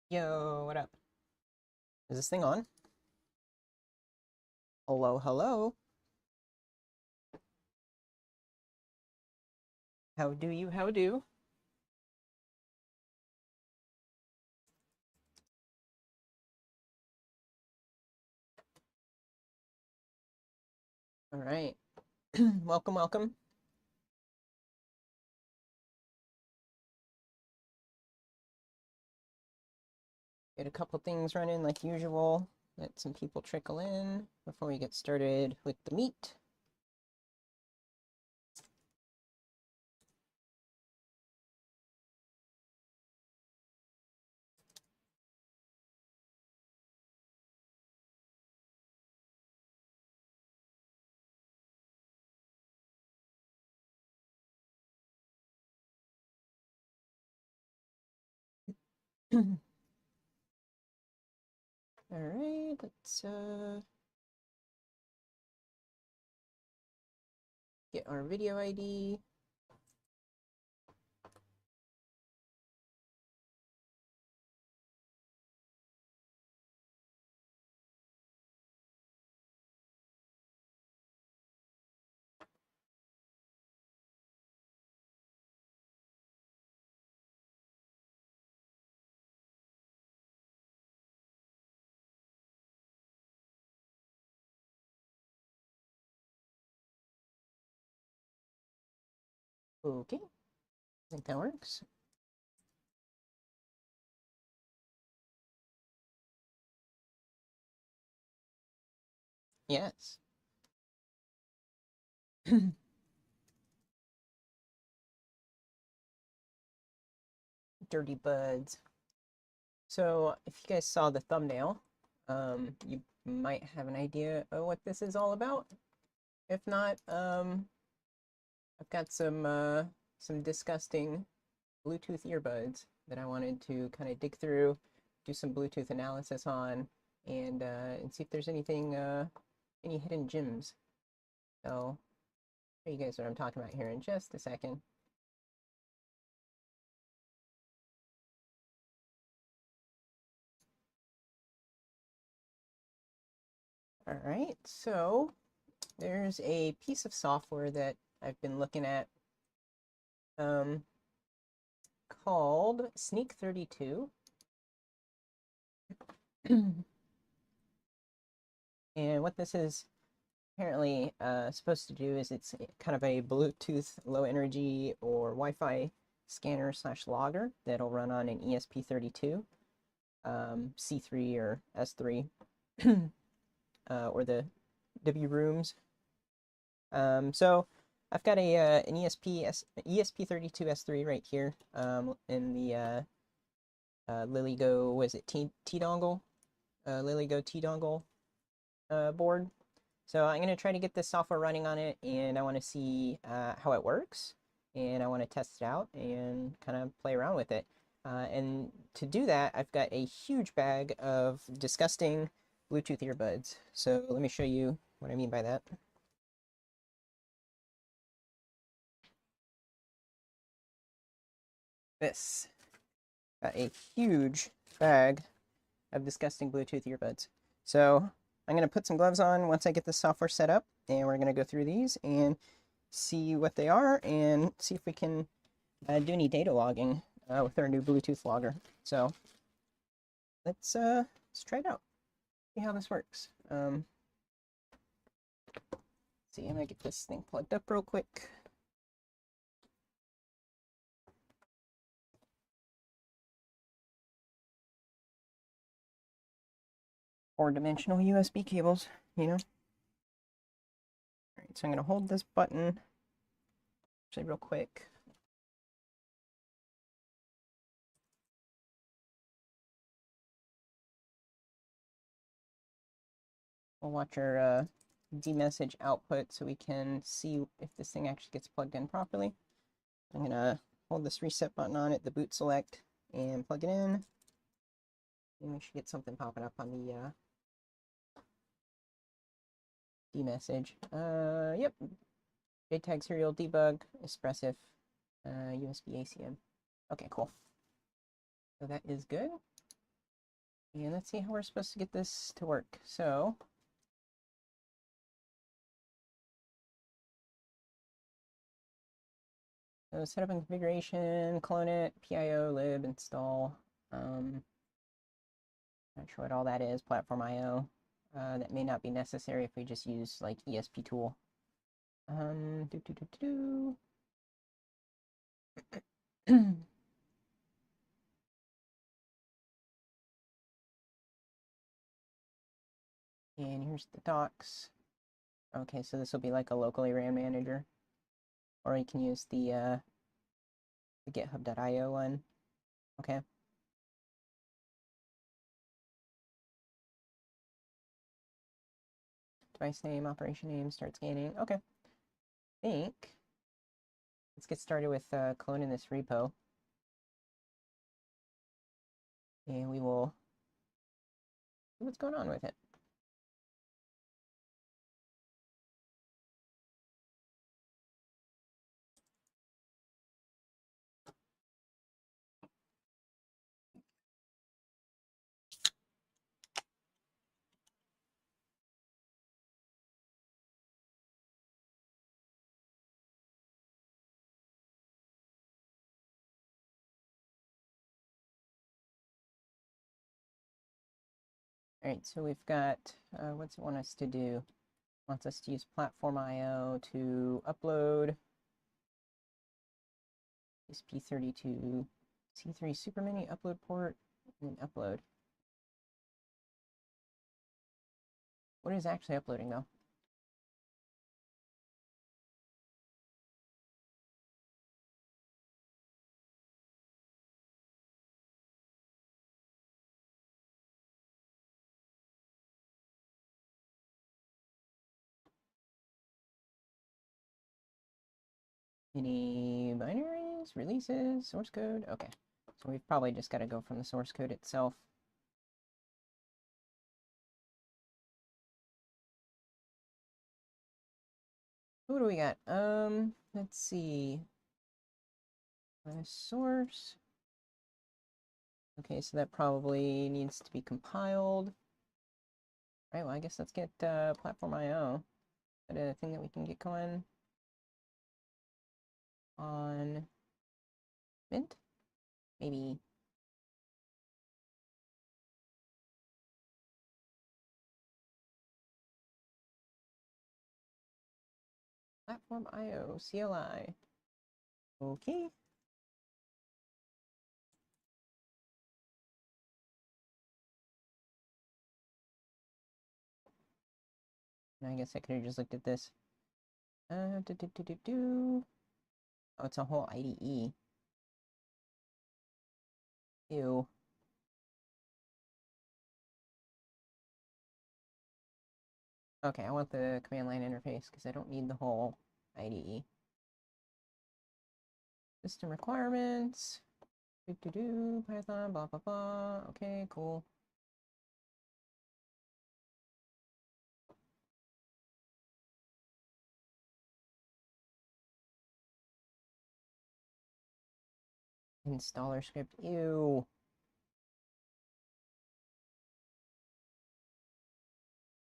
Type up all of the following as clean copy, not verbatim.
Yo, what up? Is this thing on? Hello, hello. How do you, how do? All right. Welcome, welcome. Get a couple things running like usual. Let some people trickle in before we get started with the meat. All right, let's get our video ID. Okay, I think that works. Yes. Dirty buds. So if you guys saw the thumbnail, you might have an idea of what this is all about. If not, I've got some disgusting Bluetooth earbuds that I wanted to kind of dig through, do some Bluetooth analysis on, and see if there's anything any hidden gems. So I'll show you guys what I'm talking about here in just a second. All right, so there's a piece of software that I've been looking at um, called Sneak 32. And what this is apparently supposed to do is it's kind of a Bluetooth low energy or Wi-Fi scanner slash logger that'll run on an ESP32, C3 or S3, or the W rooms. So I've got an ESP32 S3 right here in the LilyGo, was it T dongle? LilyGo T dongle board. So I'm going to try to get this software running on it, and I want to see how it works, and I want to test it out and kind of play around with it. And to do that, I've got a huge bag of disgusting Bluetooth earbuds. So let me show you what I mean by that. This. Got a huge bag of disgusting Bluetooth earbuds. So I'm going to put some gloves on once I get the software set up, and we're going to go through these and see what they are and see if we can do any data logging with our new Bluetooth logger. So let's try it out, see how this works. See, I'm going to get this thing plugged up real quick. Four-dimensional USB cables, you know. All right, so I'm going to hold this button actually real quick. We'll watch our D-message output so we can see if this thing actually gets plugged in properly. I'm going to hold this reset button on it, the boot select, and plug it in. And we should get something popping up on the D-message. Yep. JTAG serial debug, expressive, USB ACM. Okay, cool. So that is good. And let's see how we're supposed to get this to work. So setup and configuration, clone it, pio lib install. Not sure what all that is, platform IO. That may not be necessary if we just use like ESP tool. Do do do do do. And here's the docs. Okay, so this will be like a locally ran manager, or you can use the github.io one. Okay. Device name, operation name, start scanning. Okay. I think let's get started with cloning this repo. And we will see what's going on with it. All right, so we've got, what's it want us to do? It wants us to use platform IO to upload this P32 C3 Super Mini upload port and then upload. What is actually uploading though? Any binaries, releases, source code? Okay, so we've probably just got to go from the source code itself. What do we got? Let's see. Source. Okay, so that probably needs to be compiled. All right, well, I guess let's get platform IO. Is that a thing that we can get going on Mint? Maybe. Platform IO, CLI. Okay. I guess I could have just looked at this. Oh, it's a whole IDE. Ew. Okay, I want the command line interface because I don't need the whole IDE. System requirements. Python, blah, blah, blah. Okay, cool. Installer script. Ew.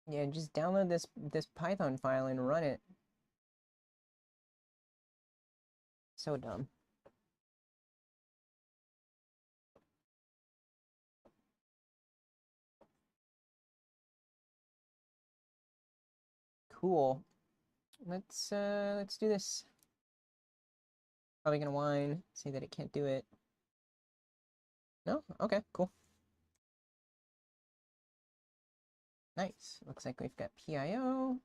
Yeah, just download this Python file and run it. So dumb. Cool. Let's do this. Probably gonna whine, say that it can't do it. No? Okay, cool. Nice. Looks like we've got PIO.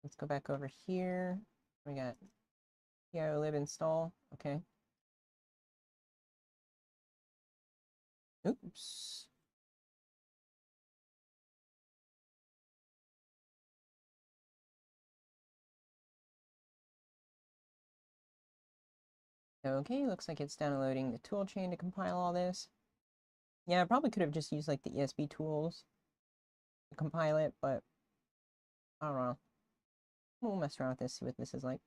Let's go back over here. We got PIO lib install. Okay. Oops. Okay, looks like it's downloading the tool chain to compile all this. Yeah, I probably could have just used like the ESP tools to compile it, but I don't know. We'll mess around with this, see what this is like.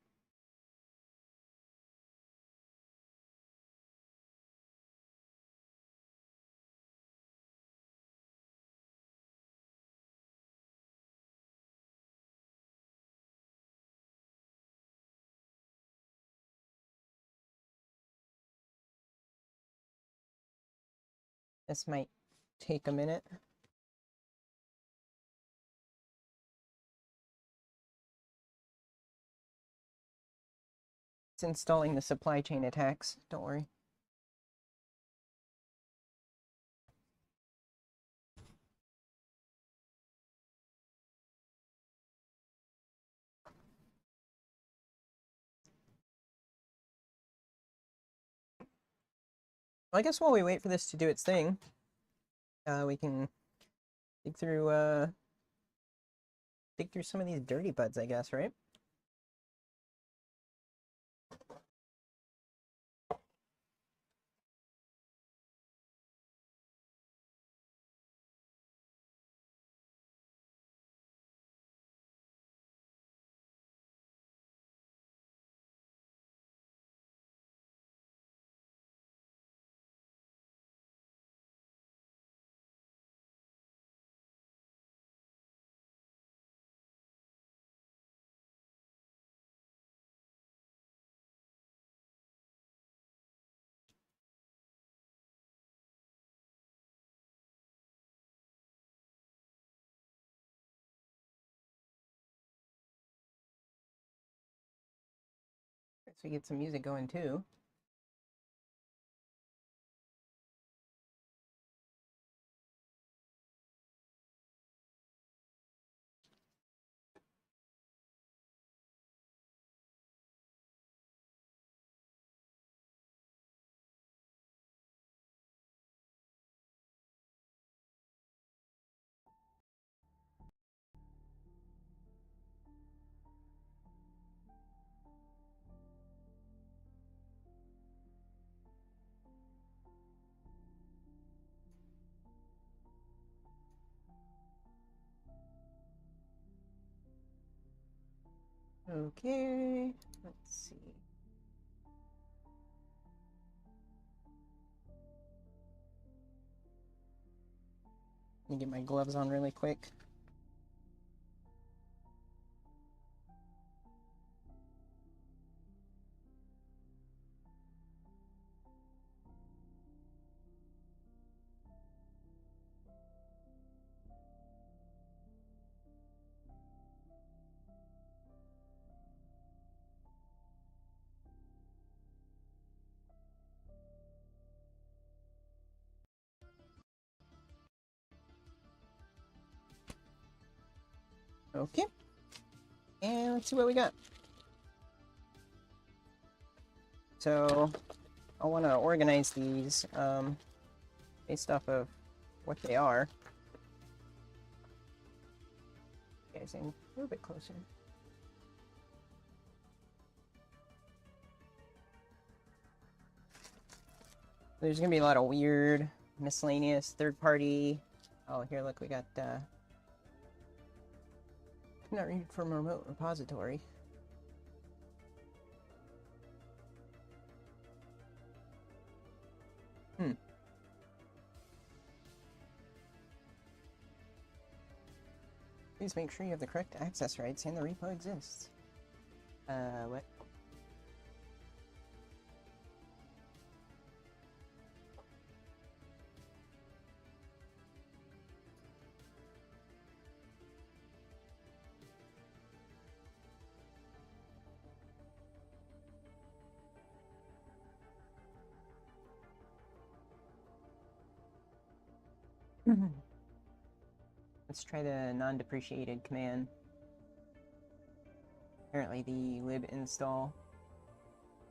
This might take a minute. It's installing the supply chain attacks, don't worry. Well, I guess while we wait for this to do its thing, we can dig through some of these dirty buds, I guess, right? So we get some music going too. Okay, let's see. Let me get my gloves on really quick. Okay, and let's see what we got. So I want to organize these based off of what they are. Guys, in a little bit closer. There's gonna be a lot of weird, miscellaneous, third-party. Oh, here, look, we got not read from remote repository. Please make sure you have the correct access rights and the repo exists. What? Let's try the non-depreciated command. Apparently the lib install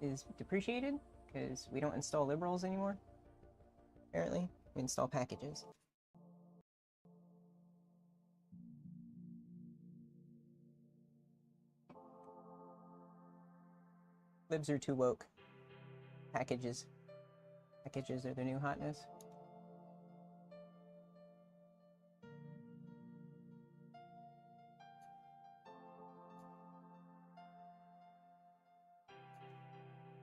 is depreciated because we don't install liberals anymore. Apparently, we install packages. Libs are too woke. Packages. Packages are the new hotness.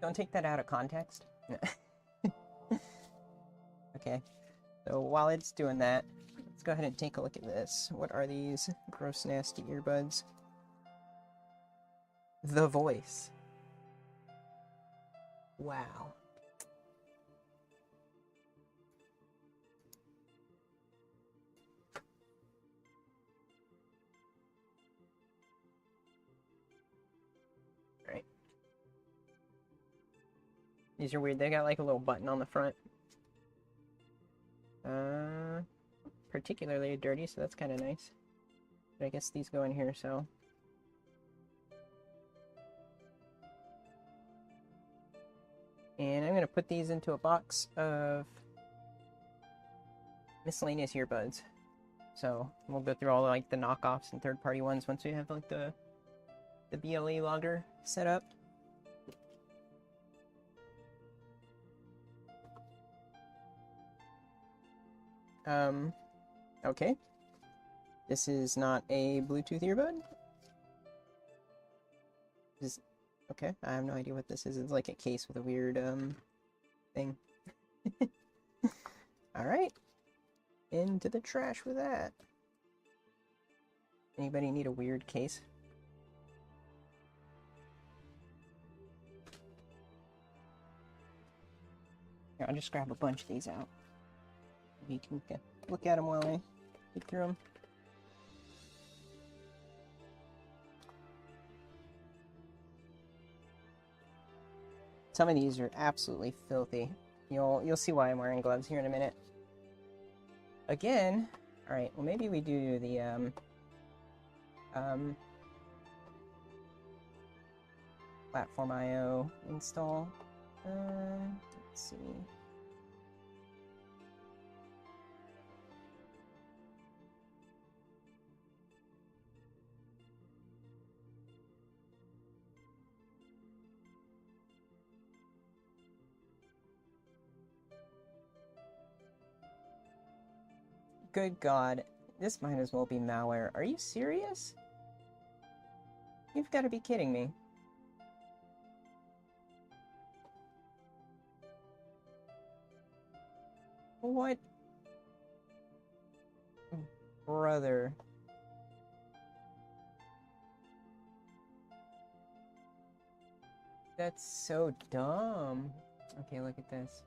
Don't take that out of context. Okay, so while it's doing that, let's go ahead and take a look at this. What are these gross, nasty earbuds? The voice. Wow. These are weird. They got like a little button on the front. Particularly dirty, so that's kind of nice. But I guess these go in here, so. And I'm going to put these into a box of miscellaneous earbuds. So we'll go through all like the knockoffs and third-party ones once we have like the BLE logger set up. Okay. This is not a Bluetooth earbud. Okay, I have no idea what this is. It's like a case with a weird, thing. Alright. Into the trash with that. Anybody need a weird case? Here, I'll just grab a bunch of these out. You can look at them while I get through them. Some of these are absolutely filthy. You'll see why I'm wearing gloves here in a minute. Again, all right. Well, maybe we do the platform IO install. Let's see. Good God, this might as well be malware. Are you serious? You've got to be kidding me. What? Brother. That's so dumb. Okay, look at this.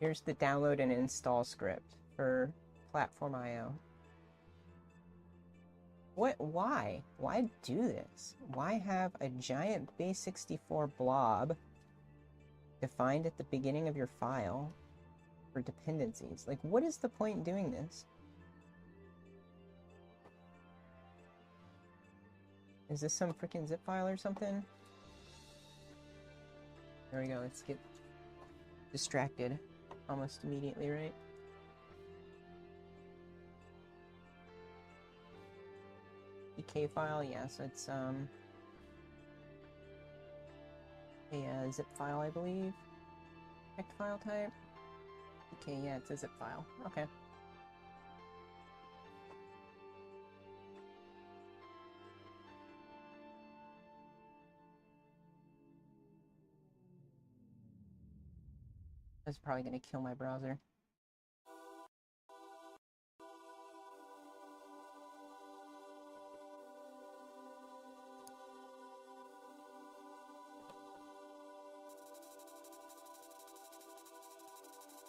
Here's the download and install script for Platform IO. What? Why? Why do this? Why have a giant base64 blob defined at the beginning of your file for dependencies? Like, what is the point in doing this? Is this some freaking zip file or something? There we go. Let's get distracted almost immediately, right? EK file, yeah, so it's a zip file, I believe. Checked file type. EK, yeah, it's a zip file. Okay. That's probably gonna kill my browser.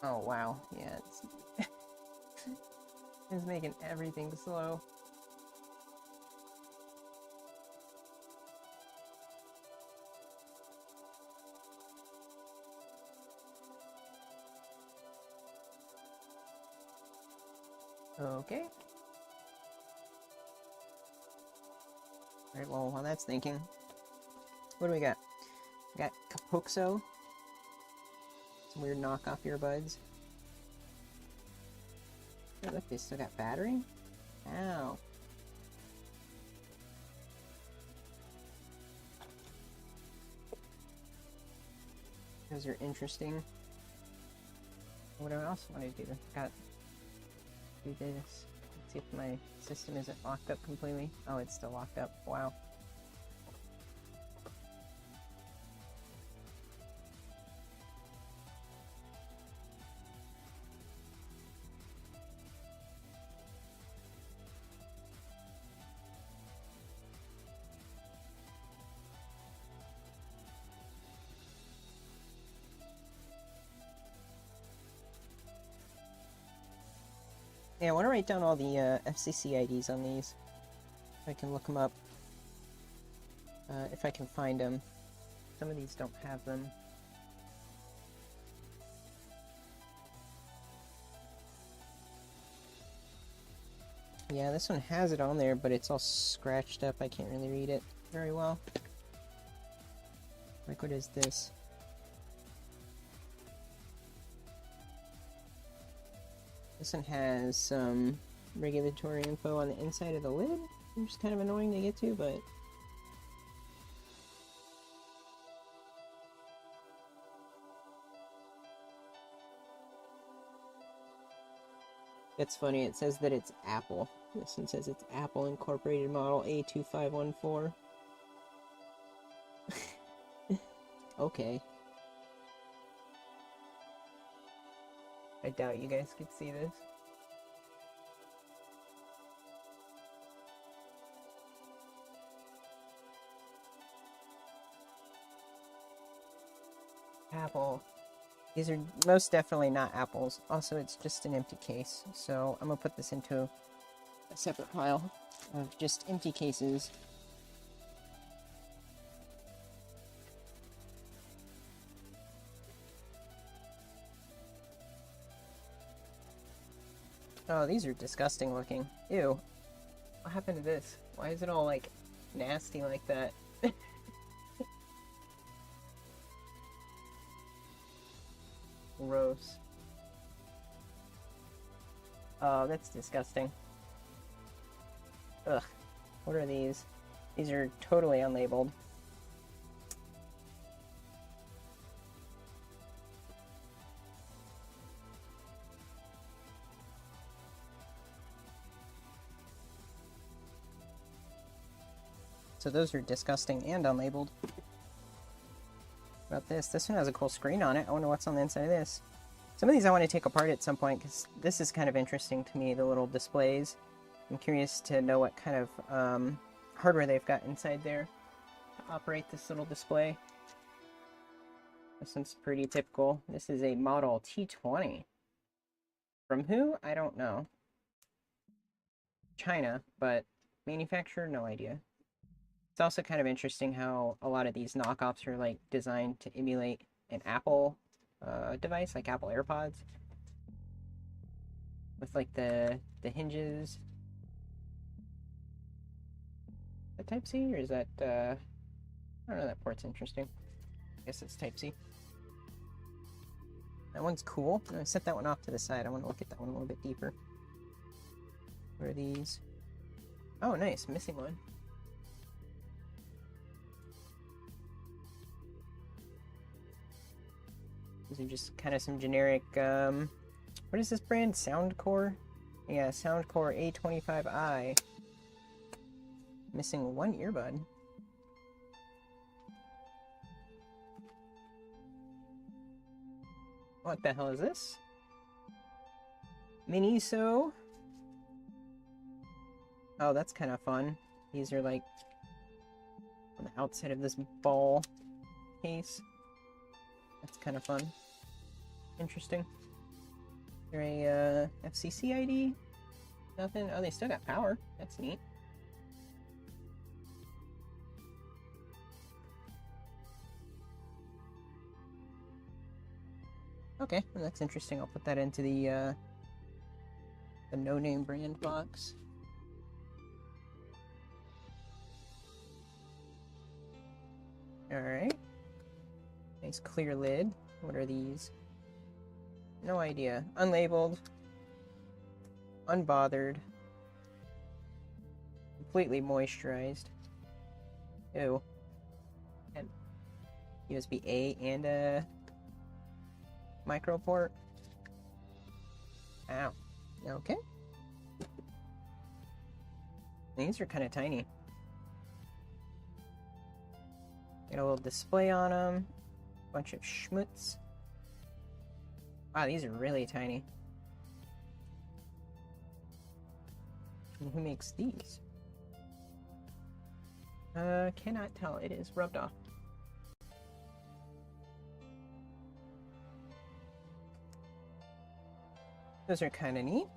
Oh wow, yeah, it's making everything slow. Okay. Alright, well, while that's thinking, what do we got? We got Capoxo. Some weird knockoff earbuds. Oh, look, they still got battery? Ow. Those are interesting. What else want to do? Do this. Let's see if my system isn't locked up completely. Oh, it's still locked up. Wow. Yeah, I want to write down all the FCC IDs on these. If I can look them up. If I can find them. some of these don't have them. Yeah, this one has it on there, but it's all scratched up. I can't really read it very well. Like, what is this? This one has some regulatory info on the inside of the lid, which is kind of annoying to get to, but... It's funny, it says that it's Apple. This one says it's Apple Incorporated Model A2514. Okay. I doubt you guys could see this. Apple. These are most definitely not apples. Also, it's just an empty case. So I'm gonna put this into a separate pile of just empty cases. Oh, these are disgusting looking. Ew. What happened to this? Why is it all, like, nasty like that? Gross. Oh, that's disgusting. Ugh. What are these? These are totally unlabeled. So those are disgusting and unlabeled. What about this? This one has a cool screen on it. I wonder what's on the inside of this. Some of these I want to take apart at some point, because this is kind of interesting to me, the little displays. I'm curious to know what kind of hardware they've got inside there to operate this little display. This one's pretty typical. This is a Model T20. From who? I don't know. China, but manufacturer? No idea. It's also kind of interesting how a lot of these knockoffs are like designed to emulate an Apple device, like Apple AirPods, with like the hinges. Is that Type-C, or is that I don't know, that port's interesting. I guess it's Type-C. That one's cool. I'm gonna set that one off to the side. I want to look at that one a little bit deeper. What are these? Oh, nice, missing one. These are just kind of some generic, what is this brand? Soundcore? Yeah, Soundcore A25i. Missing one earbud. What the hell is this? Miniso? Oh, that's kind of fun. These are like on the outside of this ball case. That's kind of fun. Interesting. Is there a FCC ID? Nothing. Oh, they still got power. That's neat. Okay, well, that's interesting. I'll put that into the no-name brand box. Alright. Nice clear lid. What are these? No idea. Unlabeled. Unbothered. Completely moisturized. Ew. And USB-A and a micro port. Ow. Okay. These are kind of tiny. Got a little display on them. Bunch of schmutz. Wow, these are really tiny. And who makes these? Cannot tell. It is rubbed off. Those are kind of neat.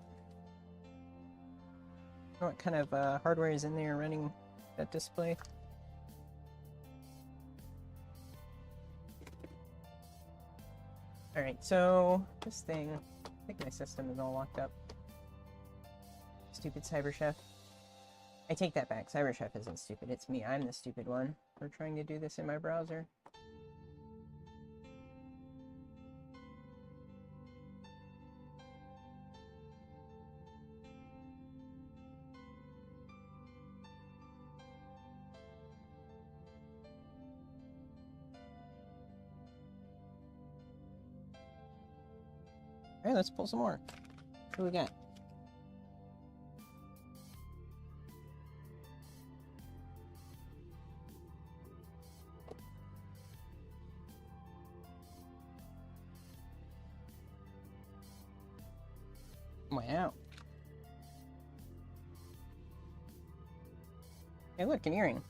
What kind of hardware is in there running that display? Alright, so this thing, I think my system is all locked up. Stupid CyberChef. I take that back. CyberChef isn't stupid. It's me. I'm the stupid one for trying to do this in my browser. Alright, let's pull some more. What do we got? Wow. Hey, look, an earring.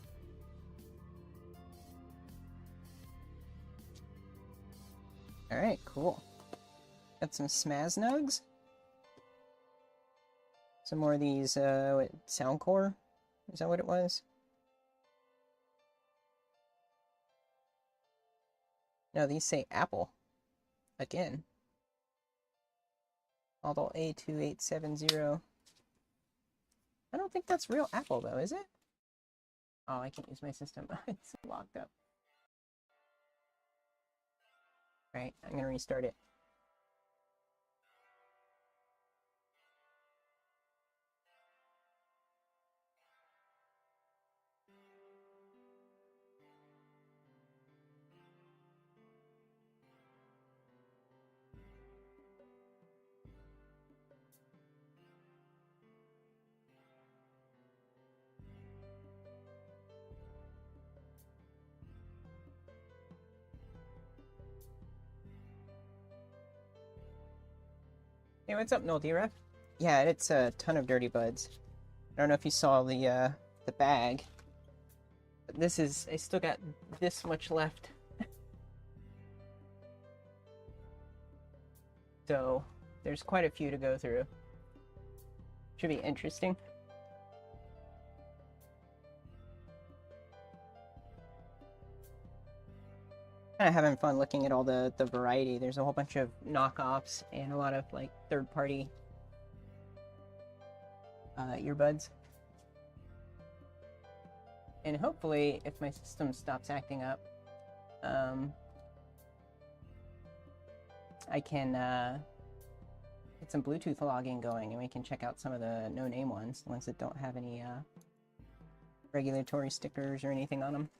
Alright, cool. Got some Smaznugs. Some more of these, Soundcore? Is that what it was? No, these say Apple. Again. Model A2870. I don't think that's real Apple, though, is it? Oh, I can't use my system. It's locked up. Right, I'm gonna restart it. Hey, what's up, Null D-Ref? Yeah, it's a ton of dirty buds. I don't know if you saw the bag. But this is, I still got this much left. So, there's quite a few to go through. Should be interesting. Kind of having fun looking at all the variety. There's a whole bunch of knockoffs and a lot of like third-party earbuds. And hopefully, if my system stops acting up, I can get some Bluetooth logging going, and we can check out some of the no-name ones, the ones that don't have any regulatory stickers or anything on them.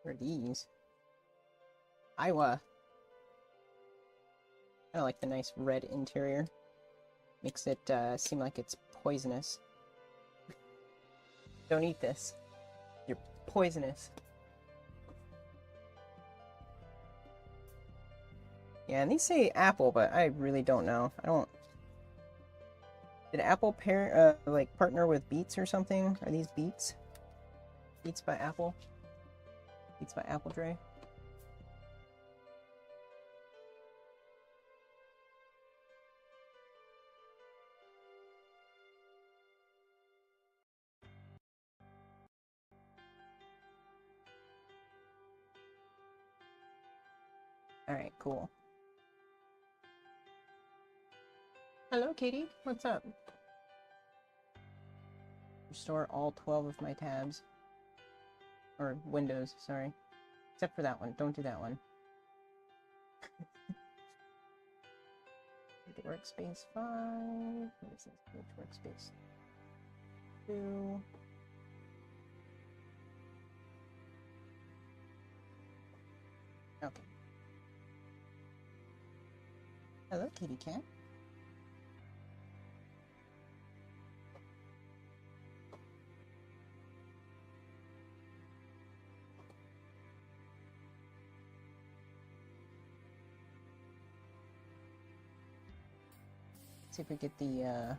What are these? Iowa. I like the nice red interior. Makes it seem like it's poisonous. Don't eat this. You're poisonous. Yeah, and these say Apple, but I really don't know. I don't... Did Apple pair, like, partner with Beats or something? Are these Beats? Beats by Apple? Beats by Apple Dre? Alright, cool. Hello, Katie. What's up? Restore all 12 of my tabs. Or windows, sorry. Except for that one. Don't do that one. Workspace 5. What is this? Workspace 2. Okay. Hello, kitty cat. See if we get the,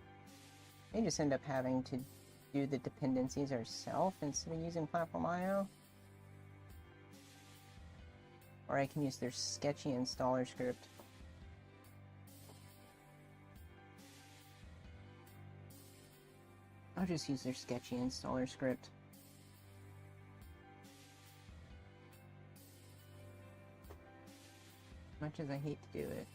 may just end up having to do the dependencies ourselves instead of using Platform IO. Or I can use their sketchy installer script. I'll just use their sketchy installer script. Much as I hate to do it.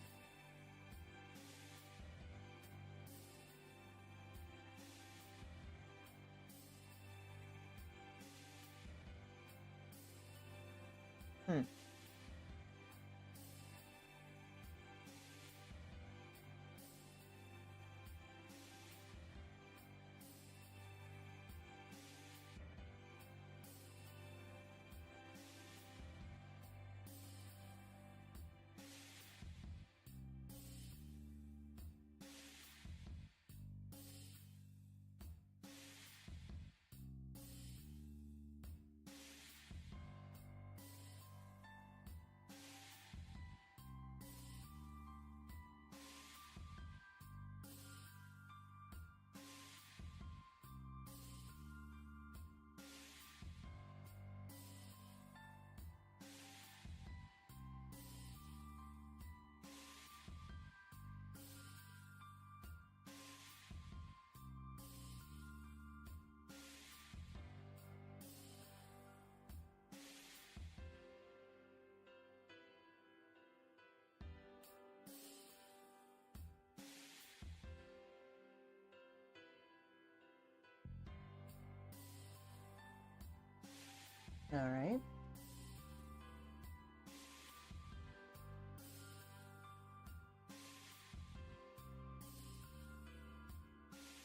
All right.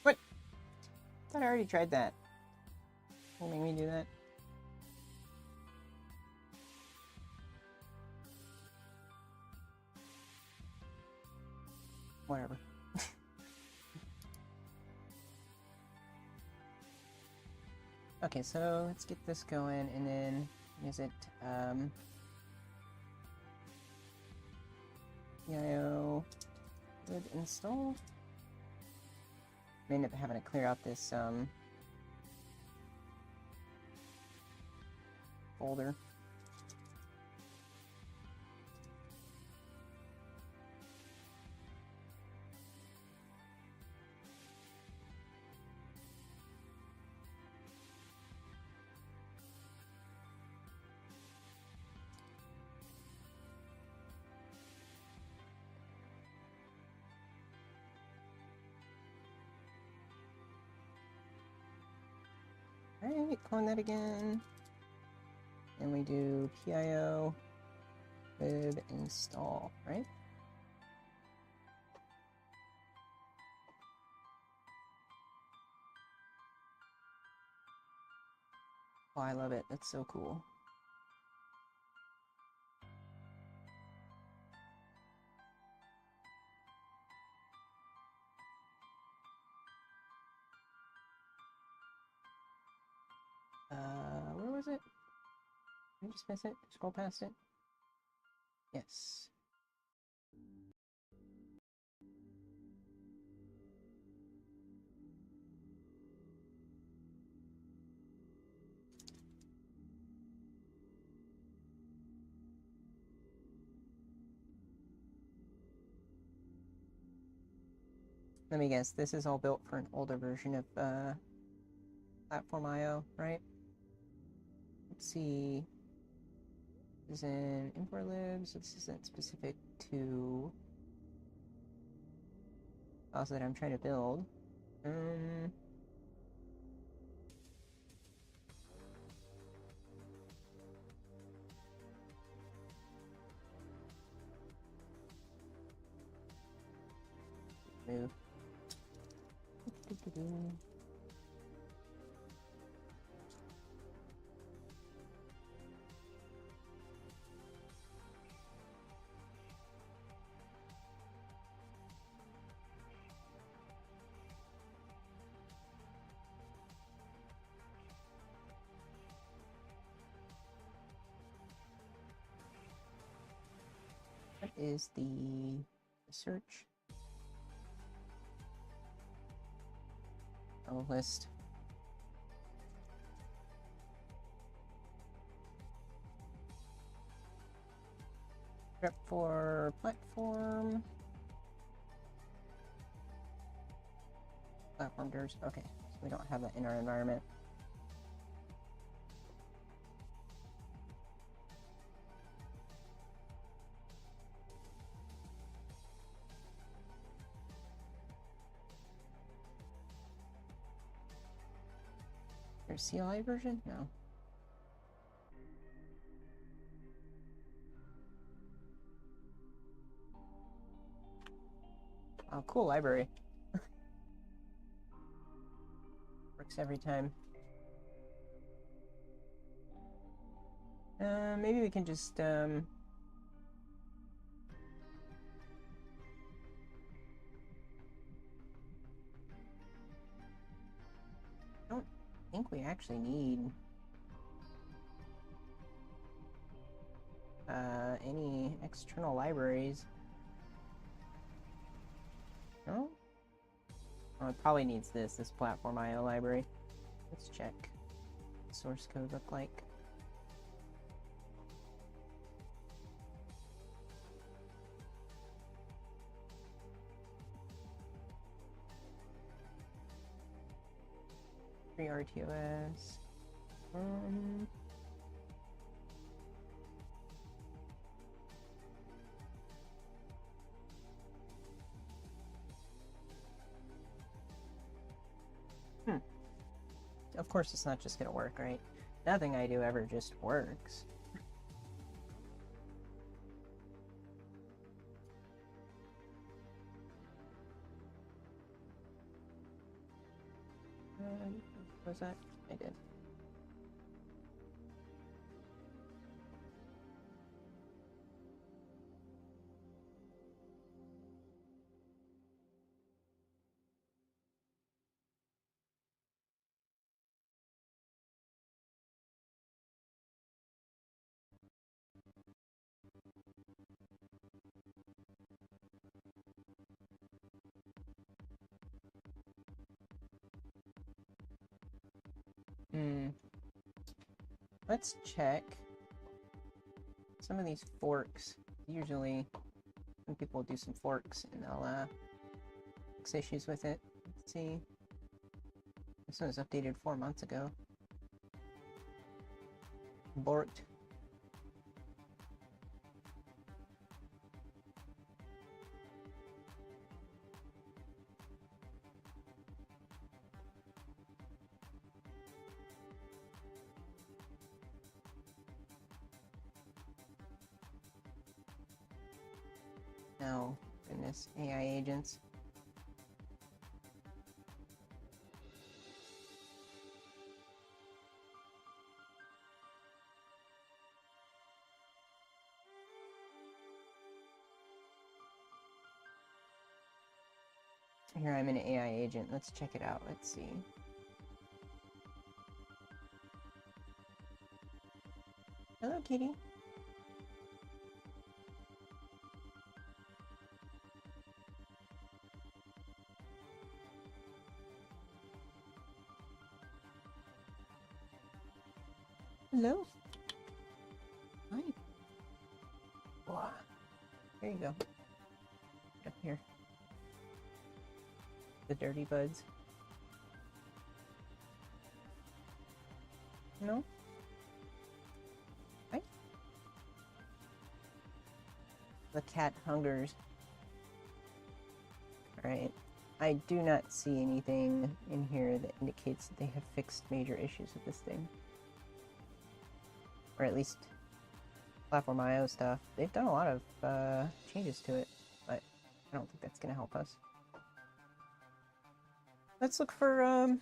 What? I thought I already tried that. Don't make me do that. Whatever. Okay, so let's get this going and then is it PIO lib install? I end up having to clear out this folder. Alright, clone that again. And we do PIO lib install, right? Oh, I love it. That's so cool. Where was it? Did I just miss it? Scroll past it? Yes. Let me guess, this is all built for an older version of Platform IO, right? Let's see. This is in import lib, so this isn't specific to files that I'm trying to build. Move. What is the search? Oh, list. Prep for platform. Platform doors. Okay, so we don't have that in our environment. There's CLI version? No. Oh, cool library. Works every time. Maybe we can just, I don't think we actually need any external libraries. No? Oh, it probably needs this platform IO library. Let's check. What source code look like? Free RTOS. Of course it's not just gonna work, right? Nothing I do ever just works. Was that? I did. Let's check some of these forks. Usually when people do some forks and they'll fix issues with it. Let's see. This one was updated 4 months ago. Borked. No, goodness, AI agents. Here, I'm an AI agent. Let's check it out. Let's see. Hello, kitty. Hello. Hi. Wow. There you go. Up here. The dirty buds. No? Hi. The cat hungers. Alright. I do not see anything in here that indicates that they have fixed major issues with this thing. Or at least platform IO stuff. They've done a lot of changes to it, but I don't think that's gonna help us. Let's look for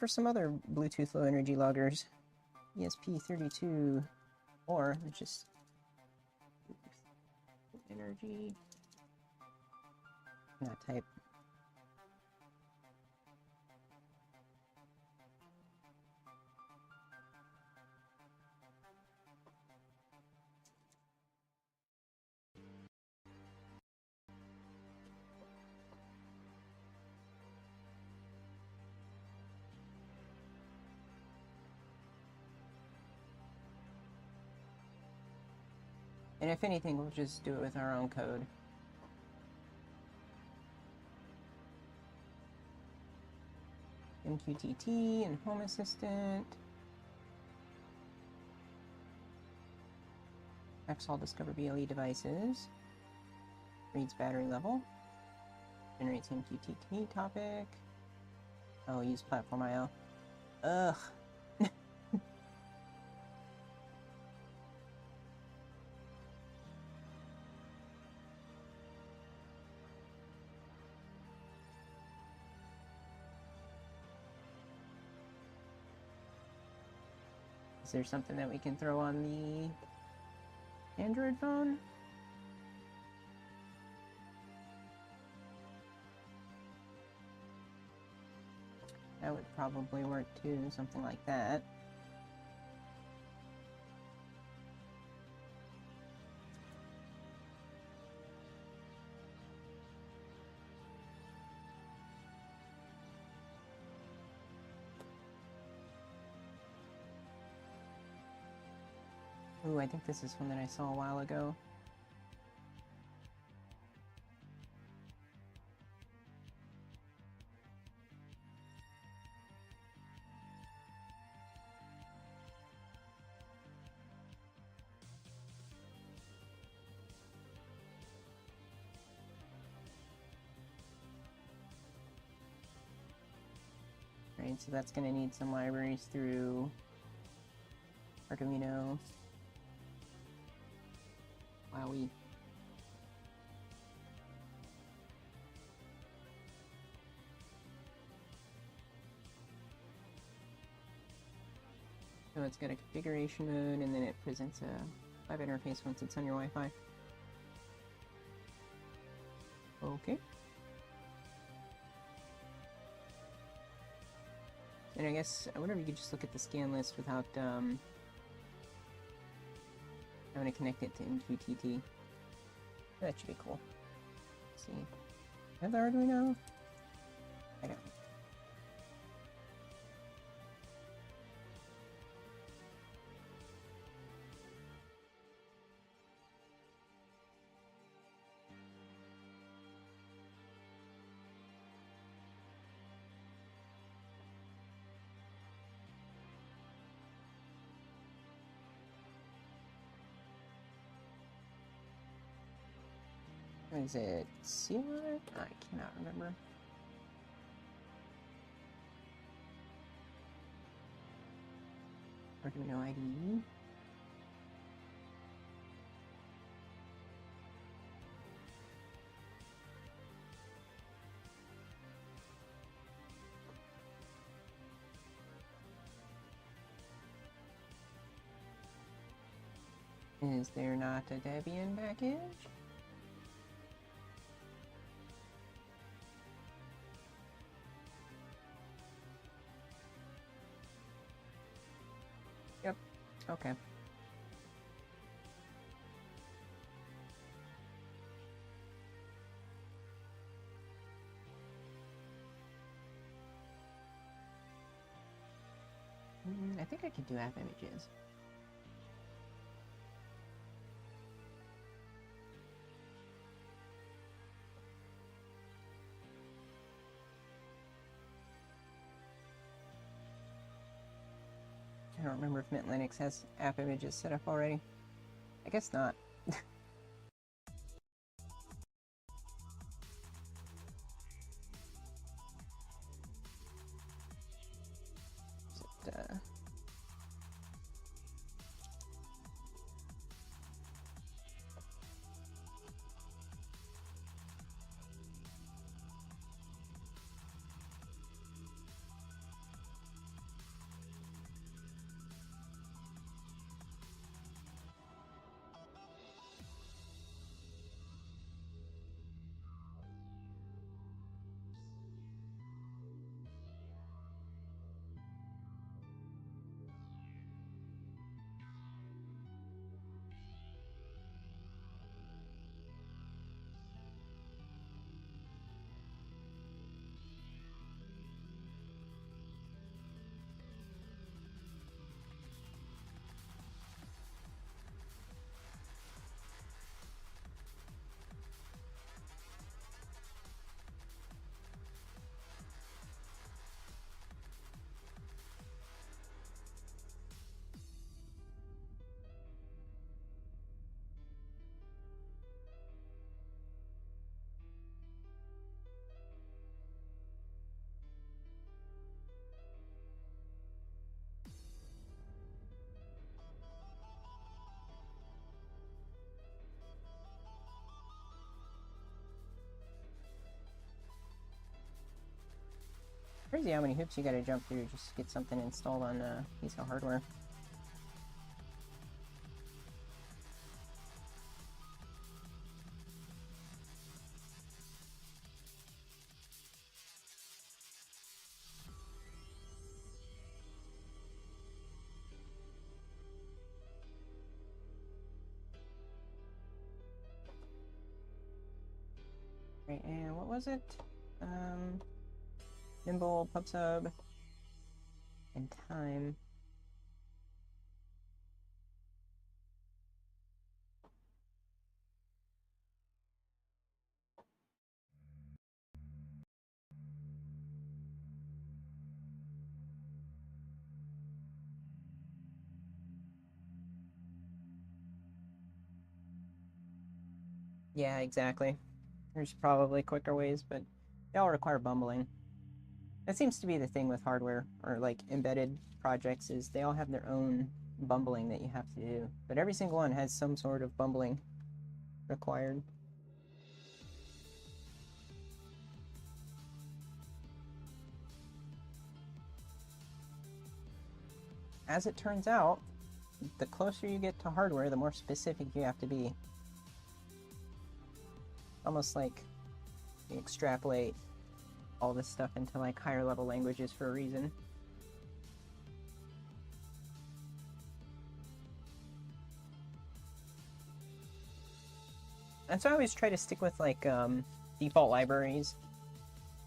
some other Bluetooth low energy loggers. ESP32, or let's just energy. That type. And if anything, we'll just do it with our own code. MQTT and Home Assistant. Xall discover BLE devices. Reads battery level. Generates MQTT topic. Oh, use platform IO. Ugh. Is there something that we can throw on the Android phone? That would probably work too, something like that. Ooh, I think this is one that I saw a while ago. Right, so that's going to need some libraries through Arduino. Wowie. So it's got a configuration mode, and then it presents a web interface once it's on your Wi-Fi. Okay. And I guess, I wonder if you could just look at the scan list without having to connect it to MQTT. That should be cool. Let's see. Have the Arduino? I don't. Is it CLI? I cannot remember. Arduino IDE. Is there not a Debian package? Yep. Okay. I think I could do app images. I don't remember if Mint Linux has app images set up already. I guess not. crazy how many hoops you gotta jump through just to get something installed on a piece of hardware. Right, and what was it? Nimble, pub sub, and time. Yeah, exactly. There's probably quicker ways, but they all require bumbling. That seems to be the thing with hardware or like embedded projects is they all have their own bumbling that you have to do, but every single one has some sort of bumbling required. As it turns out, the closer you get to hardware, the more specific you have to be. Almost like you extrapolate all this stuff into like higher level languages for a reason. And so I always try to stick with like default libraries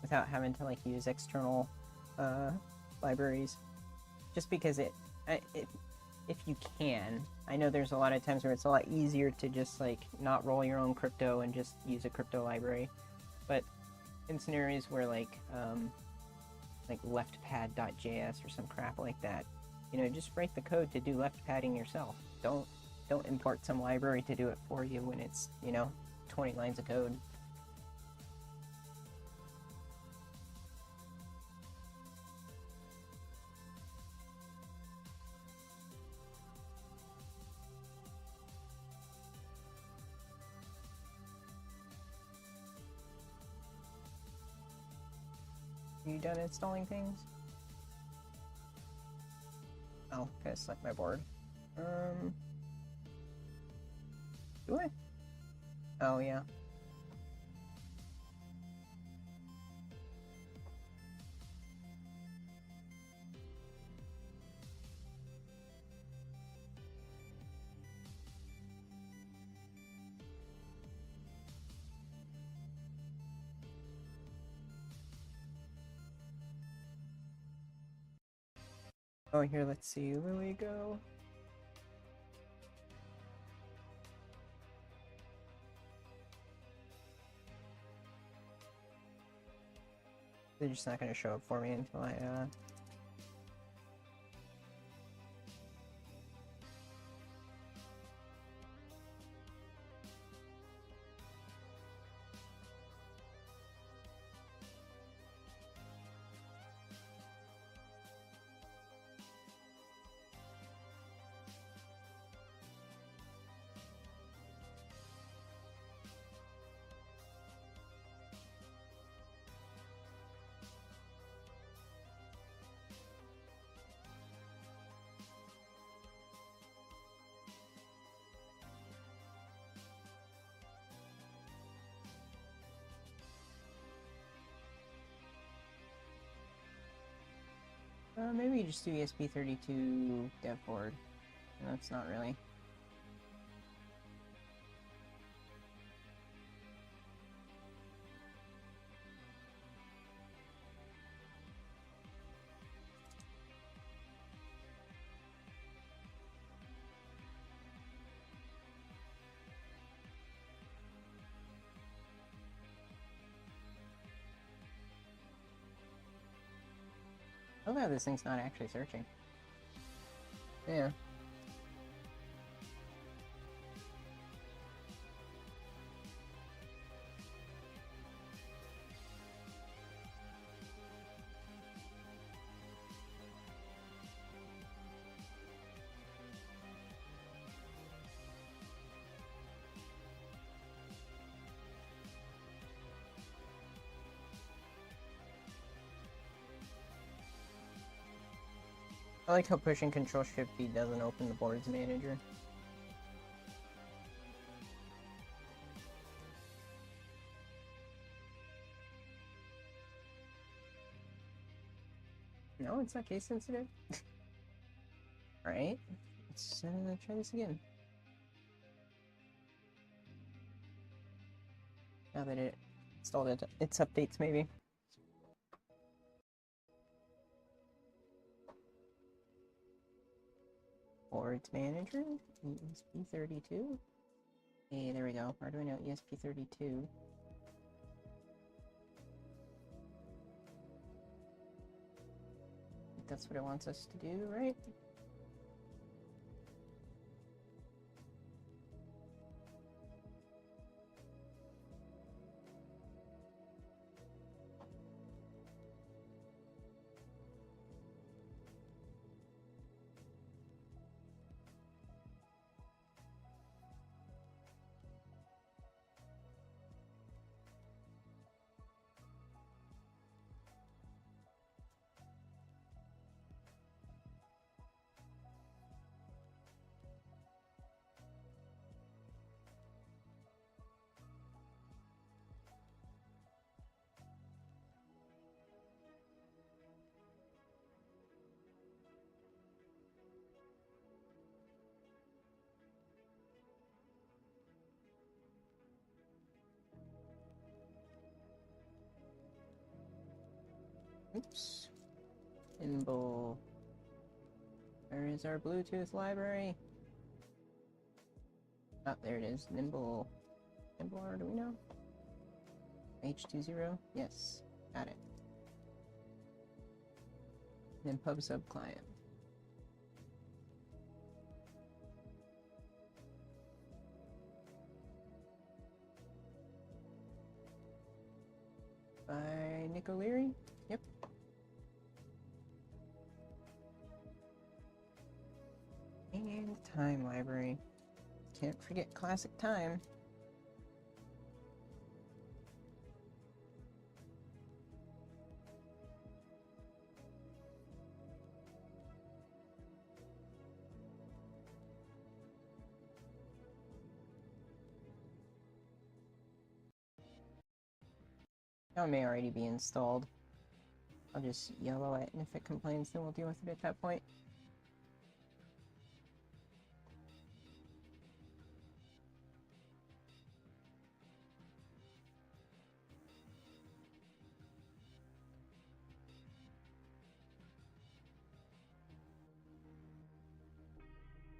without having to like use external libraries, just because if you can, I know there's a lot of times where it's a lot easier to just like not roll your own crypto and just use a crypto library, but in scenarios where like leftpad.js or some crap like that, you know, just write the code to do left padding yourself. Don't import some library to do it for you when it's, you know, 20 lines of code. Are you done installing things? Oh, gotta select my board. Do I? Oh, yeah. Oh, here, let's see. Lily go. They're just not gonna show up for me until I, maybe you just do ESP32 dev board. That's not really. Oh no, this thing's not actually searching. Yeah. I like how pushing Control Shift B doesn't open the boards manager. No, it's not case sensitive. Alright, let's try this again. Now that it installed its updates, maybe. Boards manager, ESP32. Hey, there we go. Arduino ESP32. That's what it wants us to do, right? Oops. Nimble. Where is our Bluetooth library? Oh, there it is. Nimble. Nimble Arduino? H20? Yes. Got it. And then pub sub client. By Nick O'Leary? Yep. And time library. Can't forget classic time. Now it may already be installed. I'll just yellow it, and if it complains, then we'll deal with it at that point.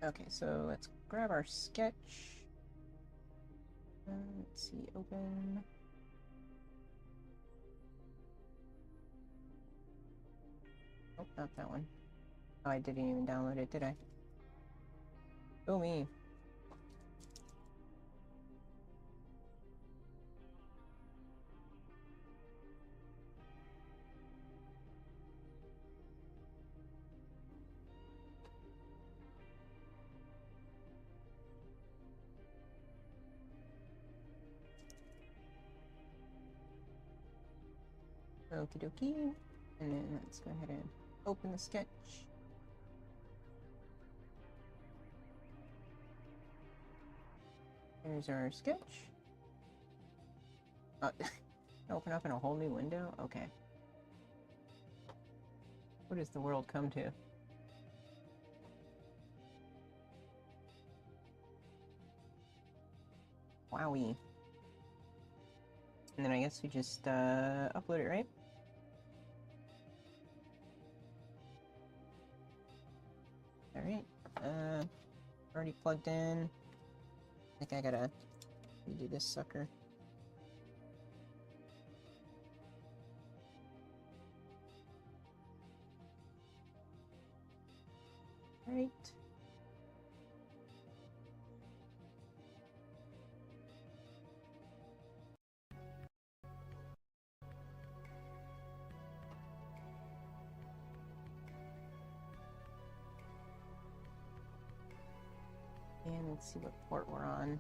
Okay, so let's grab our sketch. Let's see, open. Oh, not that one. Oh, I didn't even download it, did I? Oh, me. Okie dokie. And then let's go ahead and open the sketch. There's our sketch. Open up in a whole new window? Okay. What does the world come to? Wowie. And then I guess we just upload it, right? Alright. Already plugged in. I think I gotta redo this sucker. Alright. And let's see what port we're on.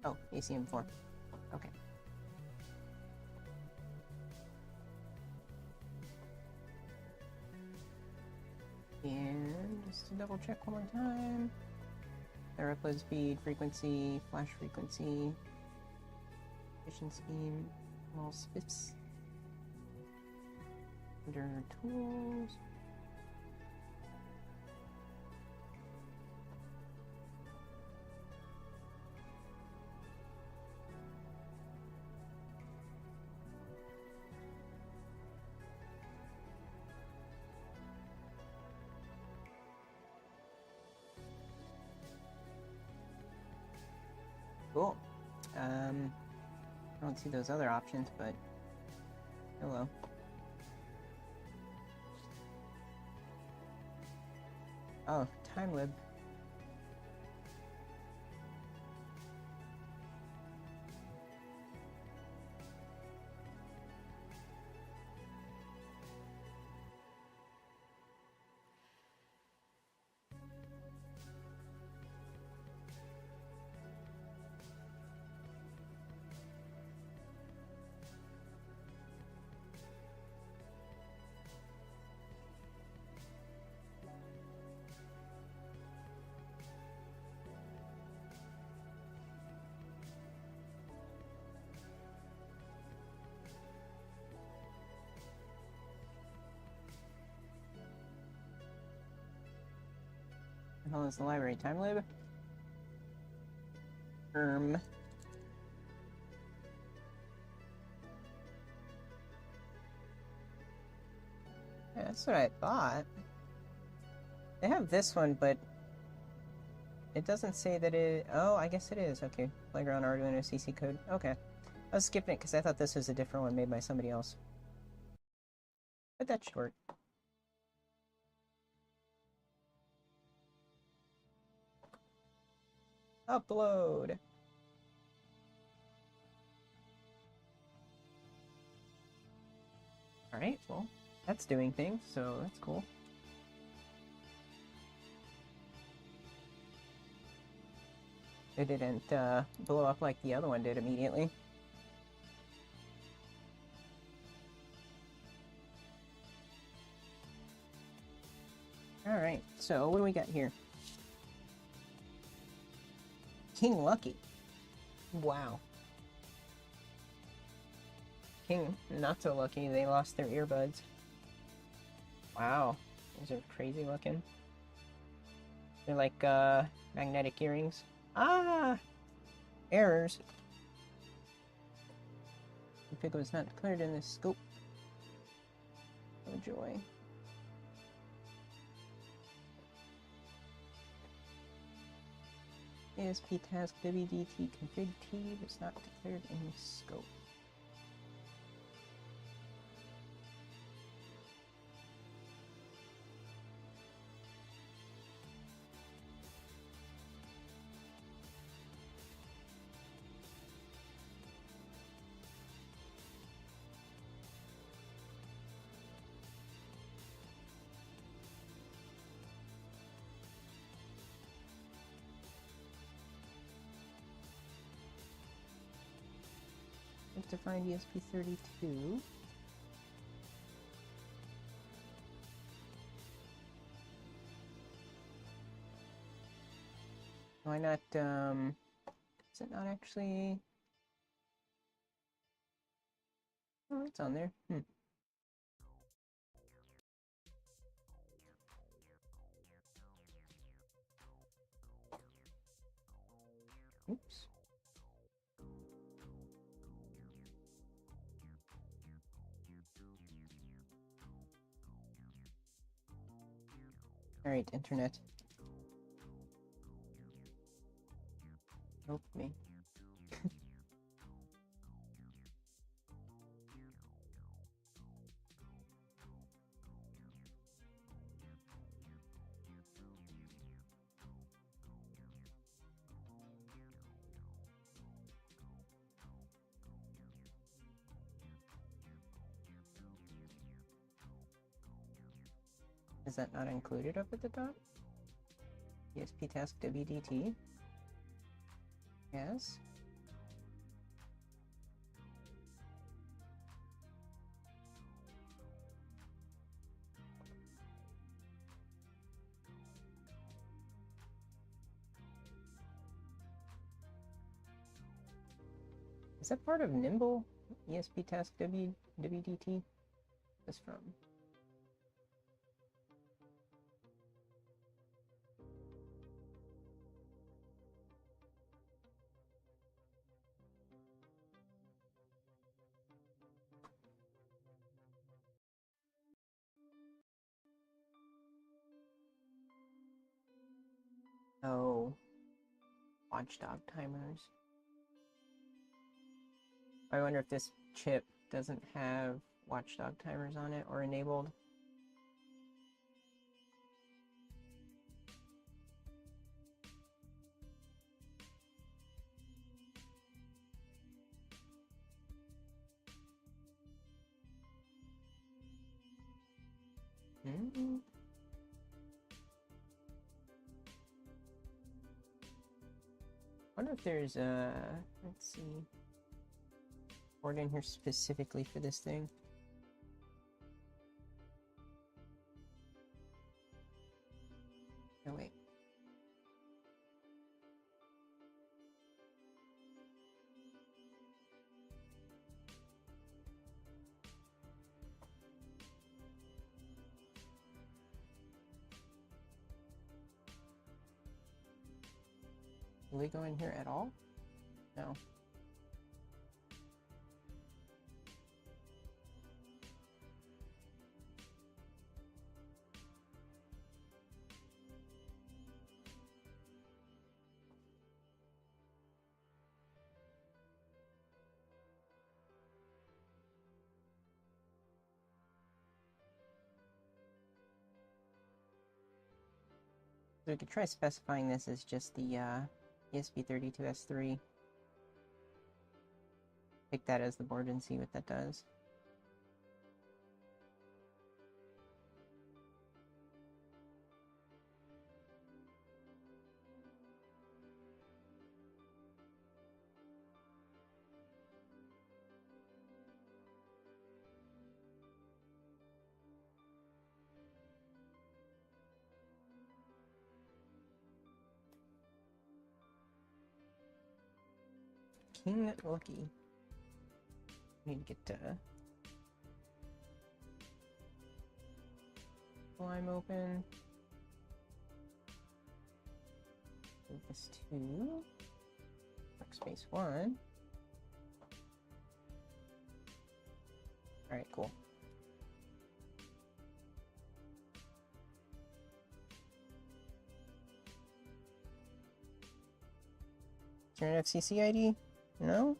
Oh, ACM4. Okay. And just to double check one more time. Their upload speed, frequency, flash frequency, efficient scheme, all spiffs. Under tools. Cool. I don't see those other options, but hello. Oh, timelib. What the hell is the library? Timelib? Yeah, that's what I thought. They have this one, but it doesn't say that it... Oh, I guess it is. Okay. Playground Arduino CC code. Okay. I was skipping it because I thought this was a different one made by somebody else. But that's short. Upload. Alright, well, that's doing things, so that's cool. It didn't blow up like the other one did immediately. Alright, so what do we got here? King Lucky. Wow. King not so lucky, they lost their earbuds. Wow, those are crazy looking. They're like magnetic earrings. Ah! Errors. The pick was not declared in this scope. Oh joy. ASP task WDT config T was not declared in the scope. To find ESP32. Why not, is it not actually... Oh, it's on there. Oops. Alright, internet. Help me. Is that not included up at the top? ESP task WDT? Yes. Is that part of Nimble ESP task WDT? That's from. Oh, watchdog timers. I wonder if this chip doesn't have watchdog timers on it or enabled. Hmm. Wonder if there's let's see, board in here specifically for this thing. Oh wait. Will they go in here at all? No. So we could try specifying this as just the ESP32S3. Pick that as the board and see what that does. King Lucky. Need to get Slime open. Move this to workspace 1. Alright, cool. Is there an FCC ID? No?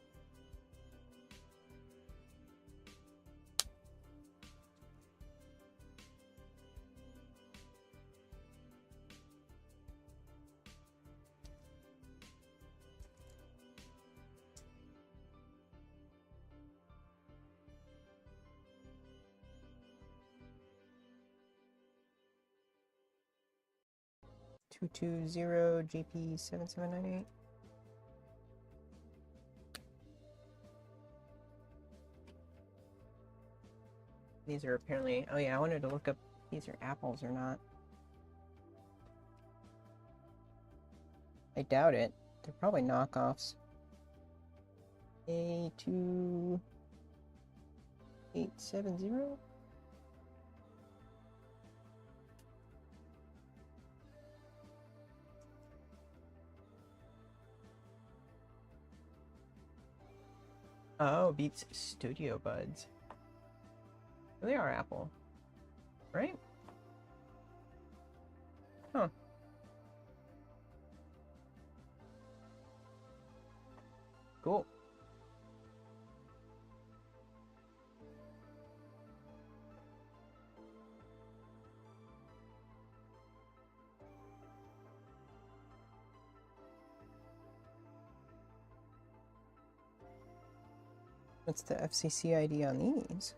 JP7798. These are apparently, oh yeah, I wanted to look up if these are apples or not. I doubt it. They're probably knockoffs. A2870? Oh, Beats Studio Buds. They are Apple, right? Huh. Cool. What's the FCC ID on these?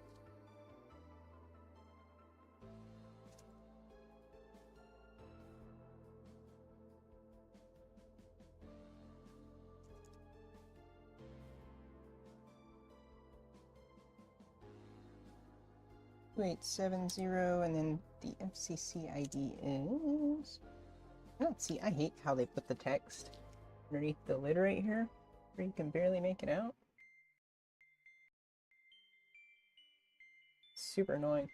2870, and then the FCC ID is... Oh, see, I hate how they put the text underneath the lid right here, where you can barely make it out. Super annoying.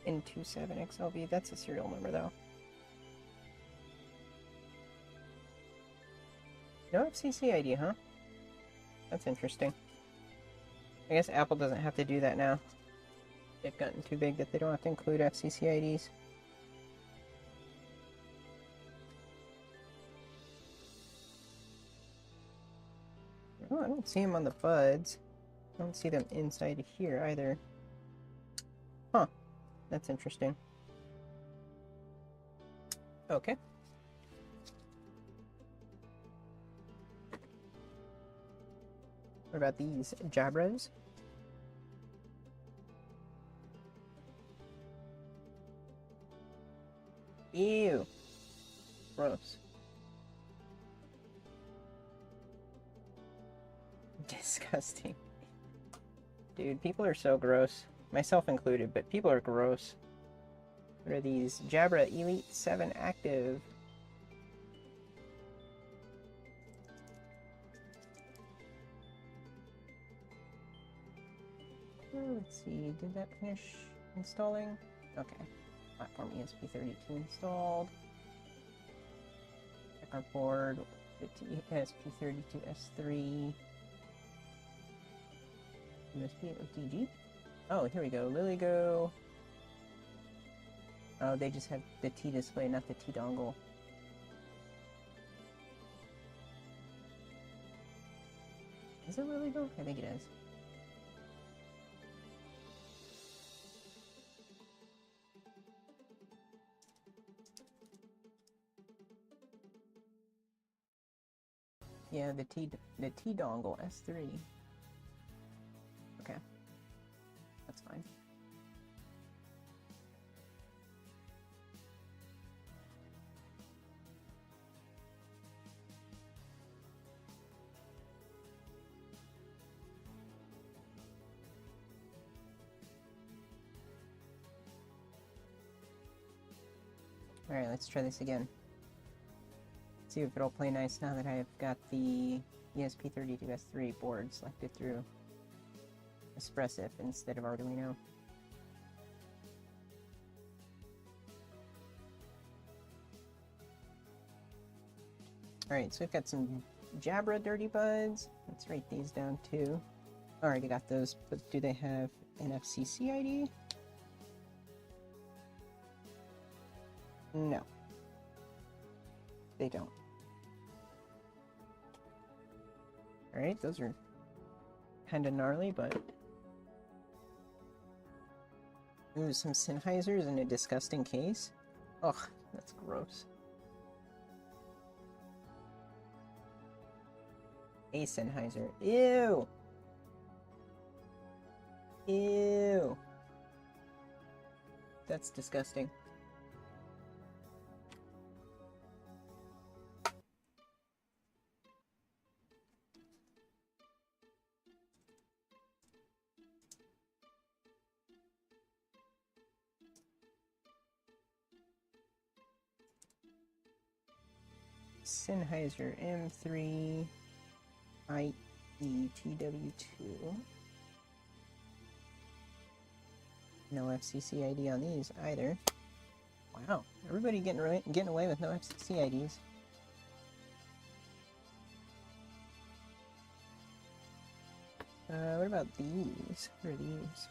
N27XLV, that's a serial number though. No FCC ID, huh? That's interesting. I guess Apple doesn't have to do that now. They've gotten too big that they don't have to include FCC IDs. Oh, I don't see them on the buds. I don't see them inside here either. Huh. That's interesting. Okay. What about these Jabras? Ew. Gross. Disgusting. Dude, people are so gross. Myself included, but people are gross. What are these? Jabra Elite 7 Active. Let's see, did that finish installing? Okay. Platform ESP32 installed. Check our board. ESP32S3. USB OTG. Oh, here we go. LilyGo. Oh, they just have the T display, not the T dongle. Is it LilyGo? I think it is. Yeah, the T dongle S3. Okay, that's fine. All right, let's try this again. See if it'll play nice now that I've got the ESP32S3 board selected through Espressif instead of Arduino. Alright, so we've got some Jabra Dirty Buds. Let's write these down too. Alrighty, got those, but do they have an FCC ID? No. They don't. Alright, those are kinda gnarly, but... Ooh, some Sennheisers in a disgusting case? Ugh, that's gross. A Sennheiser. Ew! Ew! That's disgusting. Sennheiser M3 IETW2. No FCC ID on these either. Wow, everybody getting away with no FCC IDs. What about these? What are these?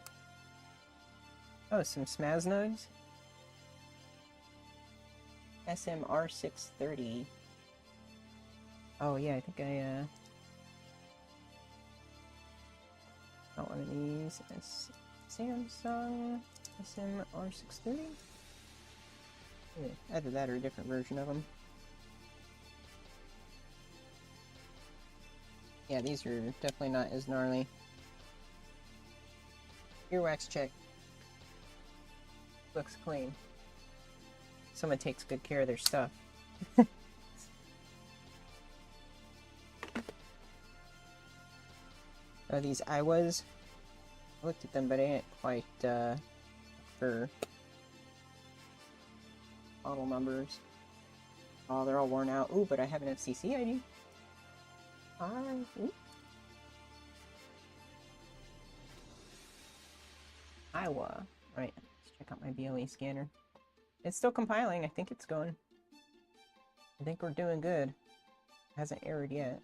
Oh, some Smaznodes. SMR630. Oh yeah, I think I got one of these. It's Samsung SMR630. Yeah, either that or a different version of them. Yeah, these are definitely not as gnarly. Earwax check. Looks clean. Someone takes good care of their stuff. Oh, these I looked at them, but I didn't quite for model numbers. Oh, they're all worn out. Ooh, but I have an FCC ID. Ooh. Iowa. Right, let's check out my BLE scanner. It's still compiling. I think it's going. I think we're doing good. It hasn't errored yet.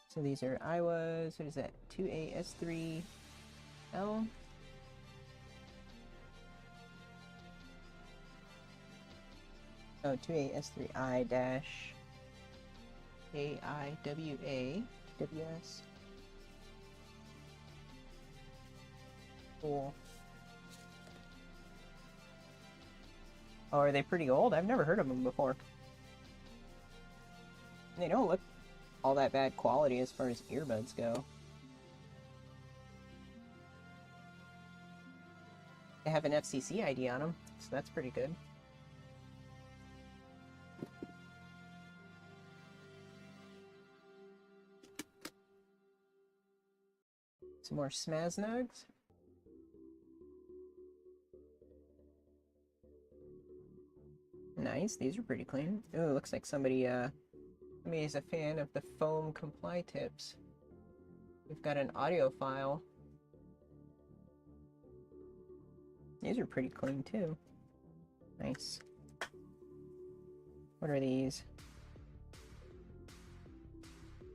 So these are Iowas. What is that? 2AS3L. Oh, 2AS3I dash AIWA WS. Cool. Oh, are they pretty old? I've never heard of them before. They don't look all that bad quality as far as earbuds go. They have an FCC ID on them, so that's pretty good. Some more Smasnugs. Nice, these are pretty clean. Ooh, looks like somebody is a fan of the foam comply tips. We've got an audio file. These are pretty clean too. Nice. What are these?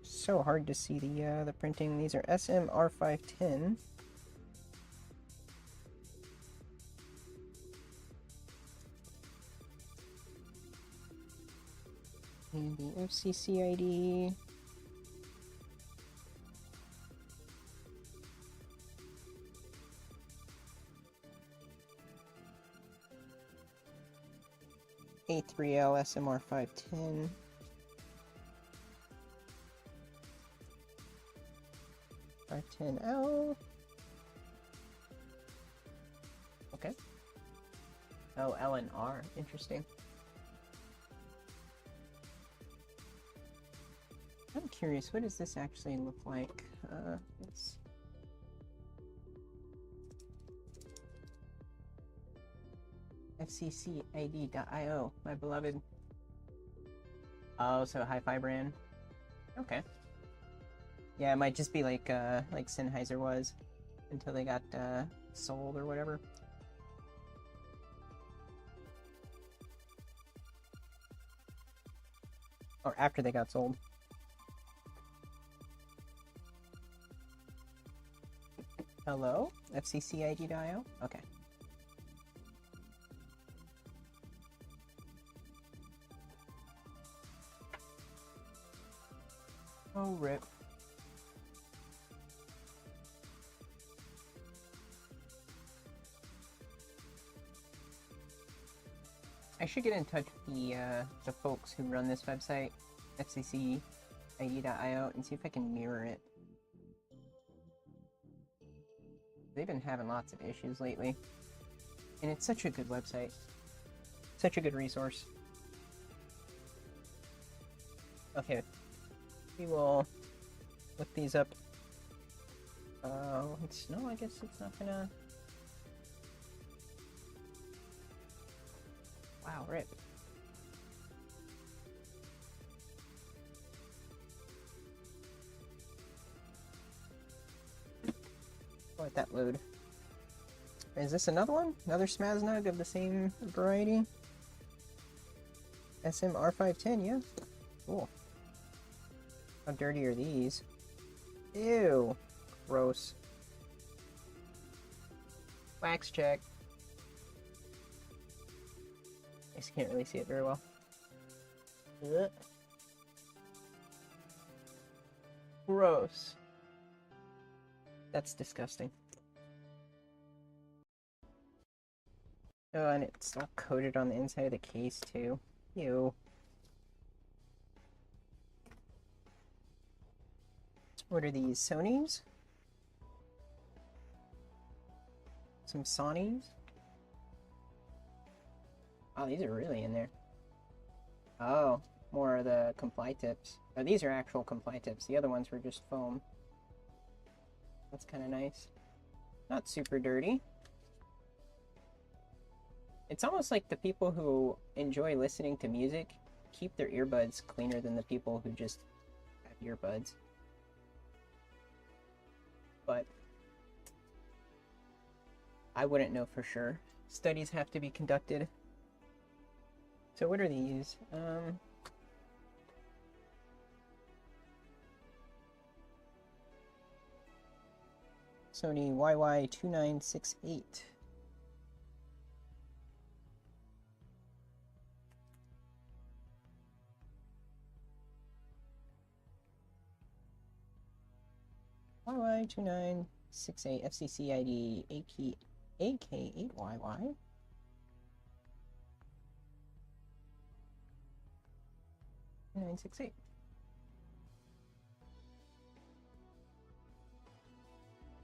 So hard to see the printing. These are SMR510. And the FCC ID. A3L SMR510. R10L. Okay. Oh, L and R. Interesting. I'm curious, what does this actually look like? It's FCCID.io, my beloved. Oh, so hi-fi brand. Okay. Yeah, it might just be like Sennheiser was until they got sold or whatever. Or after they got sold. Hello? FCCID.io? Okay. Oh, rip. I should get in touch with the folks who run this website, FCCID.io, and see if I can mirror it. They've been having lots of issues lately. And it's such a good website. Such a good resource. Okay. We will look these up. No, I guess it's not gonna... Wow, rip. Let that load. Is this another one? Another Smasnug of the same variety? SMR510, yeah. Cool. How dirty are these? Ew. Gross. Wax check. I just can't really see it very well. Ugh. Gross. That's disgusting. Oh, and it's all coated on the inside of the case, too. Ew. What are these? Sony's? Some Sonys. Oh, these are really in there. Oh, more of the comply tips. Oh, these are actual comply tips. The other ones were just foam. That's kind of nice. Not super dirty. It's almost like the people who enjoy listening to music keep their earbuds cleaner than the people who just have earbuds. But I wouldn't know for sure. Studies have to be conducted. So what are these? Sony YY2968. YY2968 FCC ID AK8YY. 2968.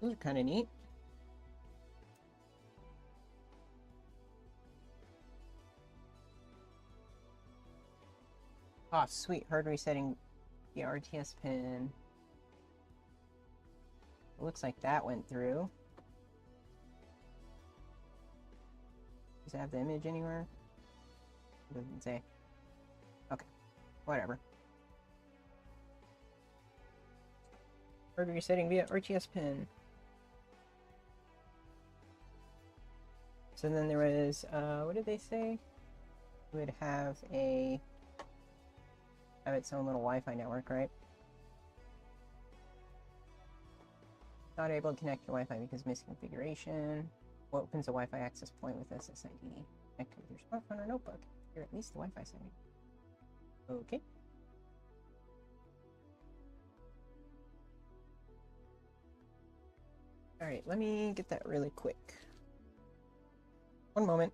Those are kind of neat. Ah, sweet. Hard resetting the RTS pin. It looks like that went through. Does it have the image anywhere? It doesn't say. Okay, whatever. Hard resetting via RTS pin. So then there was, what did they say? It would have its own little Wi-Fi network, right? Not able to connect to Wi-Fi because misconfiguration. What opens a Wi-Fi access point with SSID? Connect with your smartphone or notebook. You're at least the Wi-Fi setting. Okay. Alright, let me get that really quick. One moment.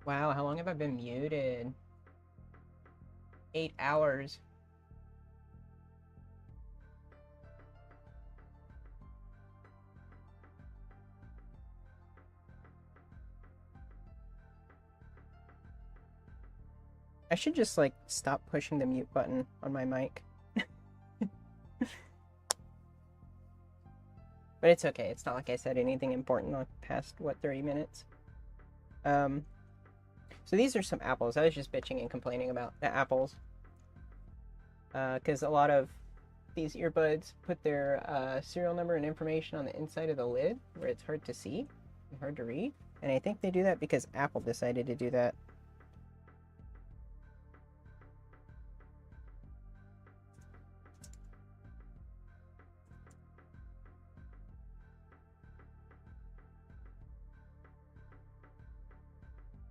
Wow, how long have I been muted? 8 hours. I should just, like, stop pushing the mute button on my mic. But it's okay. It's not like I said anything important on past, what, 30 minutes? So these are some apples. I was just bitching and complaining about the apples. Because a lot of these earbuds put their serial number and information on the inside of the lid where it's hard to see and hard to read. And I think they do that because Apple decided to do that.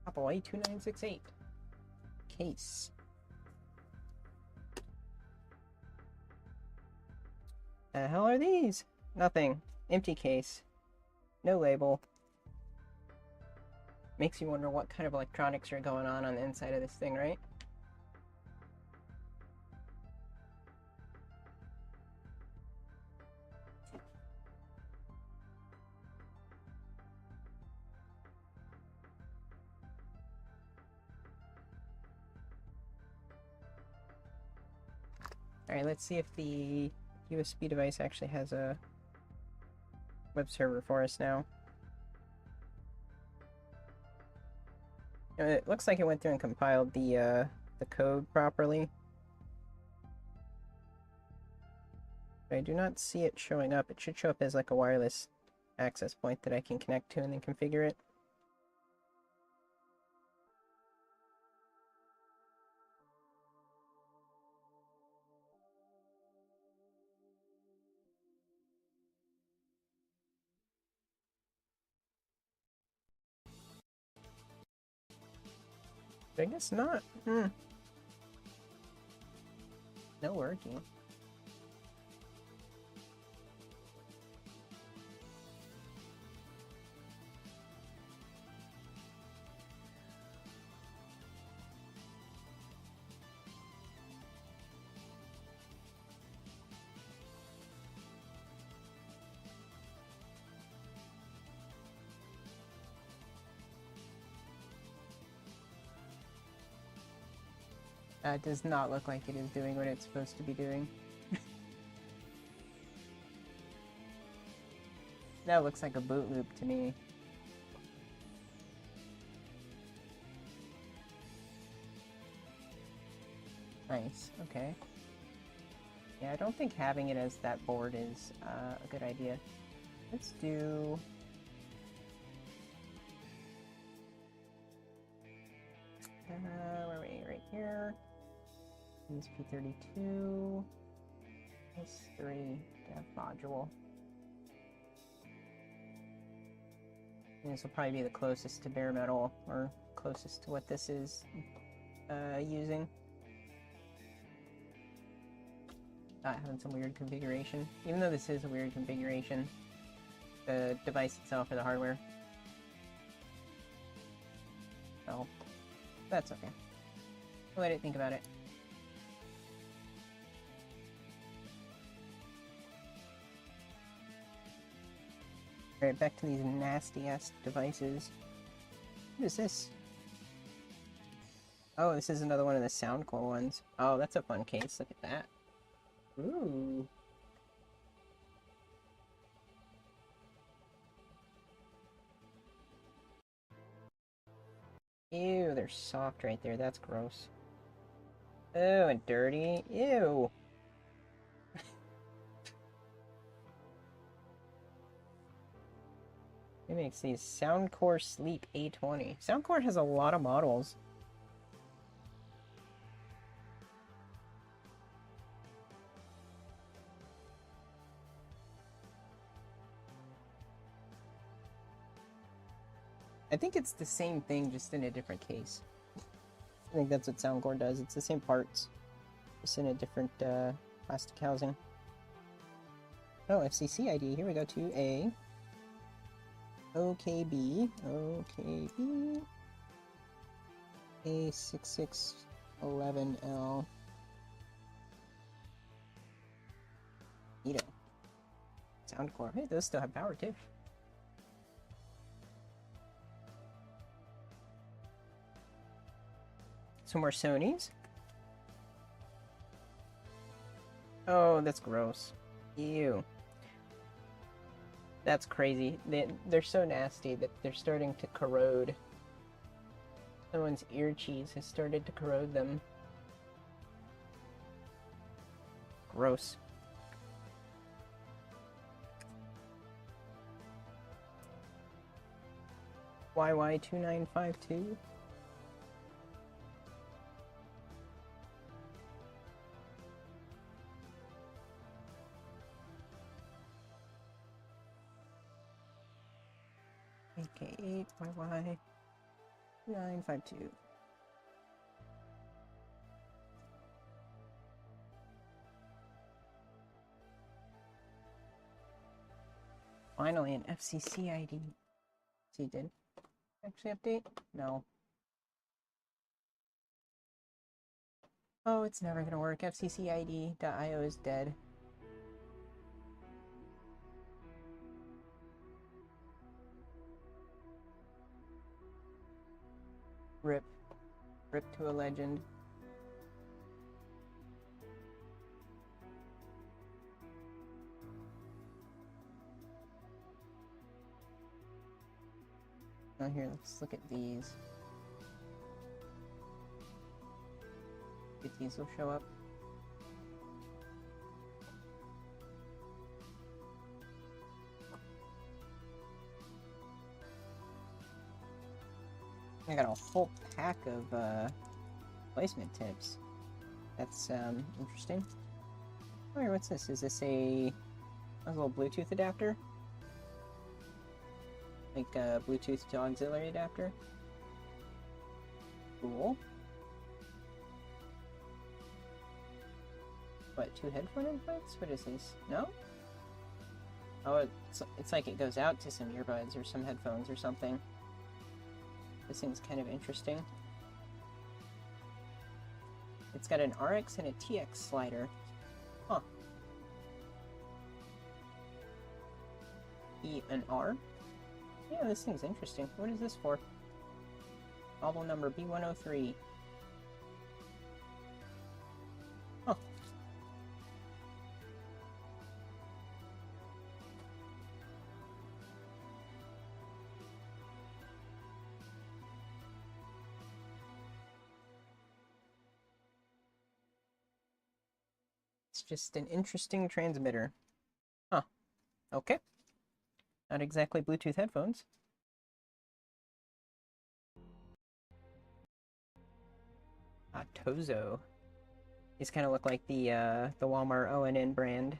Apple A2968 case. The hell are these? Nothing. Empty case. No label. Makes you wonder what kind of electronics are going on the inside of this thing, right? Alright, let's see if the USB device actually has a web server for us now. It looks like it went through and compiled the code properly. But I do not see it showing up. It should show up as like a wireless access point that I can connect to and then configure it. But I guess not. No working. It does not look like it is doing what it's supposed to be doing. That looks like a boot loop to me. Nice, okay. Yeah, I don't think having it as that board is a good idea. Let's do... where are we? Right here. ESP32. S3 dev module. And this will probably be the closest to bare metal, or closest to what this is using. Not having some weird configuration. Even though this is a weird configuration, the device itself or the hardware. So, that's okay. I'll let it think about it. Alright, back to these nasty-ass devices. What is this? Oh, this is another one of the Soundcore ones. Oh, that's a fun case. Look at that. Ooh. Ew, they're soft right there. That's gross. Oh, and dirty. Ew. It makes these Soundcore Sleep A20. Soundcore has a lot of models. I think it's the same thing, just in a different case. I think that's what Soundcore does. It's the same parts, just in a different plastic housing. Oh, FCC ID. Here we go. 2A. OKB. OKB. A6611L. Neato. Sound core. Hey, those still have power too. Some more Sonys. Oh, that's gross. Ew. That's crazy. They're so nasty that they're starting to corrode. Someone's ear cheese has started to corrode them. Gross. YY2952. AK8 YY952. Finally, an FCC ID. So you did actually update? No. Oh, it's never gonna work. FCCID.io is dead. Rip. Rip to a legend. Oh, here, let's look at these. If these will show up. I got a whole pack of placement tips. That's interesting. Oh, here, what's this? Is this a little Bluetooth adapter? Like a Bluetooth to auxiliary adapter? Cool. What, 2 headphone inputs? What is this? No? Oh, it's like it goes out to some earbuds or some headphones or something. This thing's kind of interesting. It's got an RX and a TX slider. Huh. E and R? Yeah, this thing's interesting. What is this for? Model number B103. Huh. It's just an interesting transmitter. Huh. Okay. Not exactly Bluetooth headphones. Tozo. These kind of look like the Walmart ONN brand.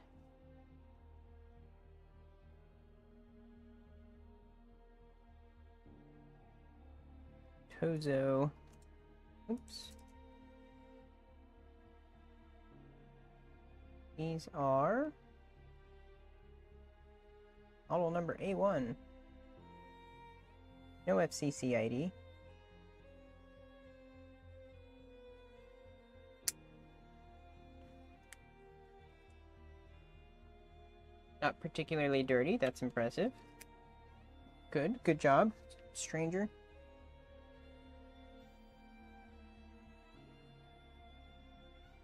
Tozo. Oops. These are model number A1. No FCC ID. Not particularly dirty, that's impressive. Good job, stranger.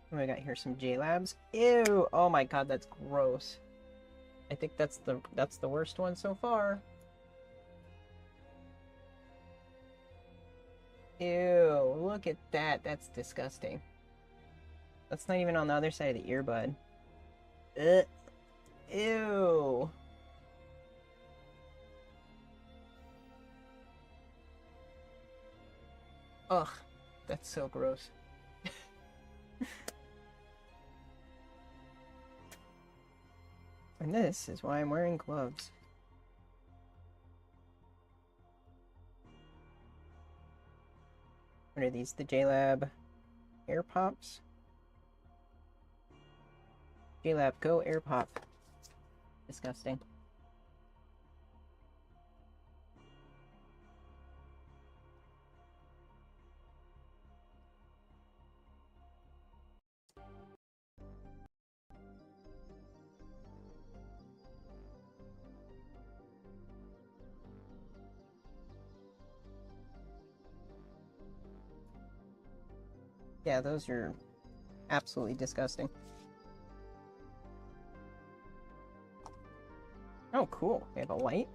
What do I got here? Some JLabs. Ew! Oh my god, that's gross. I think that's the worst one so far. Ew, look at that. That's disgusting. That's not even on the other side of the earbud. Ugh. Ew. Ugh, that's so gross. And this is why I'm wearing gloves. What are these? The JLab Air Pops? JLab Go Air Pop. Disgusting. Yeah, those are absolutely disgusting. Oh, cool. We have a light.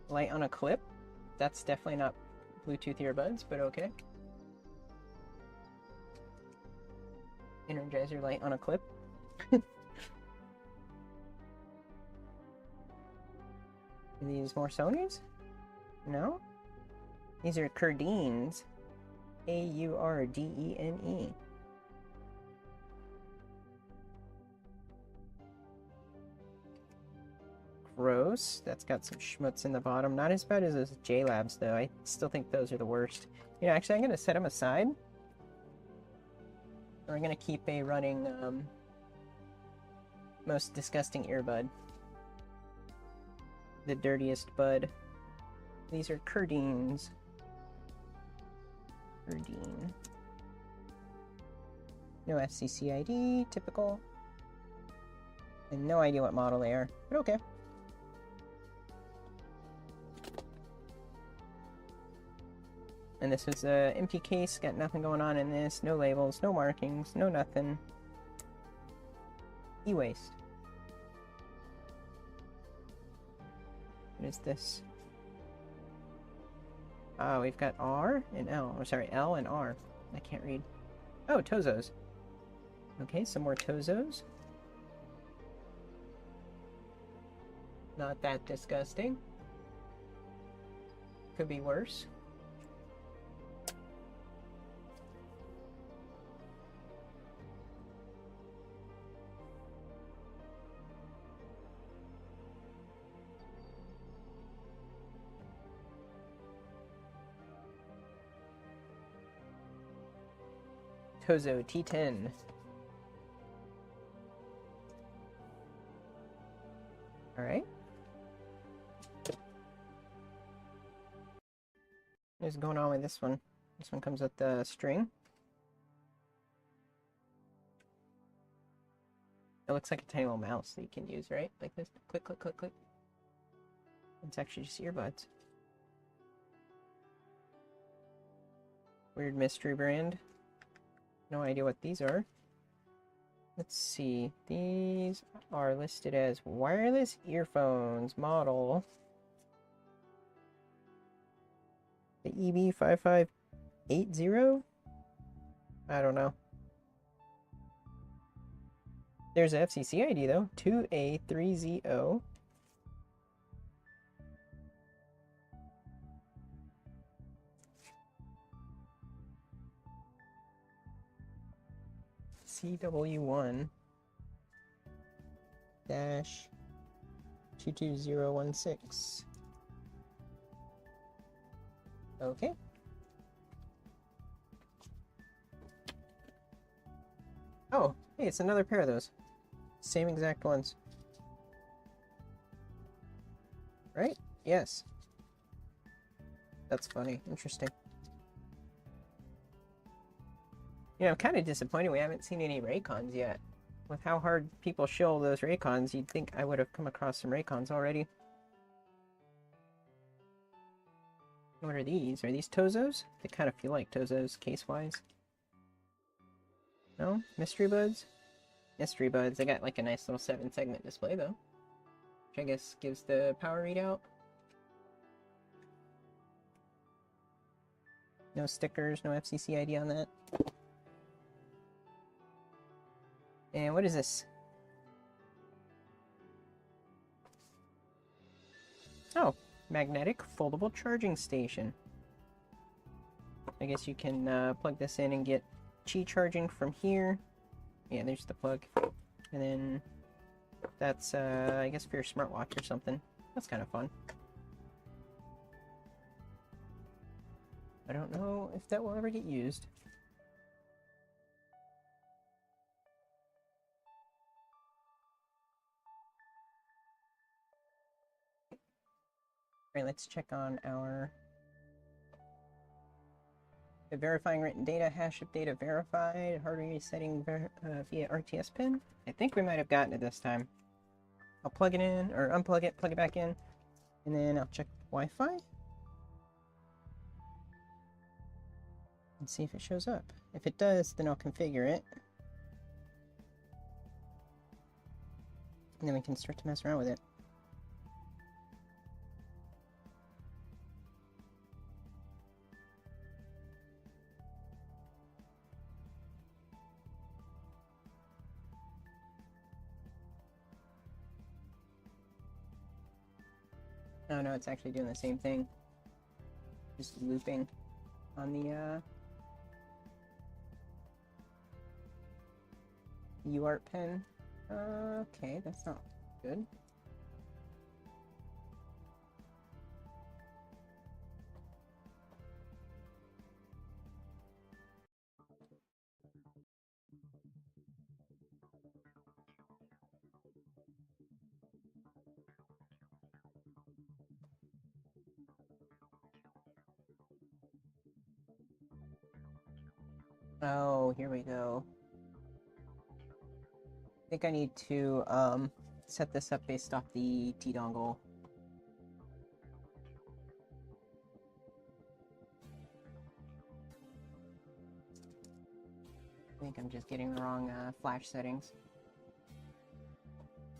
Light on a clip. That's definitely not Bluetooth earbuds, but okay. Energizer light on a clip. Are these more Sonys? No? These are Curdines. Aurdene. Gross. That's got some schmutz in the bottom. Not as bad as those J-Labs, though. I still think those are the worst. You know, actually, I'm going to set them aside. We're going to keep a running most disgusting earbud. The dirtiest bud. These are Curdines. Curdine. No FCC ID, typical. And no idea what model they are, but okay. And this was a empty case, got nothing going on in this, no labels, no markings, no nothing. E-waste. What is this? Oh, we've got R and L. Oh, sorry, L and R. I can't read. Oh, Tozos. Okay, some more Tozos. Not that disgusting. Could be worse. Tozo T10. Alright. What's going on with this one? This one comes with the string. It looks like a tiny little mouse that you can use, right? Like this. Click, click, click, click. It's actually just earbuds. Weird mystery brand. No idea what these are. Let's see. These are listed as wireless earphones model. The EB5580? I don't know. There's an FCC ID though. 2A3ZO. CW1 dash 22016. Okay. Oh, hey, it's another pair of those. Same exact ones. Right? Yes. That's funny. Interesting. You know, I'm kind of disappointed we haven't seen any Raycons yet. With how hard people shill those Raycons, you'd think I would have come across some Raycons already. What are these? Are these Tozos? They kind of feel like Tozos, case-wise. No? Mystery Buds? Mystery Buds. They got like a nice little 7-segment display, though. Which I guess gives the power readout. No stickers, no FCC ID on that. And what is this? Oh, magnetic foldable charging station. I guess you can plug this in and get Qi charging from here. Yeah, there's the plug. And then that's, I guess, for your smartwatch or something. That's kind of fun. I don't know if that will ever get used. Alright, let's check on our verifying written data, hash of data verified, hardware resetting via RTS pin. I think we might have gotten it this time. I'll plug it in, or unplug it, plug it back in, and then I'll check Wi-Fi. and see if it shows up. If it does, then I'll configure it. And then we can start to mess around with it. Oh no, it's actually doing the same thing. Just looping on the UART pen. Okay, that's not good. Oh, here we go. I think I need to set this up based off the T-dongle. I think I'm just getting the wrong flash settings.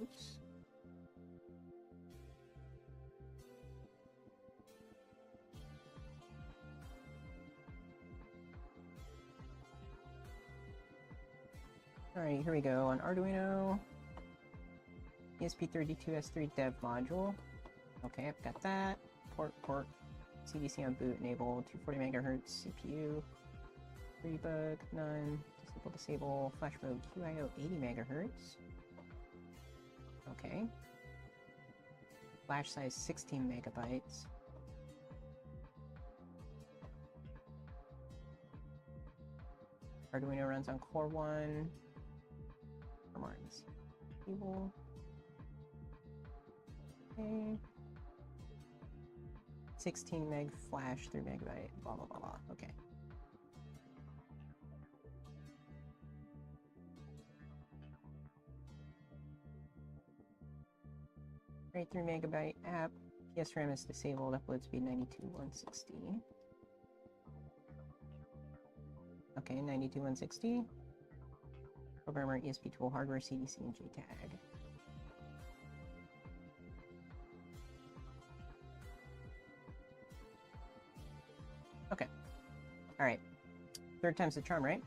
Oops. Alright, here we go. On Arduino, ESP32S3 dev module. Okay, I've got that. Port, CDC on boot enabled, 240 megahertz CPU, debug, none, disable, flash mode QIO 80 megahertz. Okay. Flash size 16 megabytes. Arduino runs on Core 1. Martins. Cable. Okay. 16 meg flash, 3 megabyte, blah blah blah blah. Okay. Right, 3 megabyte app. PS RAM is disabled, upload speed 92.160. Okay, 92.160. Programmer, ESP tool, hardware, CDC, and JTAG. Okay. Alright. Third time's the charm, right?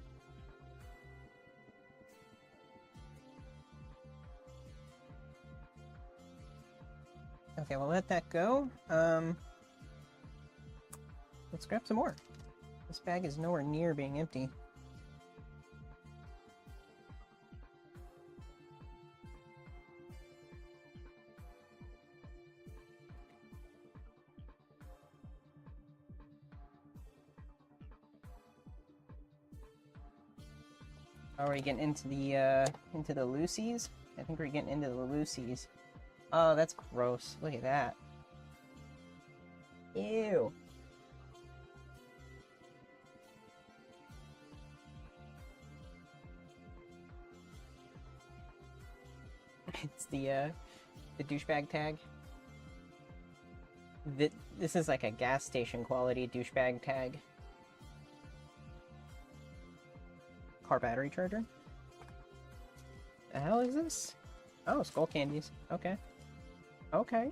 Okay, we'll let that go. Let's grab some more. This bag is nowhere near being empty. Oh, are we getting into the Lucy's? I think we're getting into the Lucy's. Oh, that's gross. Look at that. Ew. It's the douchebag tag. This is like a gas station quality douchebag tag. Car battery charger? The hell is this? Oh, skull candies. Okay. Okay.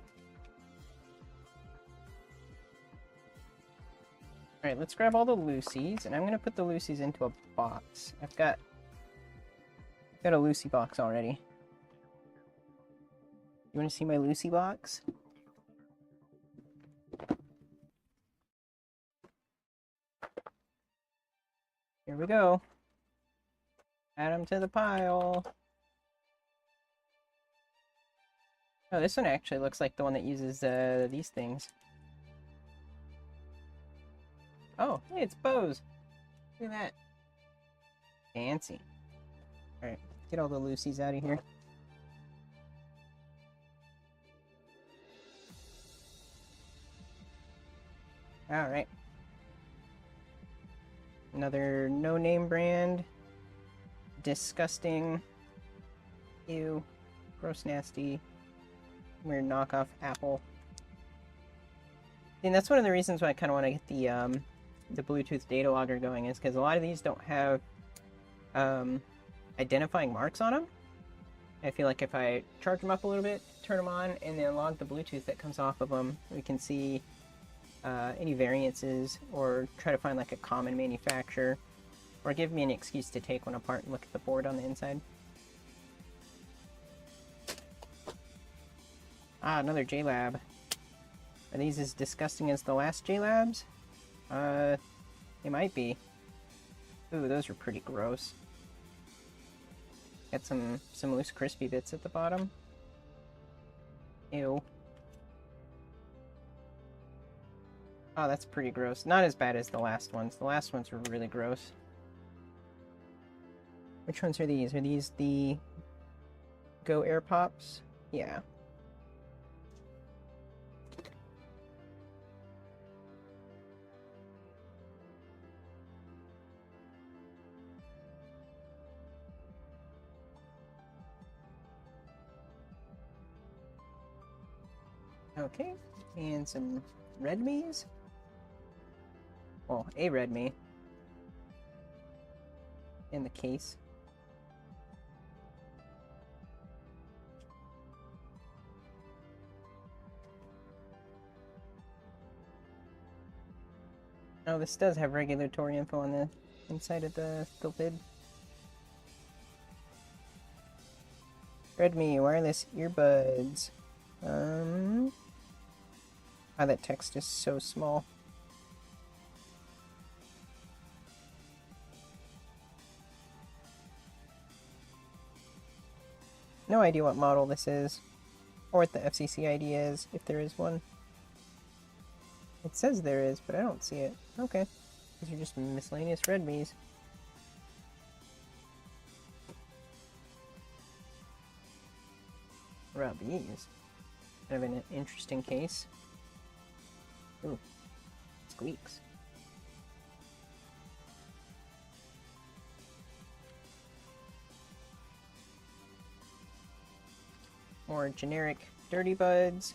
Alright, let's grab all the Lucy's, and I'm gonna put the Lucy's into a box. I've got a Lucy box already. You wanna see my Lucy box? Here we go. Add them to the pile. Oh, this one actually looks like the one that uses these things. Oh, hey, it's Bose. Look at that. Fancy. Alright, get all the Lucy's out of here. Alright. Another no-name brand. Disgusting. Ew. Gross, nasty. Weird knockoff Apple. And that's one of the reasons why I kind of want to get the Bluetooth data logger going is because a lot of these don't have identifying marks on them. I feel like if I charge them up a little bit, turn them on, and then log the Bluetooth that comes off of them, we can see any variances, or try to find like a common manufacturer, or give me an excuse to take one apart and look at the board on the inside. Ah, another JLab. Are these as disgusting as the last JLabs? They might be. Ooh, those are pretty gross. Got some loose crispy bits at the bottom. Ew. Oh, that's pretty gross. Not as bad as the last ones. The last ones were really gross. Which ones are these? Are these the Go Air Pops? Yeah. Okay, and some Redmis. Well, a Redmi. In the case. Oh, this does have regulatory info on the inside of the lid. Redmi wireless earbuds. Oh, that text is so small. No idea what model this is, or what the FCC ID is, if there is one. It says there is, but I don't see it. Okay. These are just miscellaneous Redmis. What about these? Kind of an interesting case. Ooh. Squeaks. More generic Dirty Buds.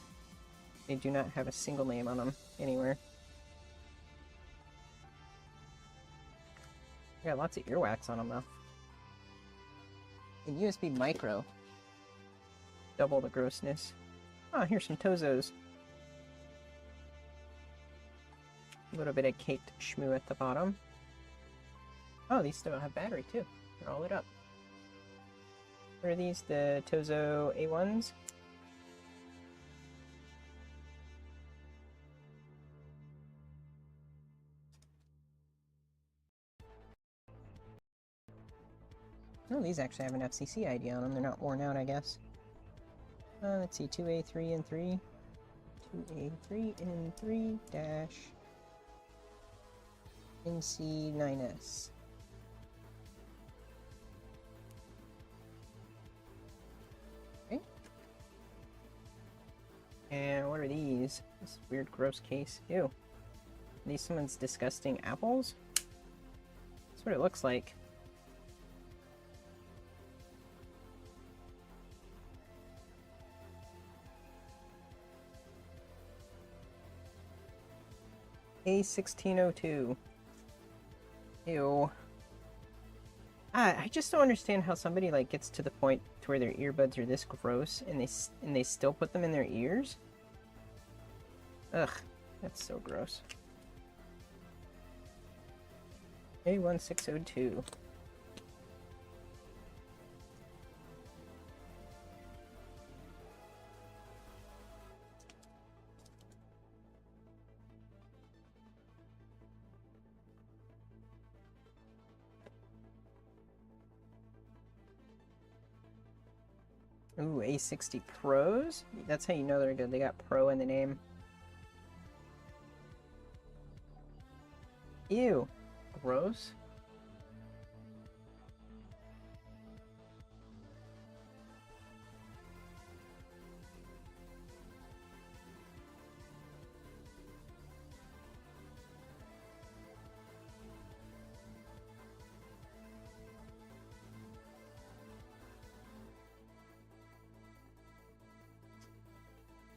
They do not have a single name on them anywhere. Got lots of earwax on them though. And USB micro. Double the grossness. Oh, here's some Tozos. A little bit of caked shmoo at the bottom. Oh, these still have battery too. They're all lit up. What are these? The Tozo A1s? Oh, these actually have an FCC ID on them. They're not worn out, I guess. Let's see, 2A3 and 3. 2A3 and 3 dash NC9S. Okay. And what are these? This weird gross case. Ew. Are these someone's disgusting apples? That's what it looks like. A1602. Ew. I just don't understand how somebody like gets to the point to where their earbuds are this gross and they still put them in their ears. Ugh, that's so gross. A1602. Ooh, A60 Pros? That's how you know they're good. They got Pro in the name. Ew. Gross.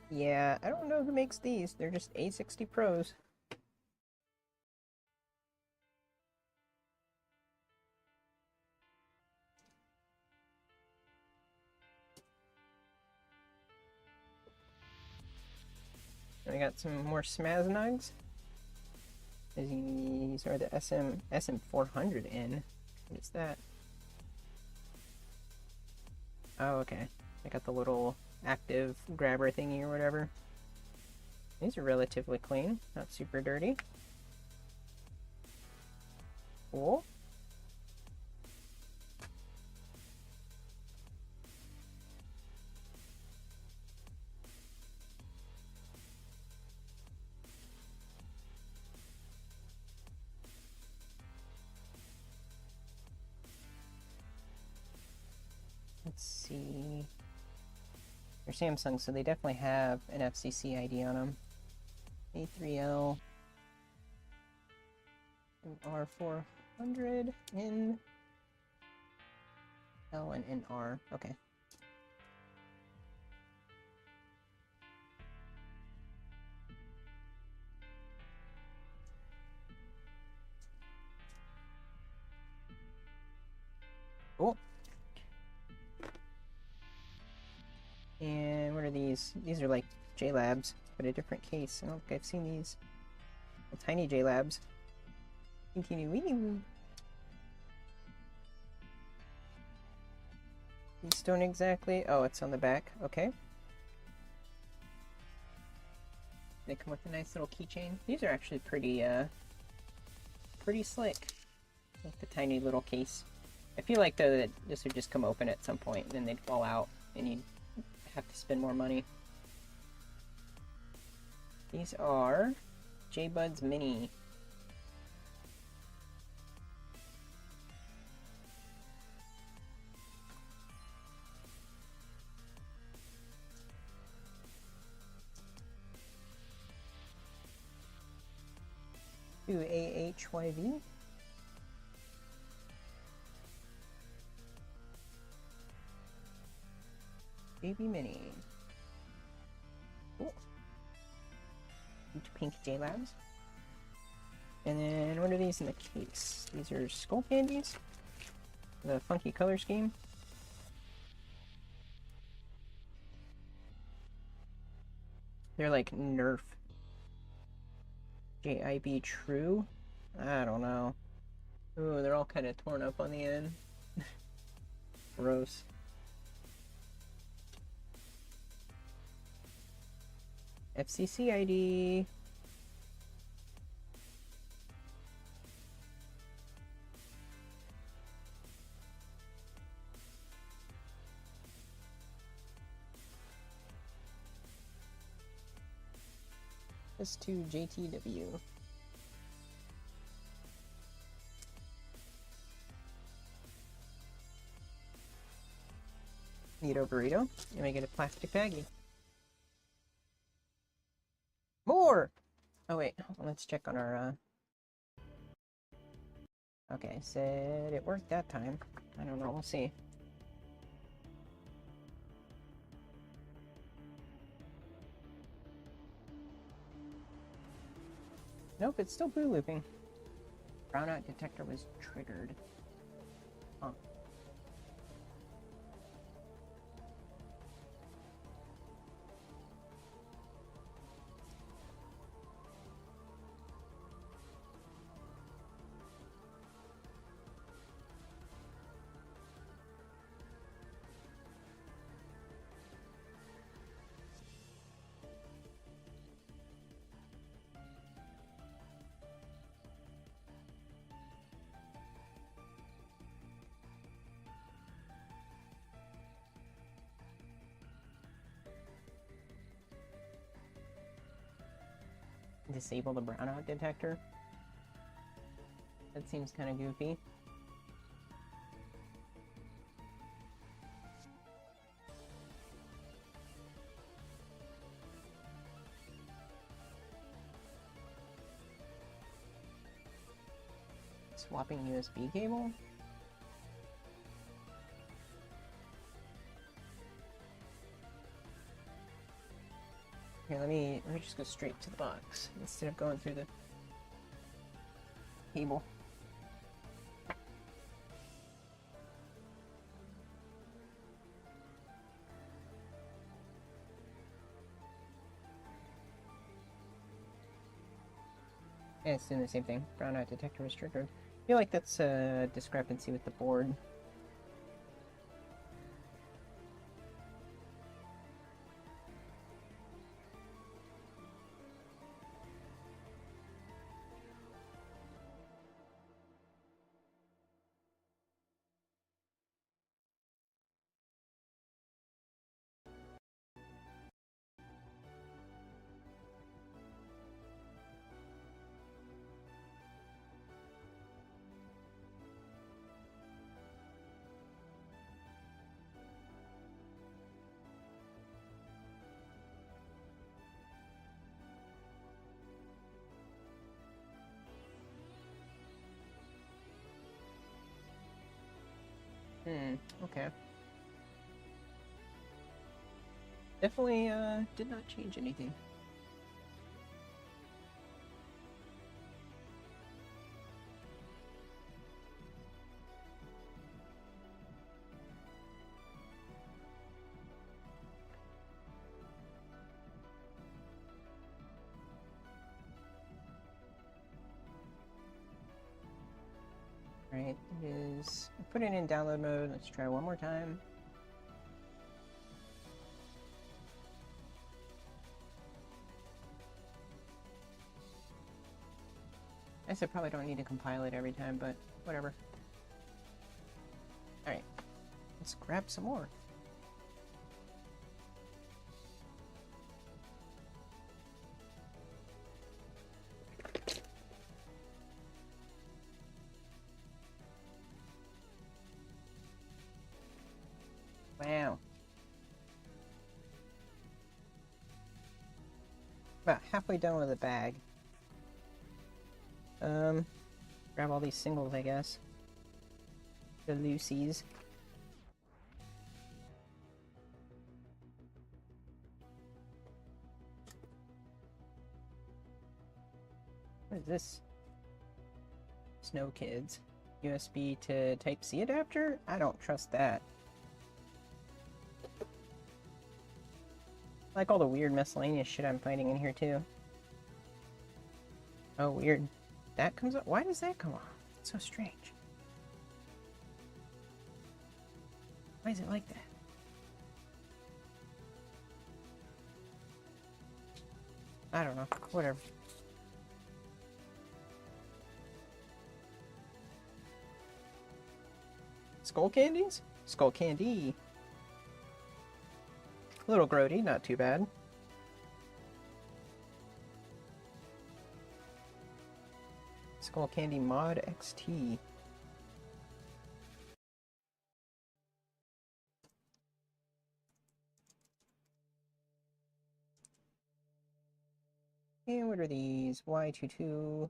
Yeah, I don't know who makes these. They're just A60 Pros. I got some more Smaznugs. These are the SM400N. What is that? Oh, okay. I got the little active grabber thingy or whatever. These are relatively clean, not super dirty. Cool. Let's see. They're Samsung, so they definitely have an FCC ID on them. A3L R400 in L and NR. Okay. Cool. And what are these? These are like JLabs, but a different case. I don't think I've seen these. Well, tiny JLabs. Teeny weeny. These don't exactly. Oh, it's on the back. Okay. They come with a nice little keychain. These are actually pretty slick. Like the tiny little case. I feel like though that this would just come open at some point and then they'd fall out and you'd have to spend more money. These are J-Buds Mini. AHYV. Baby Mini. Cool. Pink JLabs. And then what are these in the case? These are skull candies. The funky color scheme. They're like Nerf. JIB True? I don't know. Ooh, they're all kind of torn up on the end. Gross. FCC ID. S2 JTW. Neato burrito. And we get a plastic baggie. More! Oh wait, hold on, let's check on our Okay, said it worked that time. I don't know, we'll see. Nope, it's still blue looping. Brownout detector was triggered. Huh. Disable the brownout detector. That seems kind of goofy. Swapping USB cable? Here, let me just go straight to the box instead of going through the cable. Yeah, it's doing the same thing. Brownout detector was triggered. I feel like that's a discrepancy with the board. Okay. Definitely, did not change anything. Alright, it is... Put it in download mode. Let's try one more time. I guess I probably don't need to compile it every time, but whatever. Alright, let's grab some more. Wow. About halfway done with the bag. Grab all these singles, I guess. The Lucy's. What is this? Snow Kids. USB to Type-C adapter? I don't trust that. I like all the weird miscellaneous shit I'm finding in here too. Oh, weird. That comes up? Why does that come off? It's so strange. Why is it like that? I don't know. Whatever. Skull candies? Skull candy. Little grody, not too bad. Skull Candy Mod XT. And what are these? Y22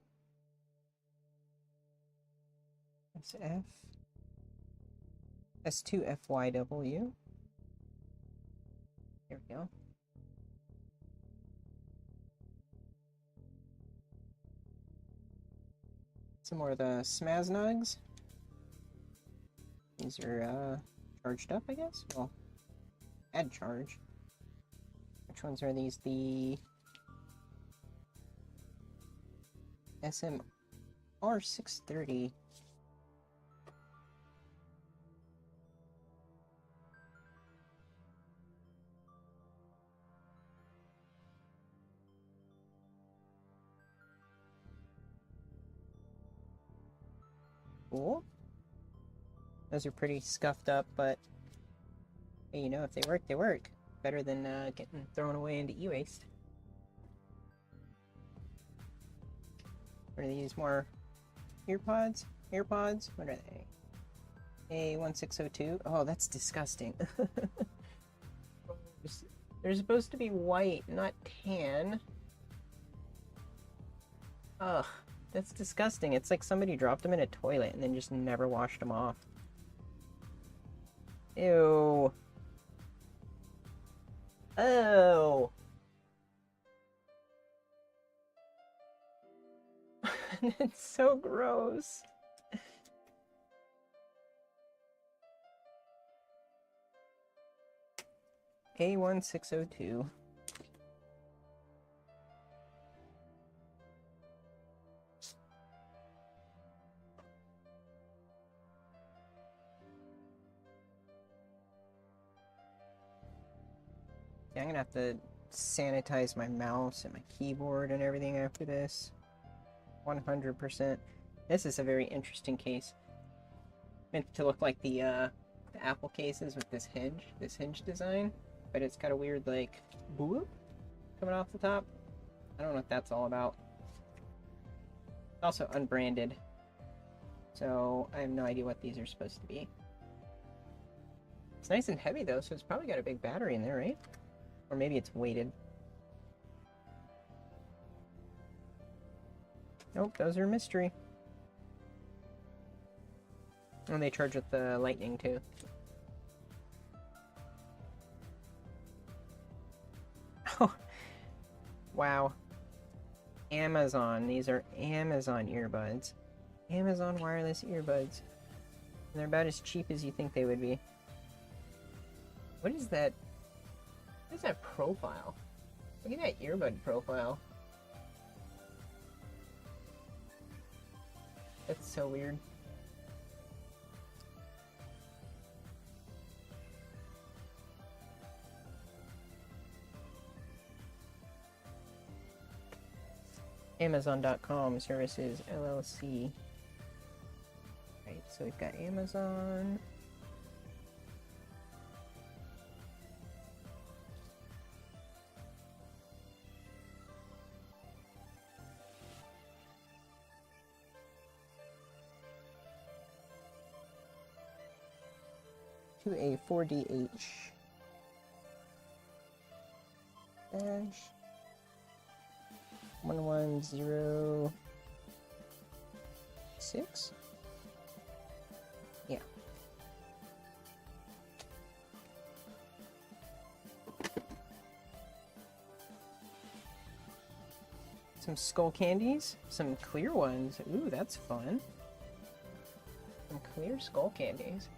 SF S2FYW. There we go. Some more of the Smaznugs. These are charged up, I guess? Well, add charge. Which ones are these? The SMR630. Cool. Those are pretty scuffed up, but hey, you know, if they work, they work. Better than getting thrown away into e-waste. What are these? More earpods? AirPods? What are they? A1602? Oh, that's disgusting. They're supposed to be white, not tan. Ugh, that's disgusting. It's like somebody dropped them in a toilet and then just never washed them off. Ew. Oh. It's so gross. A1602. Yeah, I'm gonna have to sanitize my mouse and my keyboard and everything after this. 100%. This is a very interesting case. Meant to look like the Apple cases with this hinge design, but it's got a weird, like, boop coming off the top. I don't know what that's all about. It's also unbranded, so I have no idea what these are supposed to be. It's nice and heavy though, so it's probably got a big battery in there, right? Or maybe it's weighted. Nope, those are a mystery. And they charge with the lightning too. Oh, wow. Amazon. These are Amazon earbuds. Amazon wireless earbuds. And they're about as cheap as you think they would be. What is that? What is that profile? Look at that earbud profile. That's so weird. Amazon.com Services LLC. Right, so we've got Amazon. To a 4DH dash 1106. Yeah. Some skull candies, some clear ones. Ooh, that's fun. Some clear skull candies.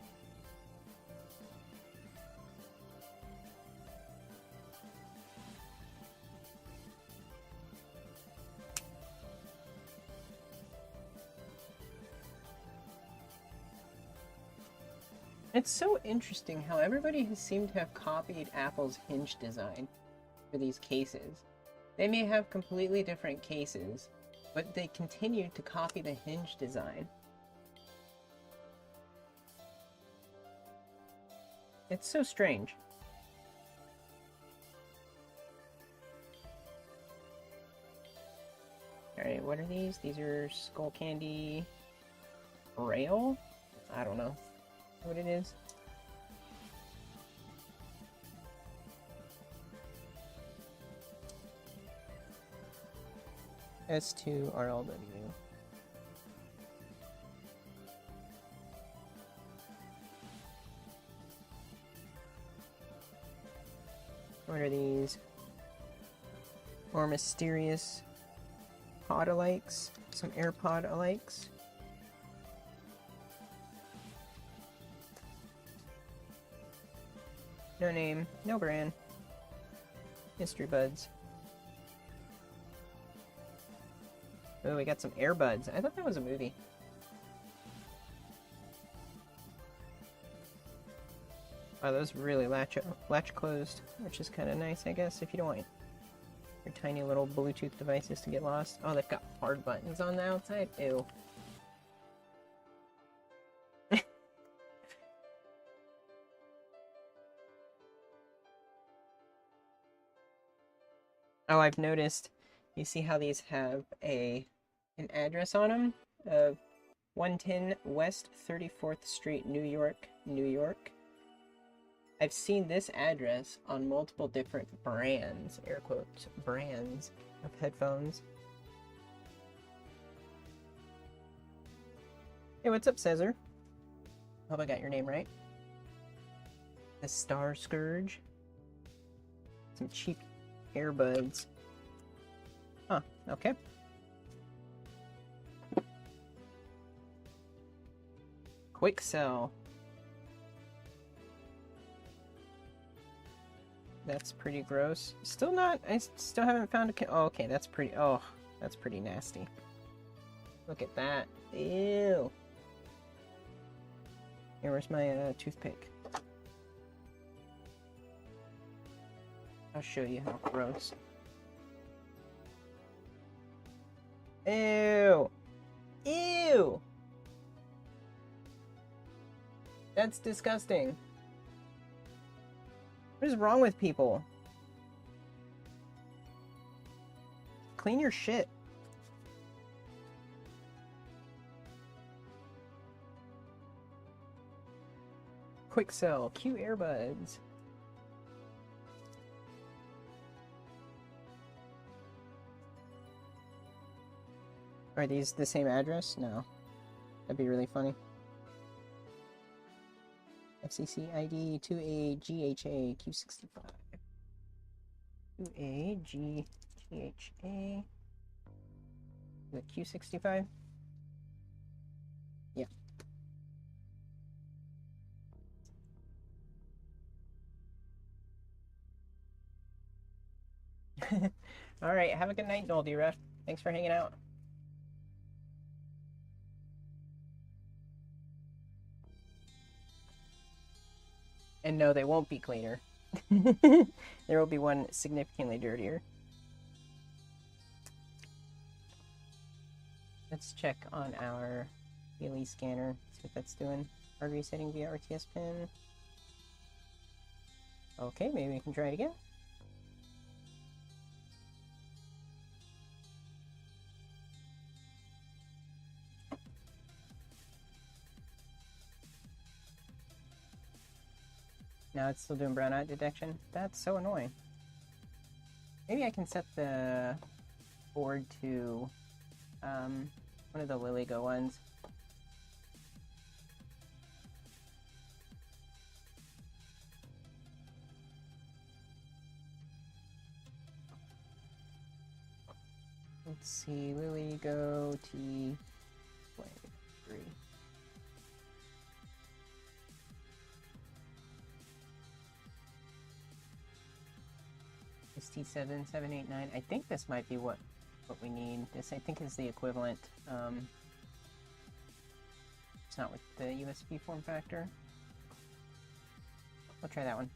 It's so interesting how everybody has seemed to have copied Apple's hinge design for these cases. They may have completely different cases, but they continue to copy the hinge design. It's so strange. Alright, what are these? These are skull candy rail? I don't know what it is. S2RLW. What are these? More mysterious pod-alikes? Some AirPod-alikes? No name, no brand. Mystery buds. Oh, we got some earbuds. I thought that was a movie. Oh, those really latch closed, which is kind of nice, I guess, if you don't want your tiny little Bluetooth devices to get lost. Oh, they've got hard buttons on the outside. Ew. Oh, I've noticed. You see how these have an address on them of 110 West 34th Street, New York, New York. I've seen this address on multiple different brands, air quotes, brands of headphones. Hey, what's up, Cesar? Hope I got your name right. The Star Scourge. Some cheap earbuds. Huh, okay. Quick sell. That's pretty gross. Still not, I still haven't found a, oh, okay, that's pretty, oh, that's pretty nasty. Look at that. Ew. Here, where's my toothpick? I'll show you how gross. Ew! Ew! That's disgusting. What is wrong with people? Clean your shit. Quick sell, Q earbuds. Are these the same address? No. That'd be really funny. FCC ID 2AGHA Q65. 2AGHA. The Q65? Yeah. Alright, have a good night, Noldira. Thanks for hanging out. And no, they won't be cleaner. There will be one significantly dirtier. Let's check on our daily scanner, see what that's doing. Hard resetting via RTS pin. Okay, maybe we can try it again. Now it's still doing brownout detection. That's so annoying. Maybe I can set the board to one of the LilyGo ones. Let's see, LilyGo T3. It's T7789. I think this might be what we need. This, I think, is the equivalent. It's not with the USB form factor. I'll try that one.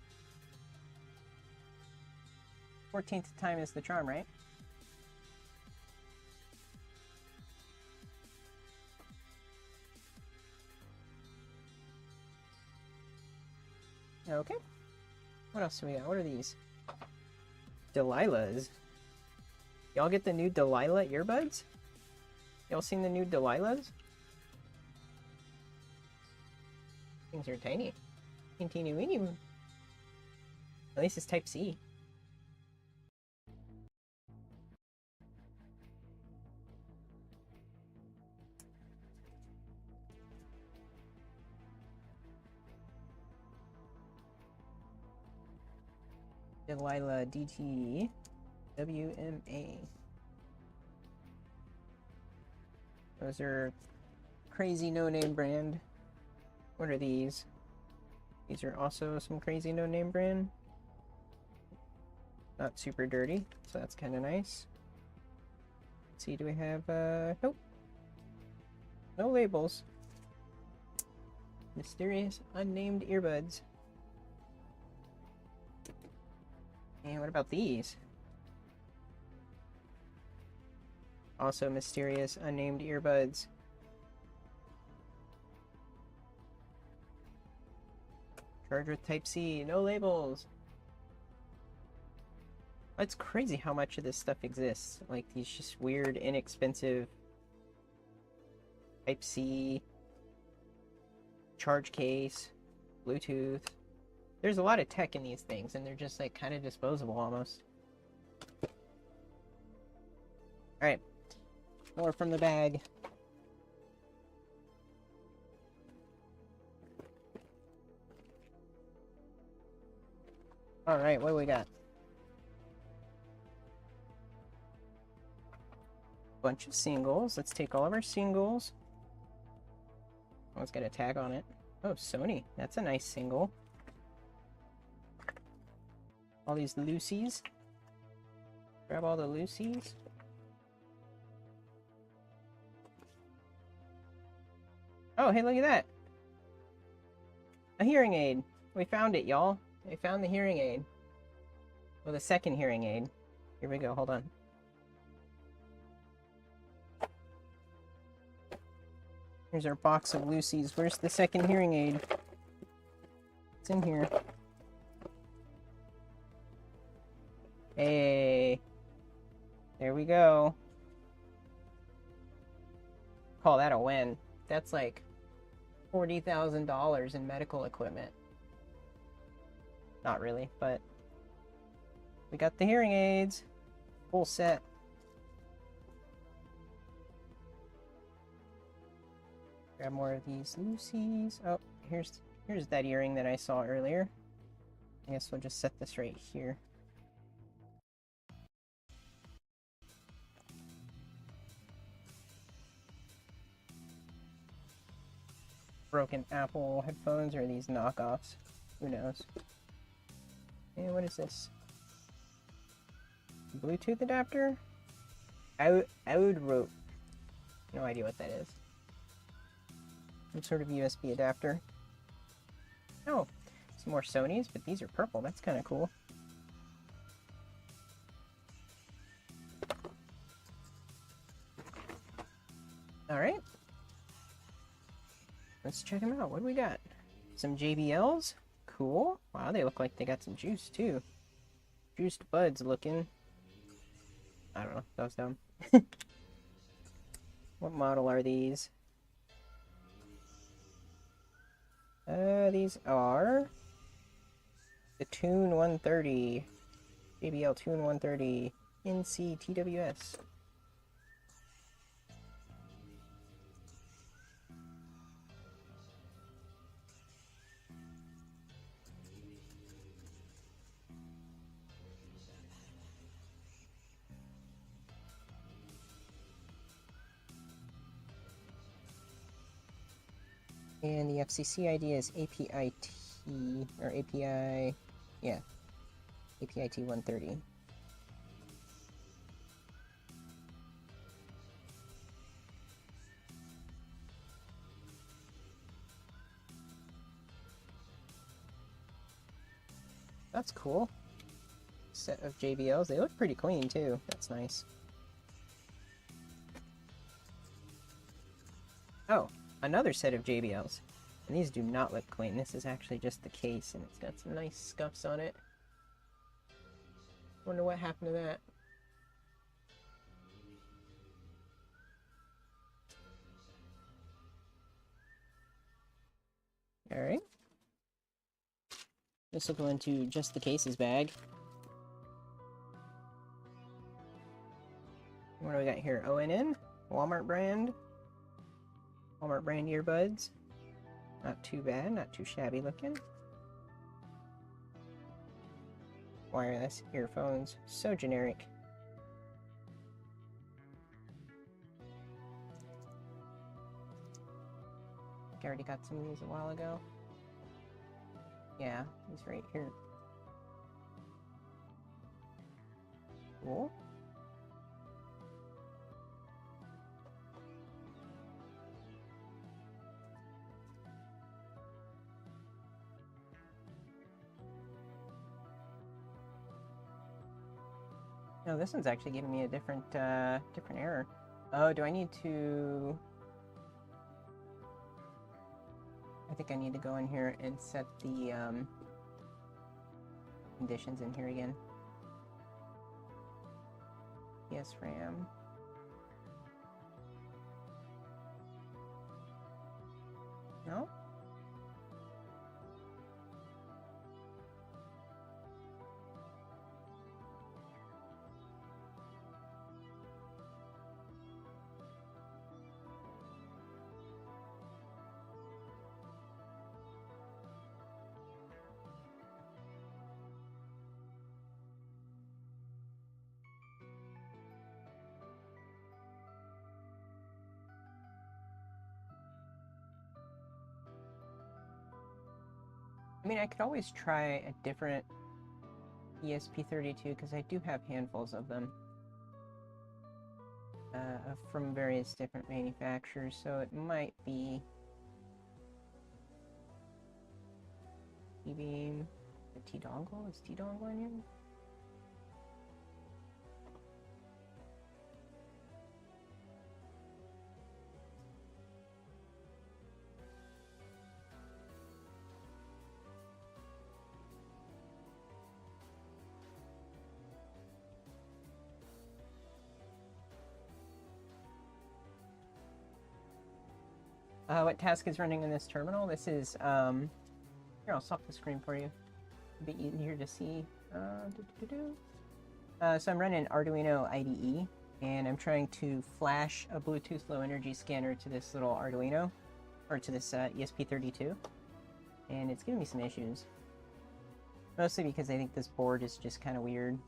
14th time is the charm, right? Okay. What else do we got? What are these? Delilah's. Y'all get the new Delilah earbuds? Y'all seen the new Delilah's? Things are tiny. Teeny weeny. At least it's Type-C. Delilah DT WMA. Those are crazy no-name brand. What are these? These are also some crazy no-name brand. Not super dirty, so that's kind of nice. Let's see, do we have, nope. No labels. Mysterious unnamed earbuds. And what about these? Also mysterious unnamed earbuds. Charged with Type-C, no labels. It's crazy how much of this stuff exists. Like these just weird, inexpensive Type-C, charge case, Bluetooth. There's a lot of tech in these things, and they're just like kind of disposable almost. Alright, more from the bag. Alright, what do we got? Bunch of singles. Let's take all of our singles. Oh, it's got a tag on it. Oh, Sony. That's a nice single. All these Lucy's. Grab all the Lucy's. Oh, hey, look at that. A hearing aid. We found it, y'all. We found the hearing aid. With a second hearing aid. Here we go, hold on. Here's our box of Lucy's. Where's the second hearing aid? It's in here. Hey. There we go. Call that a win. That's like $40,000 in medical equipment. Not really, but we got the hearing aids. Full set. Grab more of these Lucy's. Oh, here's that earring that I saw earlier. I guess we'll just set this right here. Broken Apple headphones or these knockoffs. Who knows? And what is this? Bluetooth adapter? Out rope. No idea what that is. Some sort of USB adapter. Oh, some more Sonys, but these are purple. That's kind of cool. Alright. Let's check them out. What do we got? Some JBLs? Cool. Wow, they look like they got some juice, too. Juiced buds looking. I don't know. That was dumb. What model are these? These are the Tune 130. JBL Tune 130 NC TWS. And the FCC ID is APIT, or API, yeah, APIT 130. That's cool. Set of JBLs. They look pretty clean, too. That's nice. Oh, another set of JBLs. And these do not look clean. This is actually just the case, and it's got some nice scuffs on it. Wonder what happened to that. Alright. This will go into just the cases bag. What do we got here? ONN? Walmart brand. Walmart brand earbuds. Not too bad, not too shabby looking. Wireless earphones. So generic. I already got some of these a while ago. Yeah, he's right here. Cool. No, this one's actually giving me a different error. Oh, do I need to... I think I need to go in here and set the conditions in here again. Yes, RAM. No? I mean, I could always try a different ESP32 because I do have handfuls of them from various different manufacturers, so it might be E-beam, the T-dongle. Is T-dongle in here? what task is running in this terminal? This is, here, I'll stop the screen for you. A bit easier to see. So I'm running Arduino IDE, and I'm trying to flash a Bluetooth low energy scanner to this little Arduino, or to this ESP32, and it's giving me some issues. Mostly because I think this board is just kind of weird.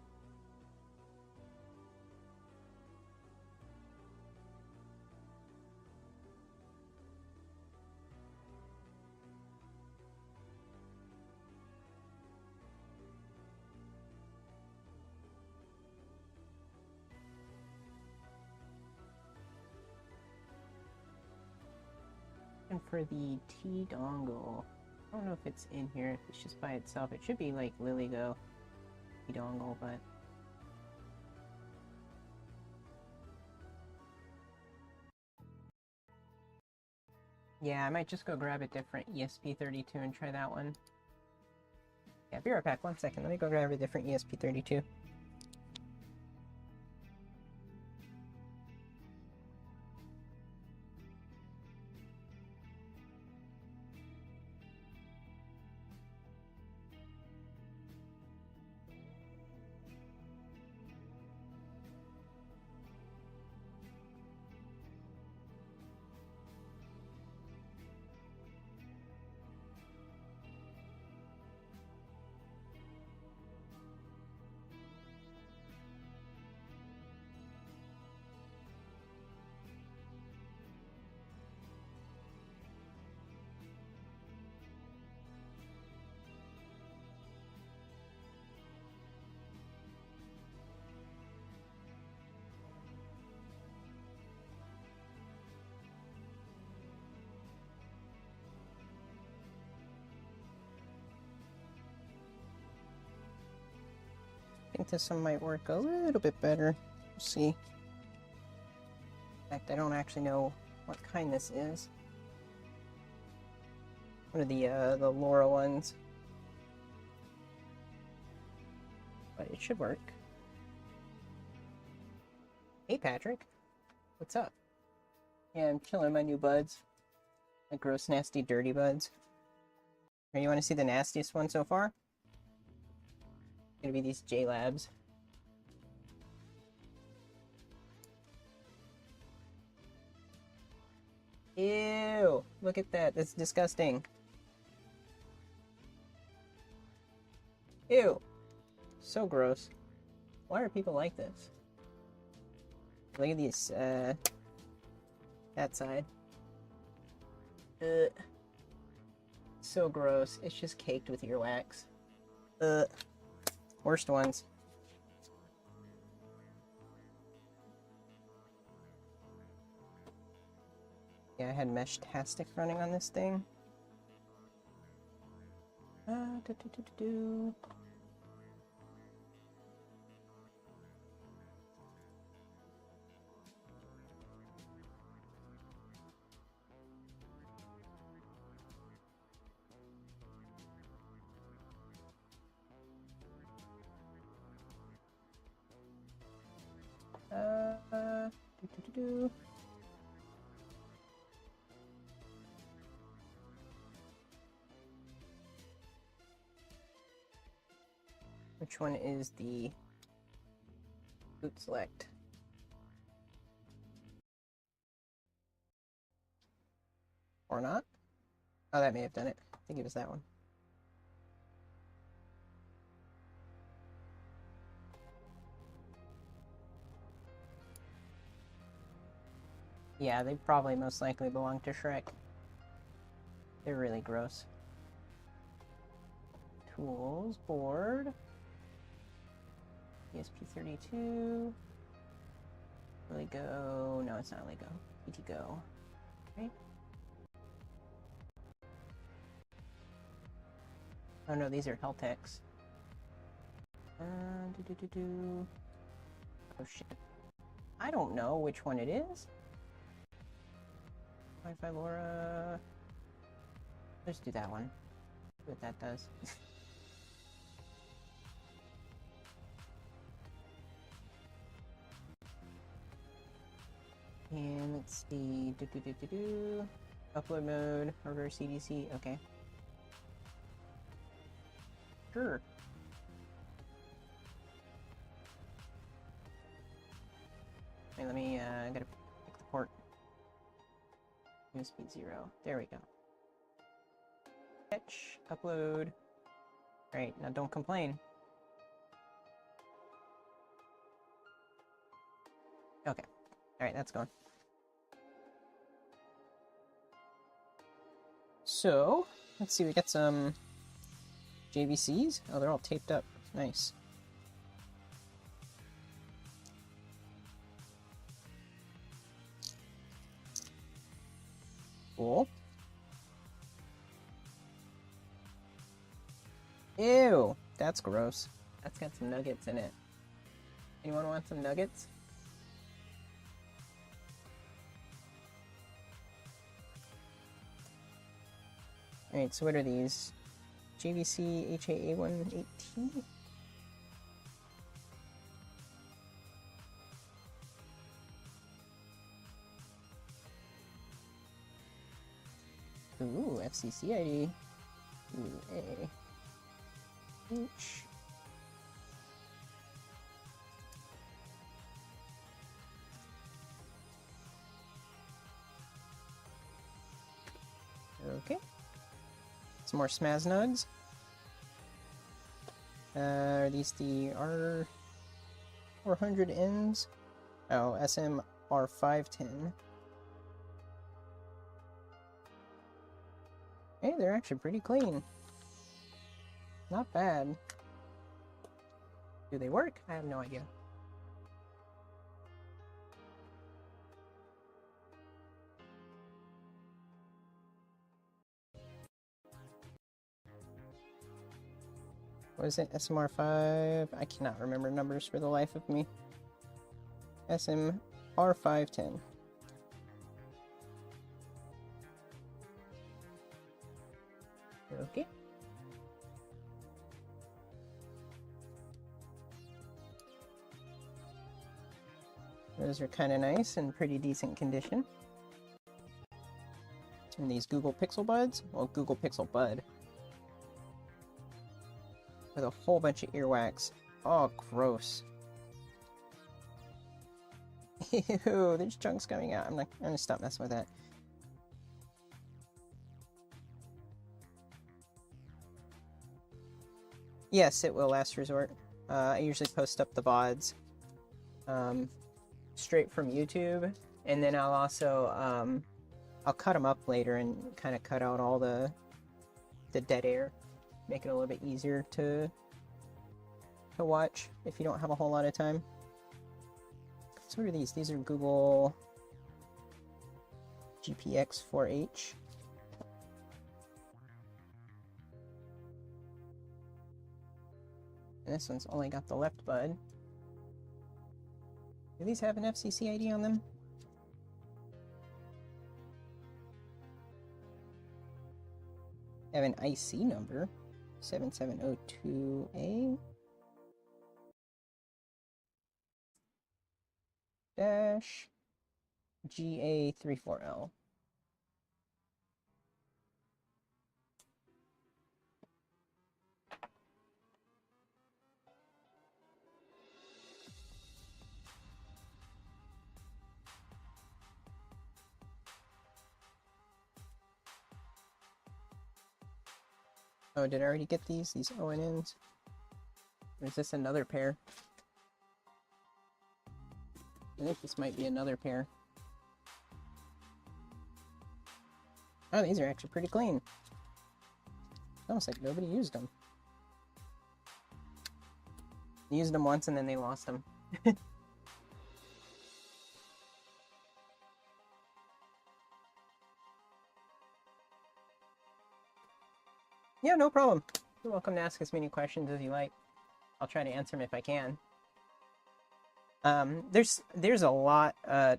And for the T dongle, I don't know if it's in here, if it's just by itself. It should be like LilyGo T dongle, but yeah, I might just go grab a different ESP32 and try that one. Yeah, be right back. 1 second. Let me go grab a different ESP32. I think this one might work a little bit better. We'll see. In fact, I don't actually know what kind this is. One of the LoRa ones. But it should work. Hey, Patrick. What's up? Yeah, I'm chilling my new buds. My gross, nasty, dirty buds. Here, you want to see the nastiest one so far? Gonna be these JLabs. Ew! Look at that. That's disgusting. Ew! So gross. Why are people like this? Look at these, that side. Ugh. So gross. It's just caked with earwax. Ugh. Worst ones. Yeah, I had Mesh-tastic running on this thing. Which one is the boot select? Or not? Oh, that may have done it. I think it was that one. Yeah, they probably most likely belong to Shrek. They're really gross. Tools, board, ESP32, LilyGo, no, it's not LilyGo, PTGo, right? Oh no, these are Heltex. Oh shit. I don't know which one it is. Wi-Fi LoRa. Let's do that one. See what that does. And let's see. Upload mode, hardware CDC, okay. Sure. Wait, let me, I gotta pick the port. USB 0. There we go. Fetch, upload. Great, now don't complain. Okay, alright, that's gone. So, let's see, we got some JVCs. Oh, they're all taped up. Nice. Cool. Ew, that's gross. That's got some nuggets in it. Anyone want some nuggets? Alright, so what are these? JVC HAA118? Ooh, FCC ID. Ooh, A. H. Okay. Some more Smaz nugs. Are these the R400Ns? Oh, SMR510. Hey, they're actually pretty clean. Not bad. Do they work? I have no idea. What is it? SMR5? I cannot remember numbers for the life of me. SMR510. Okay. Those are kind of nice and pretty decent condition. And these Google Pixel Buds? Well, Google Pixel Bud. With a whole bunch of earwax. Oh, gross. Ew, there's chunks coming out. I'm gonna stop messing with that. Yes, it will, last resort. I usually post up the VODs straight from YouTube, and then I'll also I'll cut them up later and kind of cut out all the dead air, make it a little bit easier to watch if you don't have a whole lot of time. So what are these? These are Google GPX4H. And this one's only got the left bud. Do these have an FCC ID on them? They have an IC number, 7702A. Dash GA34L. Oh, did I already get these ONNs? Or is this another pair? I think this might be another pair. Oh, these are actually pretty clean. Almost like nobody used them. They used them once and then they lost them. Yeah, no problem. You're welcome to ask as many questions as you like. I'll try to answer them if I can. There's a lot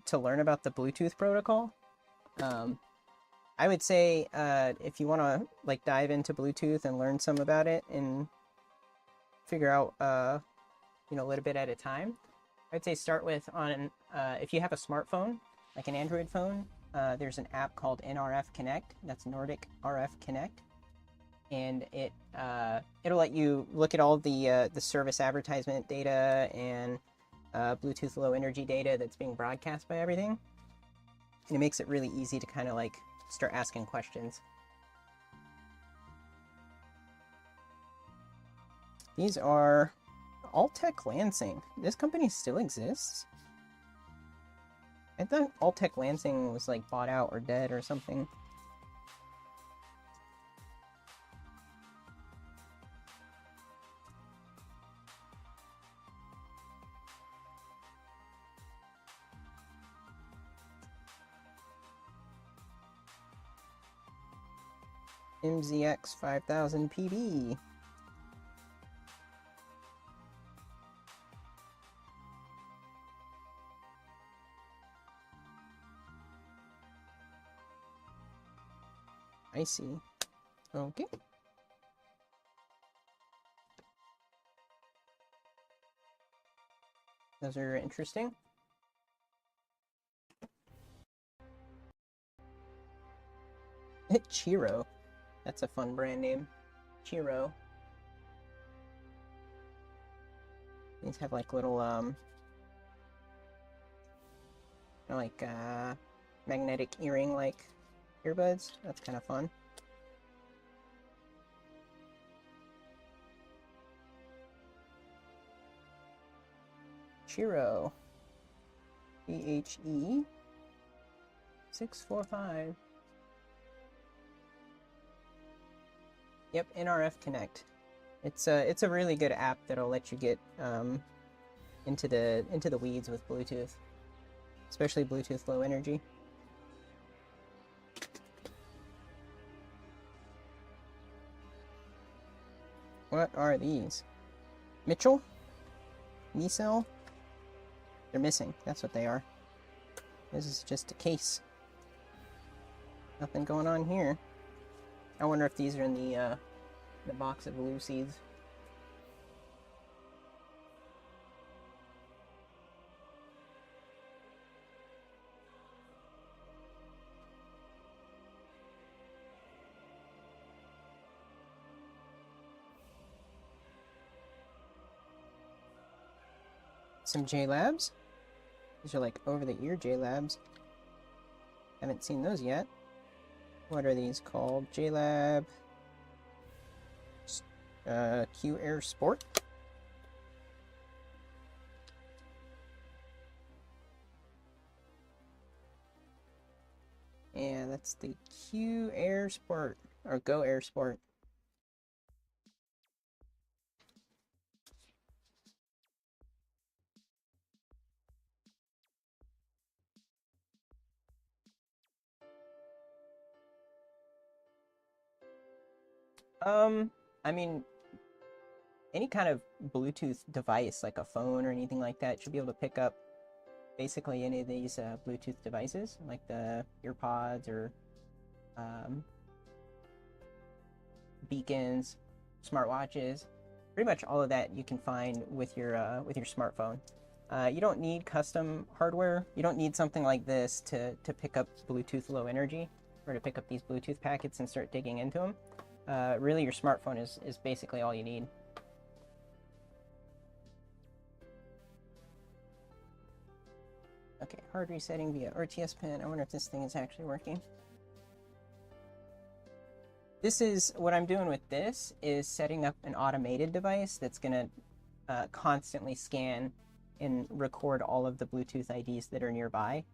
to learn about the Bluetooth protocol. I would say if you want to like dive into Bluetooth and learn some about it and figure out you know, a little bit at a time, I'd say start with on if you have a smartphone, like an Android phone, there's an app called NRF Connect. That's Nordic RF Connect, and it'll let you look at all the service advertisement data and Bluetooth low energy data that's being broadcast by everything, and it makes it really easy to kind of like start asking questions. These are Alltech Lansing. This company still exists? I thought Alltech Lansing was like bought out or dead or something. MZX 5000 PB. I see. Okay. Those are interesting. Chiro. That's a fun brand name. Chiro. These have like little like magnetic earring like earbuds. That's kind of fun. Chiro. CHE 645. Yep, NRF Connect. It's a really good app that'll let you get into the weeds with Bluetooth, especially Bluetooth low energy. What are these? Mitchell? Micel? They're missing. That's what they are. This is just a case. Nothing going on here. I wonder if these are in the box of blue seeds. Some JLabs. These are like over-the-ear JLabs. Haven't seen those yet. What are these called? JLab Q Air Sport. Yeah, that's the Q Air Sport or Go Air Sport. I mean, any kind of Bluetooth device, like a phone or anything like that, should be able to pick up basically any of these Bluetooth devices, like the earpods or beacons, smartwatches. Pretty much all of that you can find with your smartphone. You don't need custom hardware. You don't need something like this to pick up Bluetooth low energy or to pick up these Bluetooth packets and start digging into them. Really, your smartphone is basically all you need. Okay, hard resetting via RTS pin. I wonder if this thing is actually working. This is what I'm doing with this is setting up an automated device that's going to constantly scan and record all of the Bluetooth IDs that are nearby.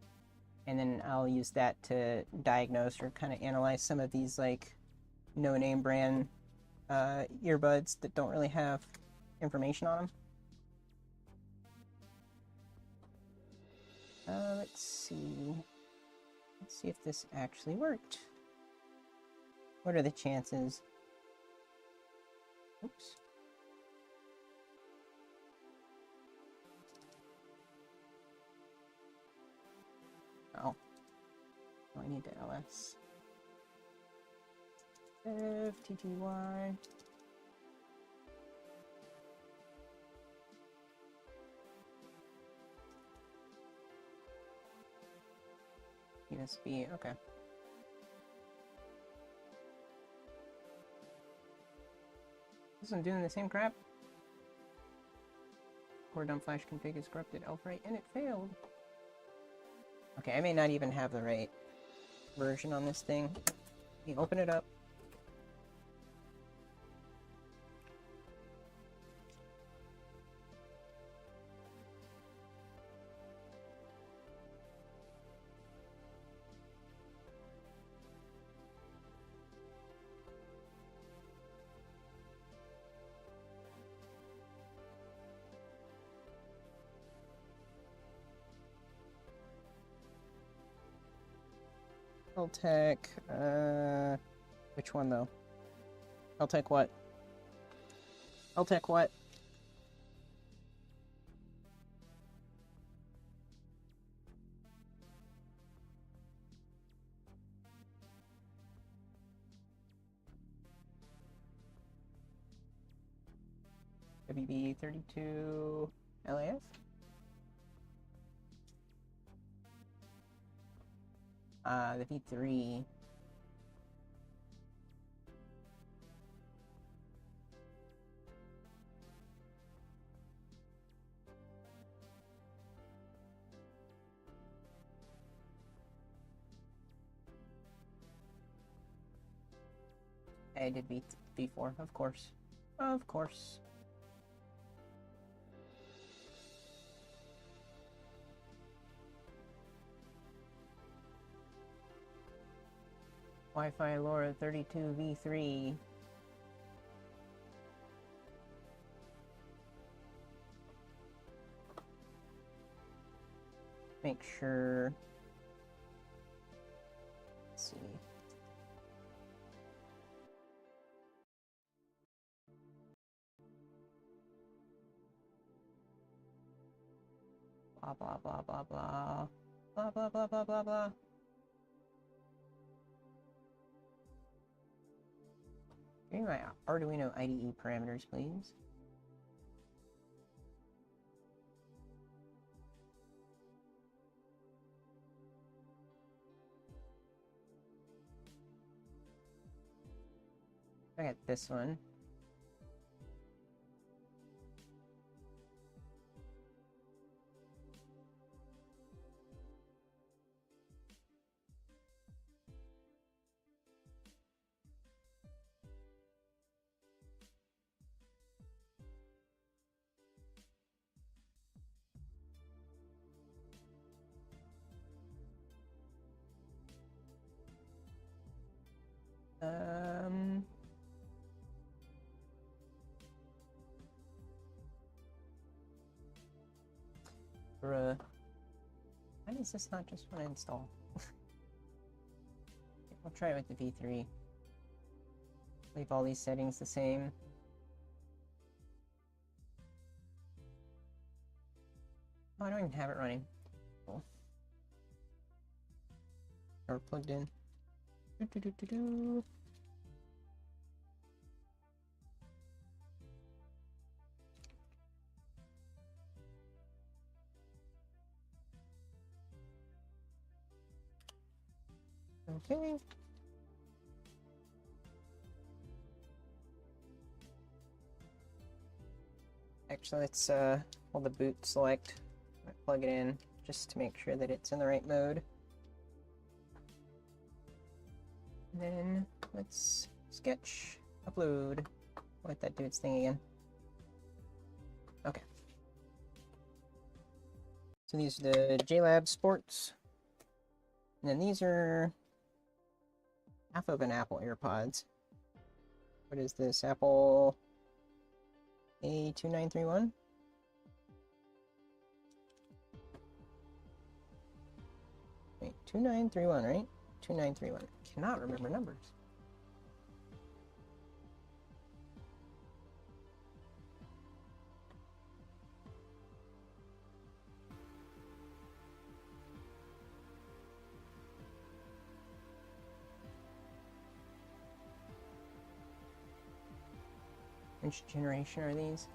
And then I'll use that to diagnose or kind of analyze some of these like no-name brand earbuds that don't really have information on them. Let's see if this actually worked. What are the chances? Oops. Oh, I need the LS. FTTY. USB, okay. This isn't doing the same crap. Core dump flash config is corrupted Elf-Right, and it failed. Okay, I may not even have the right version on this thing. You open it up. Eltec, which one though? Eltec what? Eltec what? WB32 LAF? The V3. I did V4, of course. Of course. Wi-Fi LoRa 32 V3. Make sure. Let's see. Blah blah blah blah blah. Blah blah blah blah blah blah. Give me my Arduino IDE parameters, please. I got this one. Bruh. Why does this not just want to install? We'll try it with the V3. Leave all these settings the same. Oh, I don't even have it running. Cool. Or plugged in. Okay. Actually, let's hold the boot select, plug it in, just to make sure that it's in the right mode. And then let's sketch, upload. Let that do its thing again. Okay. So these are the JLab Sports. And then these are half of an Apple AirPods. What is this? Apple A2931? Wait, 2931, right? 2931. Cannot remember numbers. Which generation are these?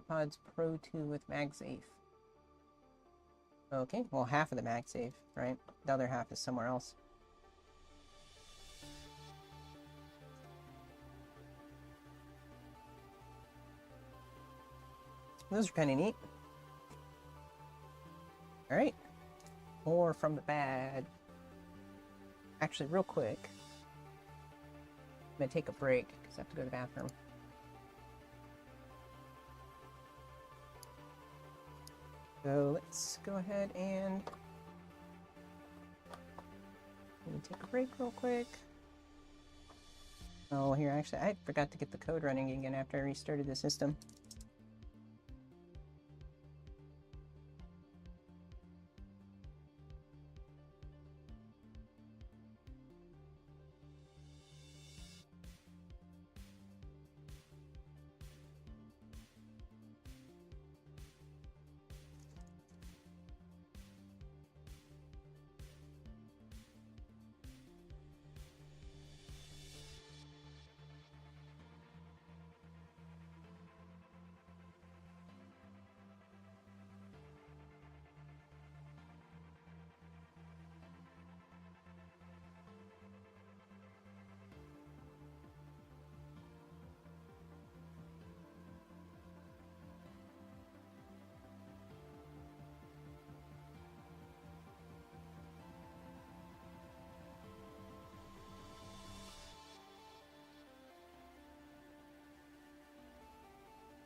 AirPods Pro 2 with MagSafe. Okay, well, half of the MagSafe, right? The other half is somewhere else. Those are kind of neat. Alright. More from the bag. Actually, real quick. I'm gonna take a break because I have to go to the bathroom. So let's go ahead and take a break real quick. Oh, here, actually, I forgot to get the code running again after I restarted the system.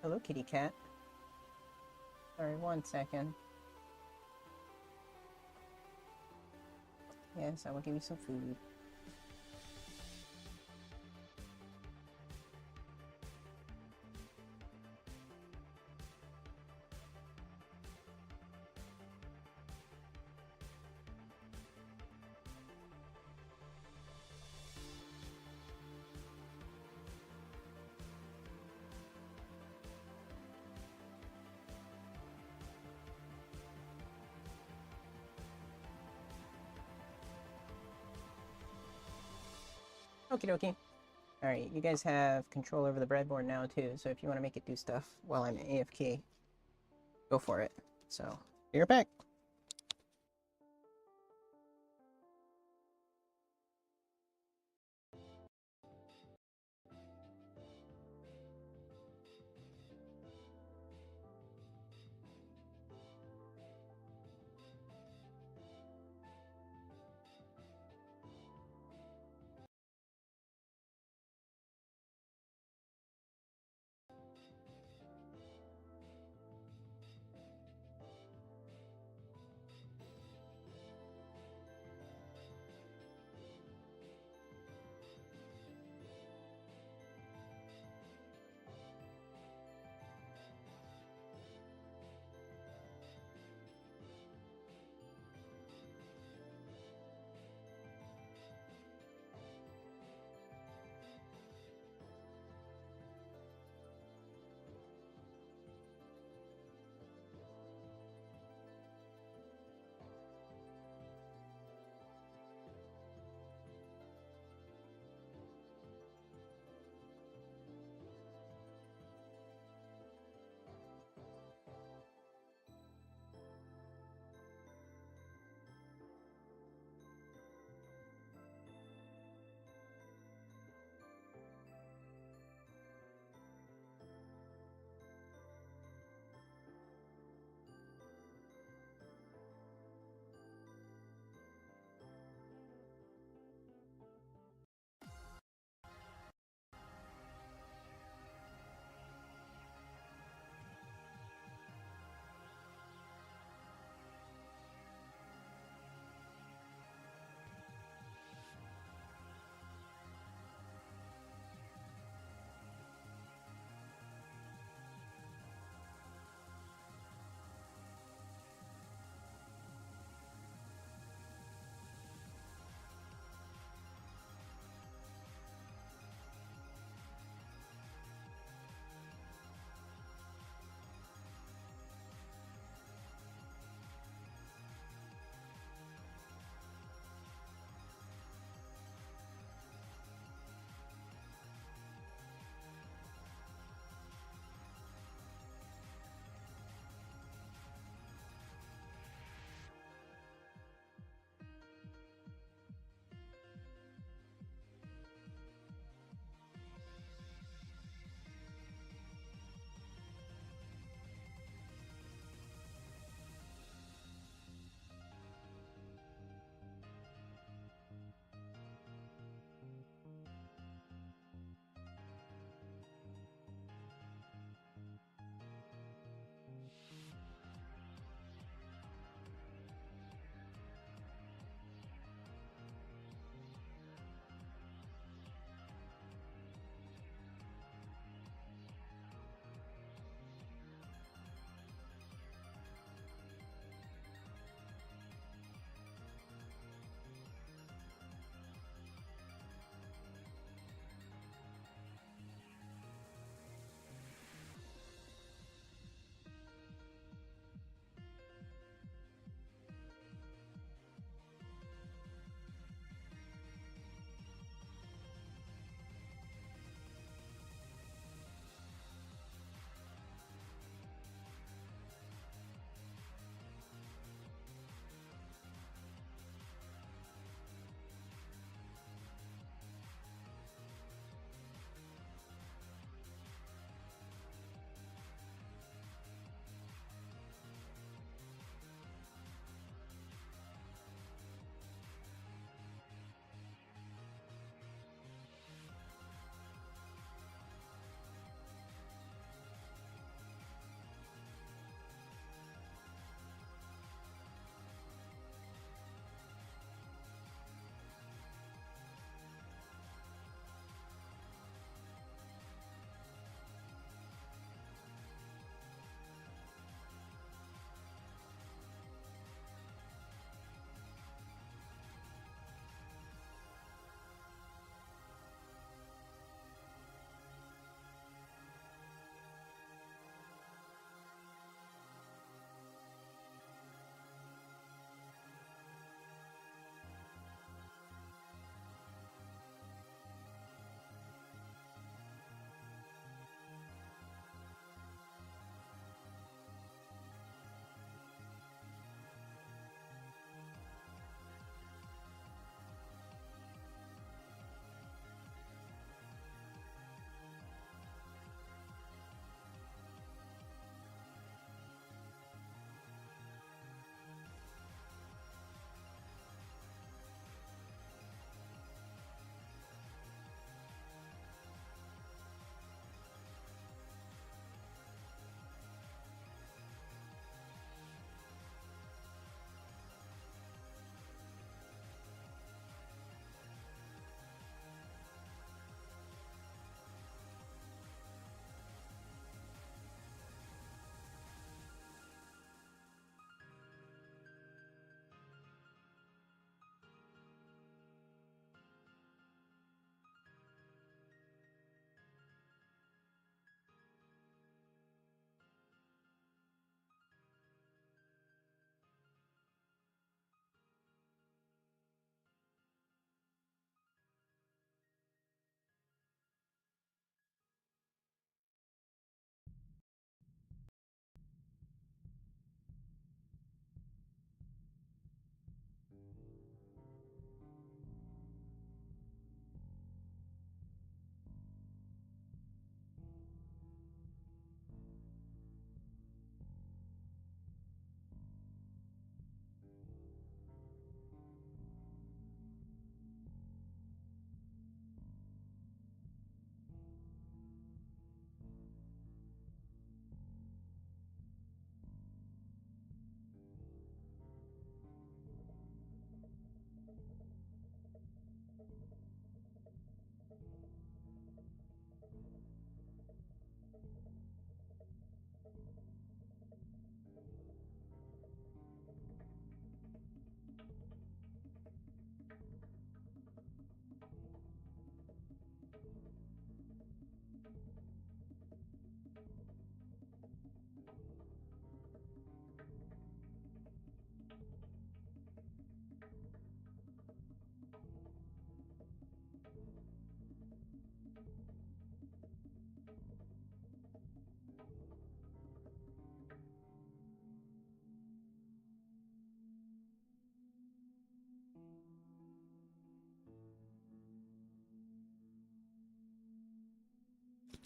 Hello, kitty cat. Sorry, 1 second. Yes, I will give you some food. Okie dokie. Alright, you guys have control over the breadboard now too, so if you want to make it do stuff while I'm AFK, go for it. So, be right back.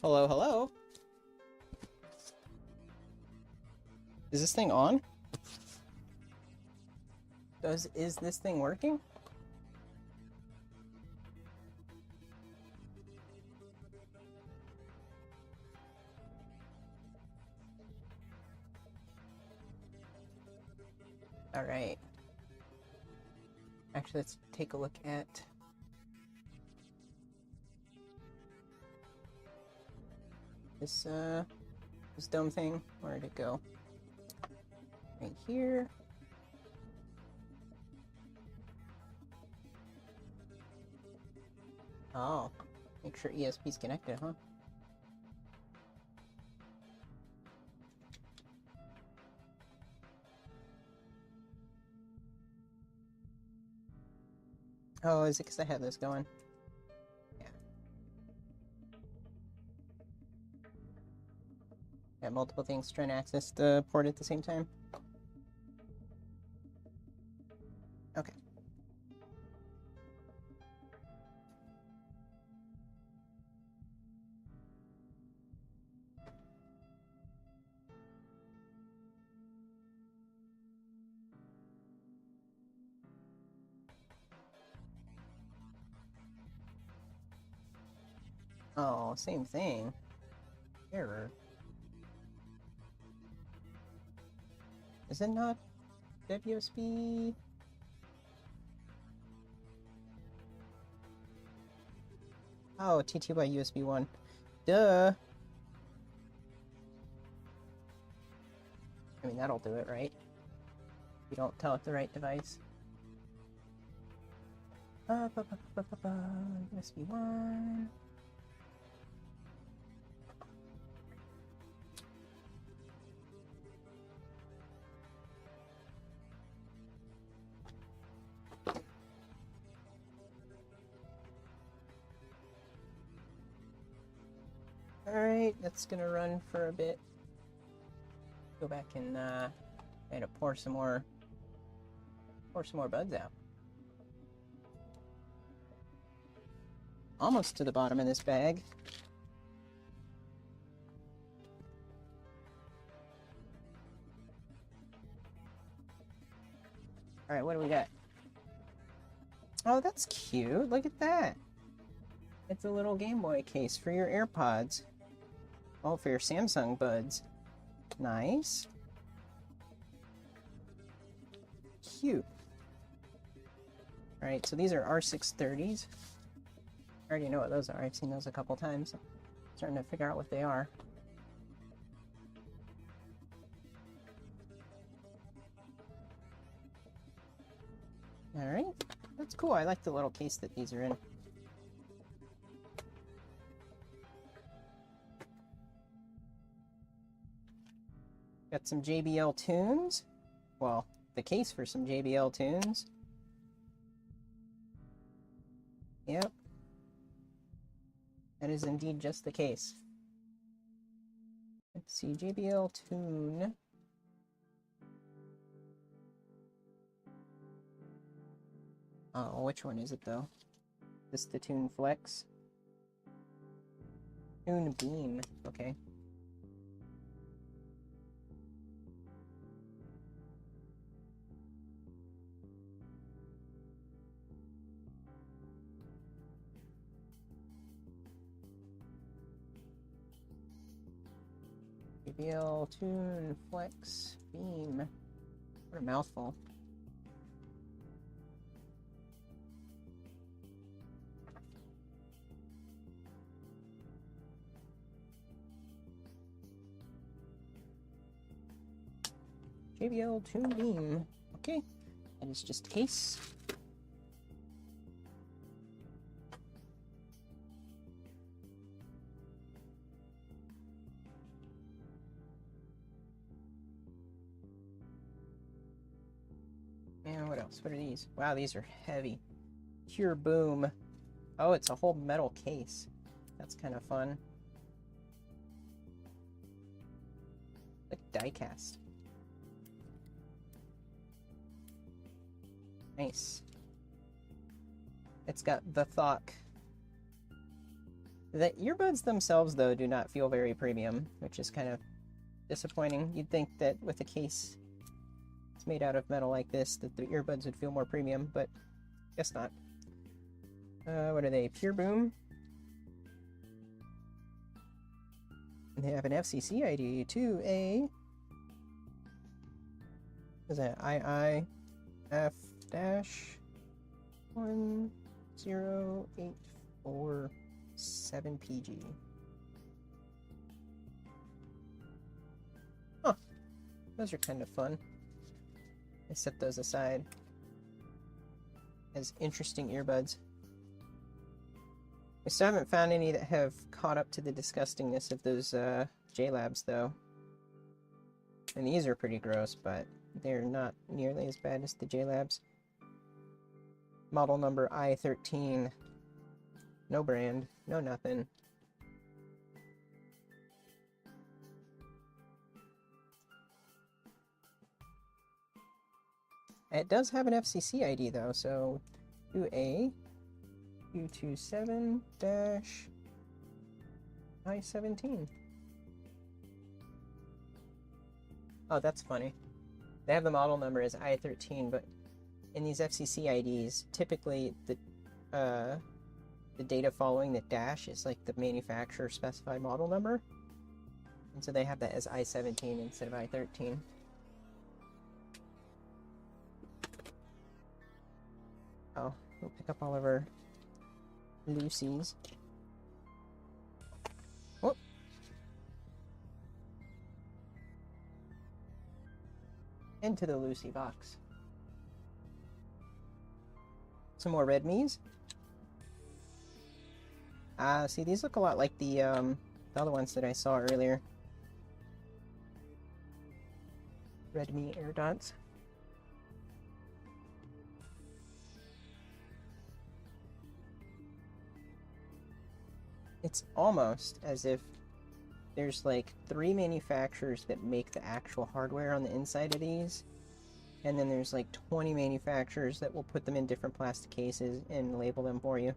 Hello, hello. Is this thing on? Is this thing working? All right. Actually, let's take a look at this dome thing. Where did it go? Right here. Oh, make sure ESP's connected, huh? Oh, is it because I have this going? Yeah. Got multiple things trying to access the port at the same time. Okay. Oh, same thing. Error. Is it not WSB? Oh, TTY USB 1. Duh! I mean, that'll do it, right? You don't tell it the right device. USB 1. Alright, that's gonna run for a bit. Go back and try to pour some more buds out. Almost to the bottom of this bag. Alright, what do we got? Oh, that's cute. Look at that. It's a little Game Boy case for your AirPods. Oh, for your Samsung buds. Nice. Cute. Alright, so these are R630s. I already know what those are. I've seen those a couple times. I'm starting to figure out what they are. Alright, that's cool. I like the little case that these are in. Got some JBL tunes. Well, the case for some JBL tunes. Yep. That is indeed just the case. Let's see, JBL tune. Oh, which one is it though? This the Tune Flex? Tune Beam, okay. JBL Tune Flex Beam. What a mouthful. JBL Tune Beam. Okay, that is just a case. And what else? What are these? Wow, these are heavy. Pure Boom. Oh, it's a whole metal case. That's kind of fun. Like die-cast. Nice. It's got the Thok The earbuds themselves, though, do not feel very premium, which is kind of disappointing. You'd think that with a case it's made out of metal like this, that the earbuds would feel more premium, but guess not. What are they? Pure Boom. And they have an FCC ID too. Is that IIF-10847PG? Huh. Those are kind of fun. I set those aside as interesting earbuds. I still haven't found any that have caught up to the disgustingness of those JLabs, though. And these are pretty gross, but they're not nearly as bad as the JLabs. Model number I13. No brand, no nothing. It does have an FCC ID, though, so 2A U27-I17. Oh, that's funny. They have the model number as I13, but in these FCC IDs, typically the data following the dash is like the manufacturer specified model number, and so they have that as I17 instead of I13. Oh, we'll pick up all of our Lucy's. Oh. Into the Lucy box. Some more Redmis. See, these look a lot like the other ones that I saw earlier. Redmi AirDots. It's almost as if there's like 3 manufacturers that make the actual hardware on the inside of these, and then there's like 20 manufacturers that will put them in different plastic cases and label them for you.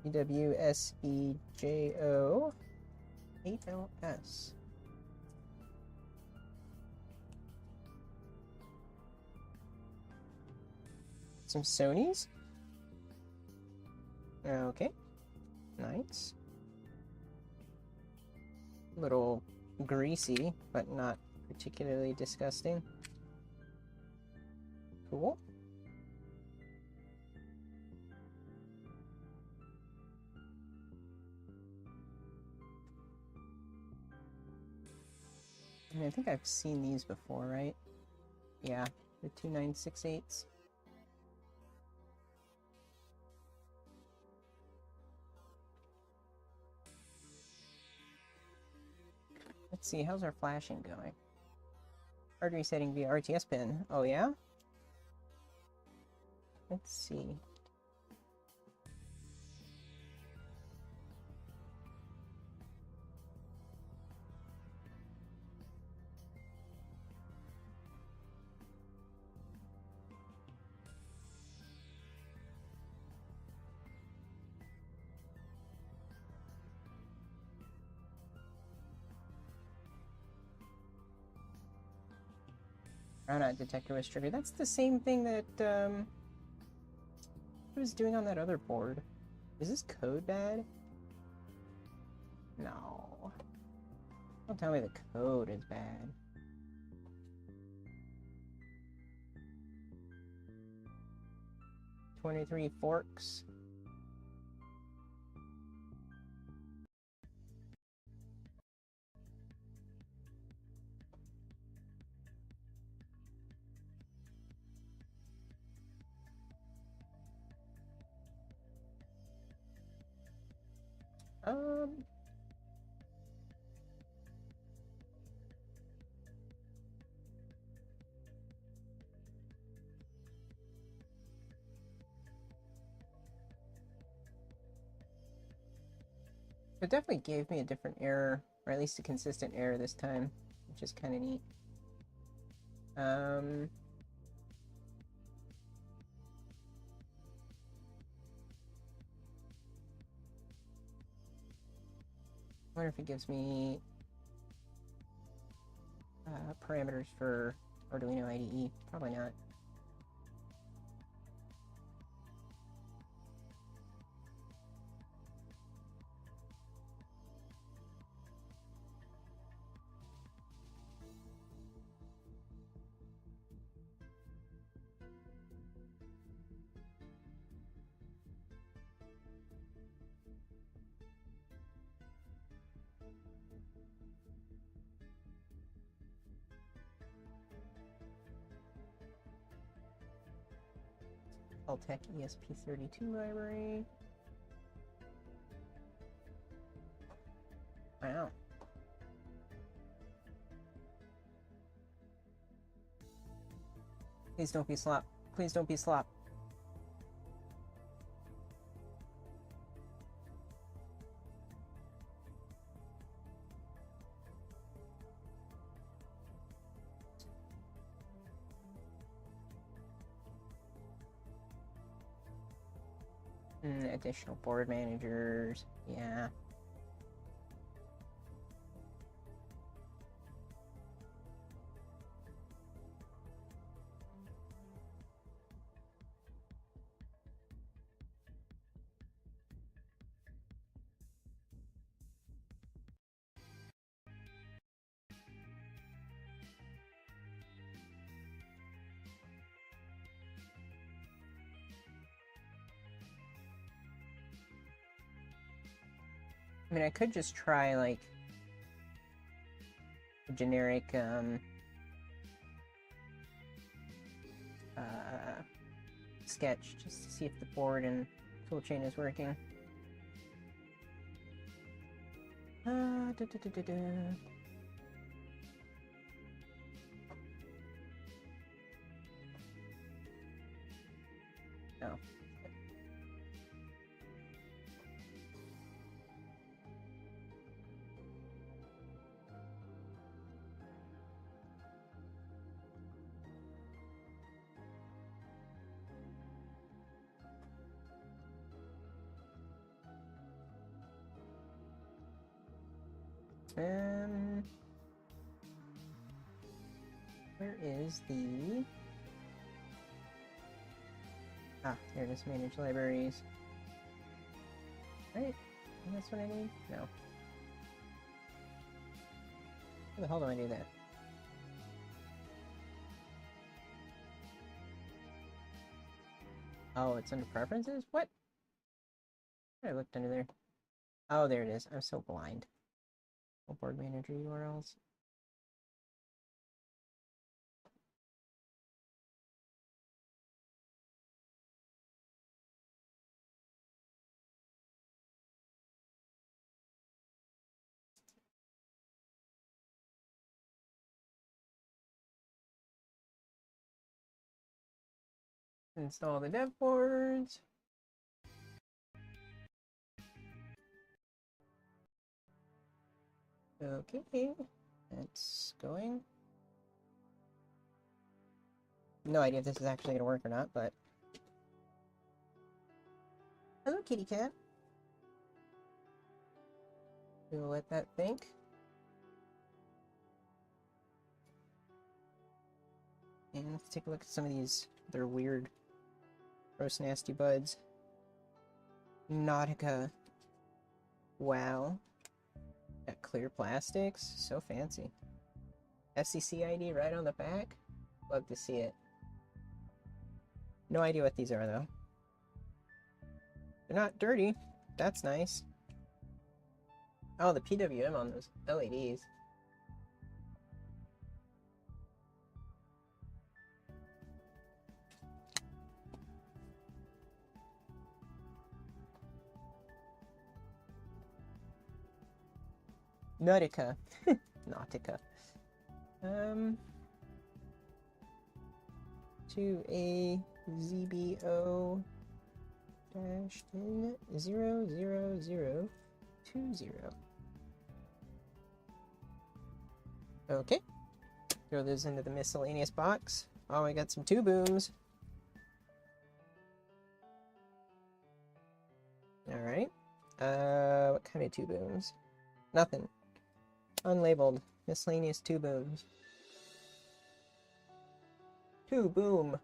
EWSEJO 8LS. Some Sonys. Okay. Nice. A little greasy, but not particularly disgusting. Cool. I think I've seen these before, right? Yeah, the 2968s. Let's see, how's our flashing going? Hard resetting via RTS pin. Oh, yeah? Let's see. Brownout detector was triggered. That's the same thing that I was doing on that other board. Is this code bad? No. Don't tell me the code is bad. "23 forks." Um, it definitely gave me a different error, or at least a consistent error this time, which is kind of neat. I wonder if it gives me parameters for Arduino IDE. Probably not. Tech ESP32 library. Wow. Please don't be slop. Please don't be slop. Additional board managers. Yeah. I mean, I could just try, like, a generic, sketch, just to see if the board and toolchain is working. Da, da, da, da, da. Oh. Where is the... Ah, there it is, manage libraries. Right? That's what I need? No. How the hell do I do that? Oh, it's under preferences? What? I looked under there. Oh, there it is. I'm so blind. Board manager URLs. Install the dev boards. Okay, it's going. No idea if this is actually going to work or not, but... Hello, kitty cat. We'll let that think. And let's take a look at some of these. They're weird. Gross nasty buds. Nautica. Wow. Got clear plastics. So fancy. FCC ID right on the back. Love to see it. No idea what these are, though. They're not dirty. That's nice. Oh, the PWM on those LEDs. Nautica. Nautica. To a ZBO dash 00020. Okay. Throw those into the miscellaneous box. Oh, I got some two booms. Alright. What kind of two booms? Nothing. Unlabeled. Miscellaneous 2 booms. 2 boom.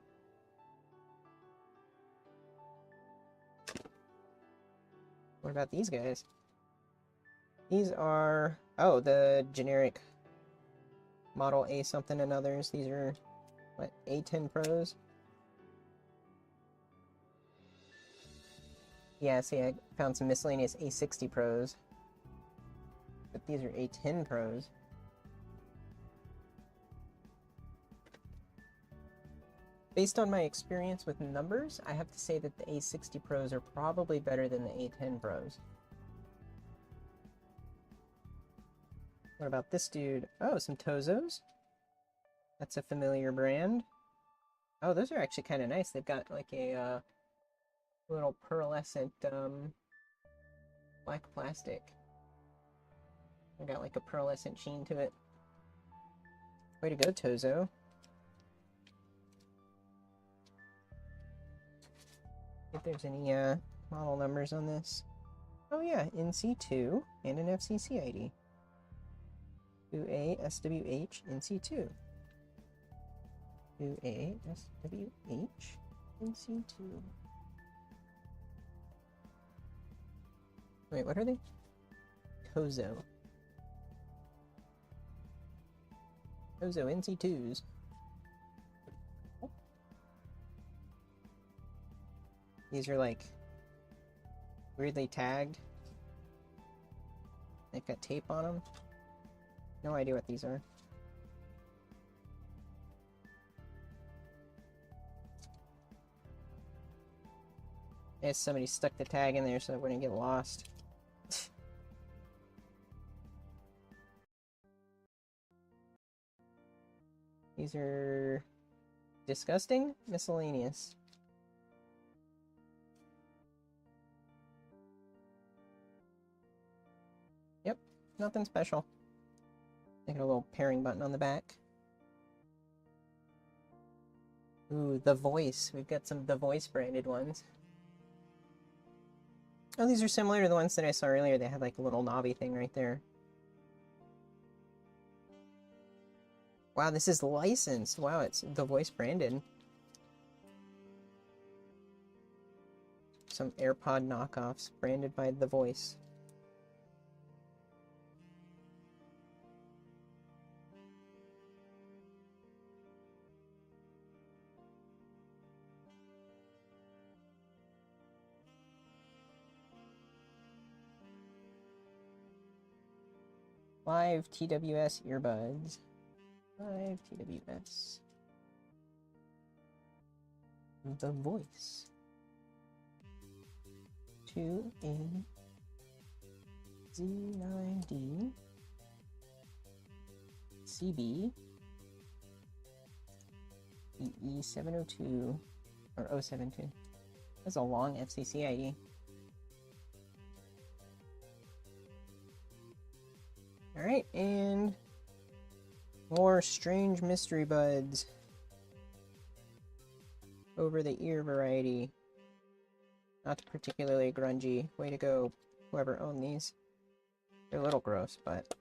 What about these guys? These are... oh, the generic Model A something and others. These are, what, A10 Pros? Yeah, see, I found some miscellaneous A60 Pros. But these are A10 Pros. Based on my experience with numbers, I have to say that the A60 Pros are probably better than the A10 Pros. What about this dude? Oh, some Tozos. That's a familiar brand. Oh, those are actually kind of nice. They've got like a little pearlescent black plastic. They got like a pearlescent sheen to it. Way to go, Tozo. If there's any model numbers on this. Oh yeah, NC2 and an FCC ID. 2A SWH NC2. 2A SWH NC2. Wait, what are they? Tozo. Tozo NC2s. These are like weirdly tagged. They've got tape on them. No idea what these are. I guess somebody stuck the tag in there so it wouldn't get lost. These are disgusting, miscellaneous. Yep, nothing special. They got a little pairing button on the back. Ooh, The Voice. We've got some The Voice branded ones. Oh, these are similar to the ones that I saw earlier. They had like a little knobby thing right there. Wow, this is licensed. Wow, it's The Voice branded. Some AirPod knockoffs branded by The Voice. Live TWS earbuds. Live TWS. The Voice. 2A Z9D CB EE702 or 072. That's a long FCC ID. Alright, and more strange mystery buds. Over the ear variety. Not particularly grungy. Way to go, whoever owned these. They're a little gross, but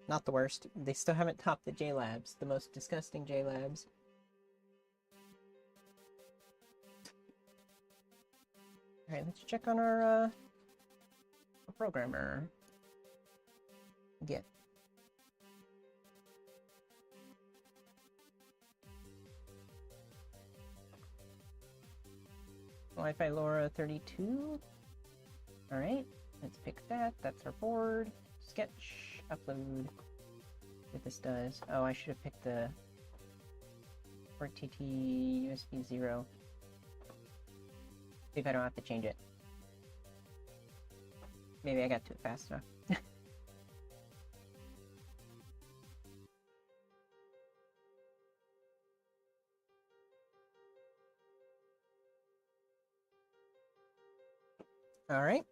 not the worst. They still haven't topped the J-Labs, the most disgusting J-Labs. Alright, let's check on our programmer. Get. Wi-Fi LoRa 32. Alright, let's pick that. That's our board. Sketch. Upload. What this does. Oh, I should have picked the RTT USB 0. See if I don't have to change it. Maybe I got to it fast enough. Alright.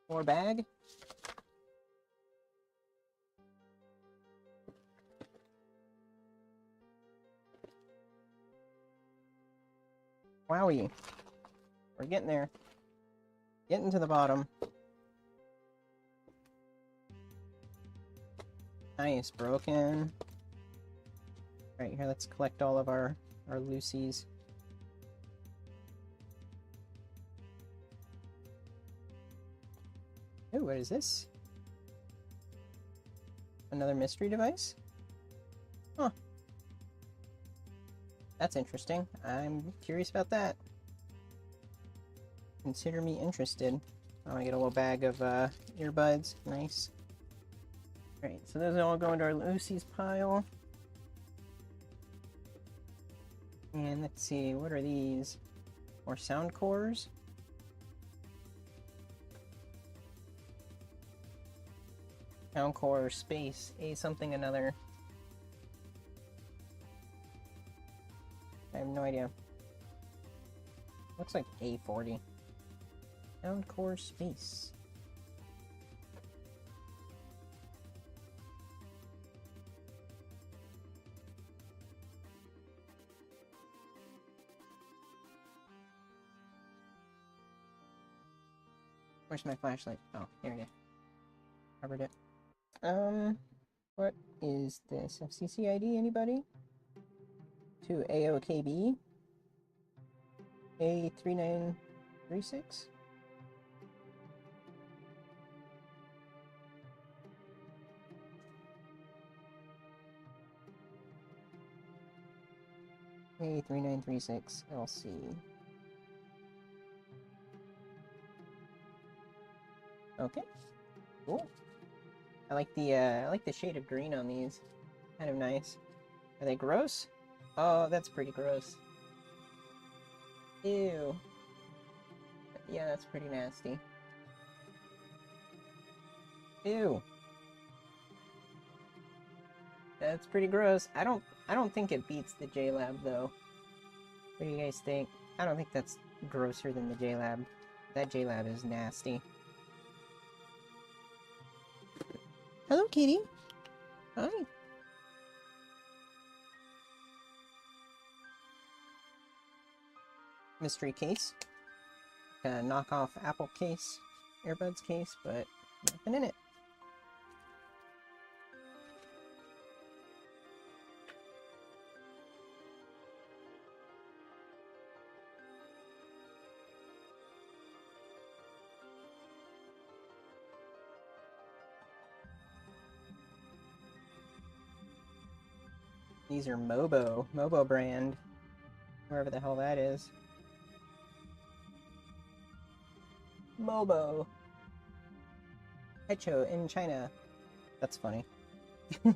More bag. Wowie. We're getting there. Getting to the bottom. Nice, broken. Right here, let's collect all of our Lucy's. Ooh, what is this? Another mystery device? Huh. That's interesting. I'm curious about that. Consider me interested. Oh, I get a little bag of earbuds. Nice. Alright, so those all go into our Lucy's pile. And let's see, what are these? More sound cores? Sound core space, a something another. I have no idea. Looks like A40. Sound core space. Where's my flashlight? Oh, here it is. Covered it. What is this? FCC ID, anybody? To AOKB? A3936? A3936 LC. Okay, cool. I like the shade of green on these. Kind of nice. Are they gross? Oh, that's pretty gross. Ew. Yeah, that's pretty nasty. Ew. That's pretty gross. I don't think it beats the JLab though. What do you guys think? I don't think that's grosser than the JLab. That JLab is nasty. Hello, kitty. Hi. Mystery case. Knockoff Apple case. Earbuds case, but nothing in it. These are Mobo brand. Wherever the hell that is. Mobo. Hecho in China. That's funny. I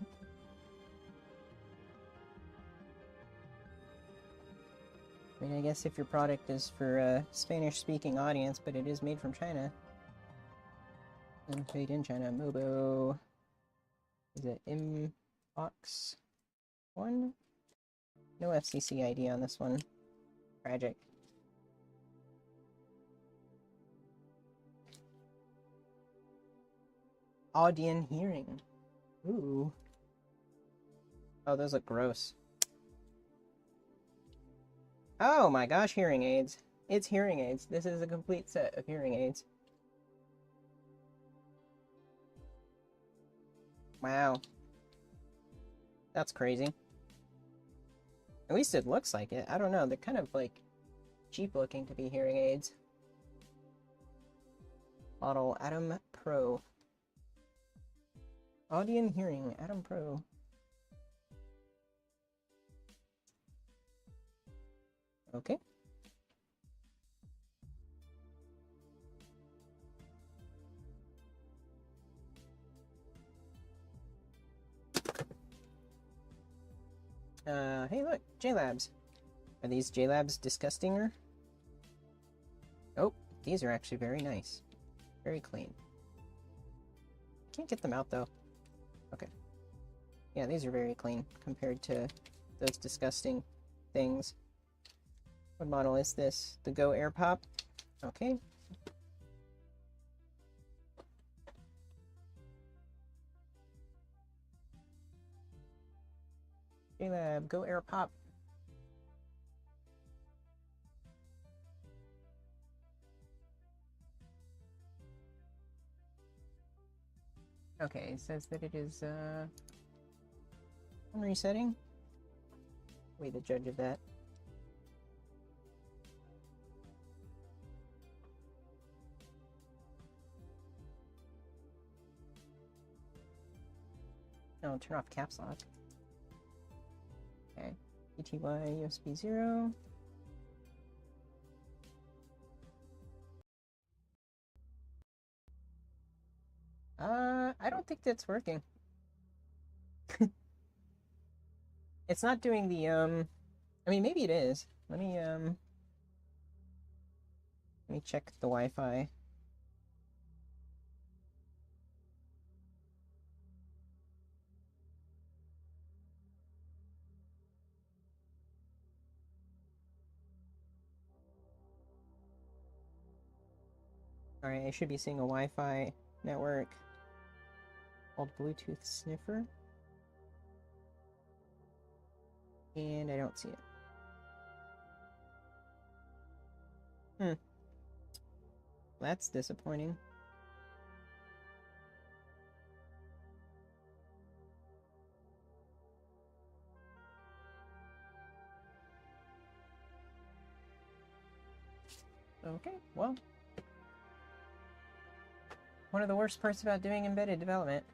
mean, I guess if your product is for a Spanish-speaking audience, but it is made from China. And made in China. Mobo. Is it Inbox 1? No FCC ID on this one. Tragic. Audion hearing. Ooh. Oh, those look gross. Oh my gosh, hearing aids. It's hearing aids. This is a complete set of hearing aids. Wow. That's crazy. At least it looks like it. I don't know. They're kind of like cheap looking to be hearing aids. Model Atom Pro. Audion hearing Atom Pro. Okay. Hey look, JLabs. Are these JLabs disgustinger? Oh, these are actually very nice. Very clean. Can't get them out though. Okay. Yeah, these are very clean compared to those disgusting things. What model is this? The Go Air Pop? Okay. JLab, Go Air Pop. Okay, it says that it is, I'm resetting. Wait, the judge of that. No, turn off caps lock. Okay. ETY USB 0. I don't think that's working. It's not doing the, I mean, maybe it is. Let me check the Wi-Fi. Alright, I should be seeing a Wi-Fi network called Bluetooth Sniffer. And I don't see it. That's disappointing. Okay, well. One of the worst parts about doing embedded development.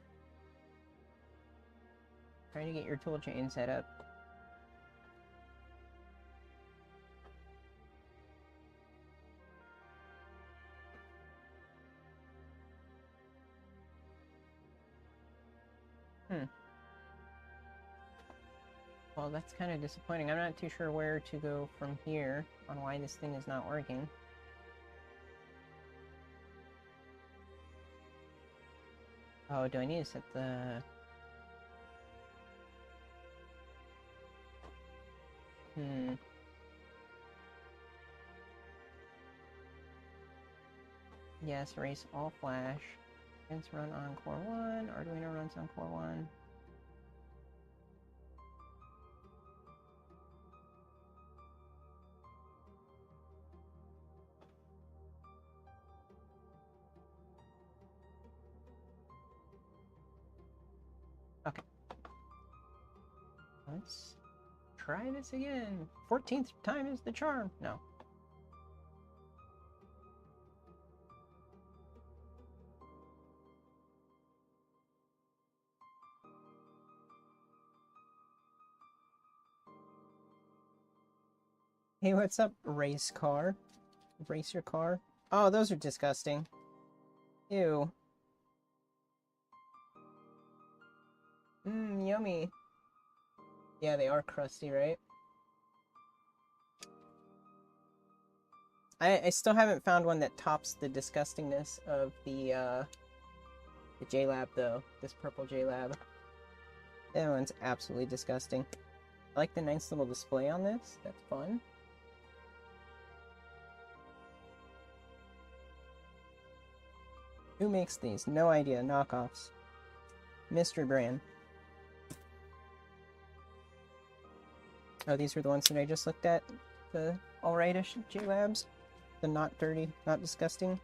Trying to get your toolchain set up. Well, that's kind of disappointing. I'm not too sure where to go from here on why this thing is not working. Oh, do I need to set the... Yes, erase all flash. Let's run on Core 1. Arduino runs on Core 1. Okay. Let's try this again. 14th time is the charm. No. Hey, what's up, race car? Race your car? Oh, those are disgusting. Ew. Mmm, yummy. Yeah, they are crusty, right? I still haven't found one that tops the disgustingness of the JLab, though. This purple JLab. That one's absolutely disgusting. I like the nice little display on this. That's fun. Who makes these? No idea. Knockoffs. Mystery brand. Oh, these are the ones that I just looked at. The alrightish JLabs. The not dirty, not disgusting.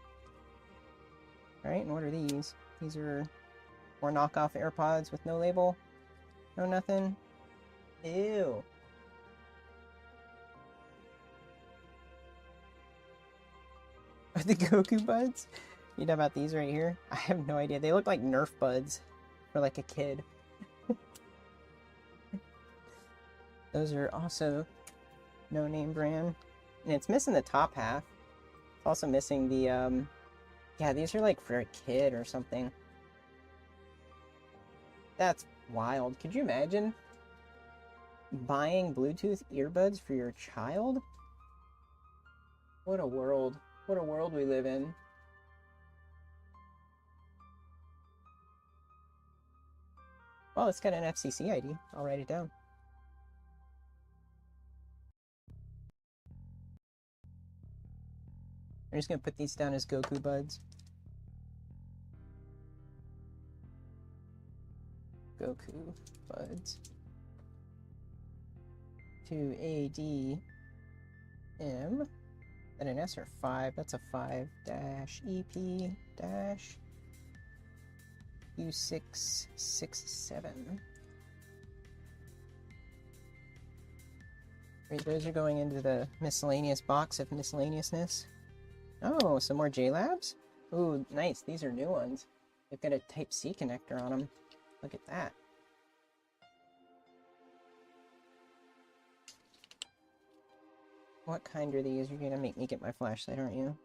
Alright, and what are these? These are more knockoff AirPods with no label. No nothing. Ew. Are the Goku buds? You know about these right here? I have no idea. They look like Nerf buds for like a kid. Those are also no name brand. And it's missing the top half. It's also missing the, yeah, these are like for a kid or something. That's wild. Could you imagine buying Bluetooth earbuds for your child? What a world. What a world we live in. Well, it's got an FCC ID. I'll write it down. I'm just gonna put these down as Goku buds. Goku buds. To ADM. And an S or 5. That's a 5 dash EP dash U667. Right, those are going into the miscellaneous box of miscellaneousness. Oh, some more JLabs? Ooh, nice. These are new ones. They've got a Type-C connector on them. Look at that. What kind are these? You're gonna make me get my flashlight, aren't you?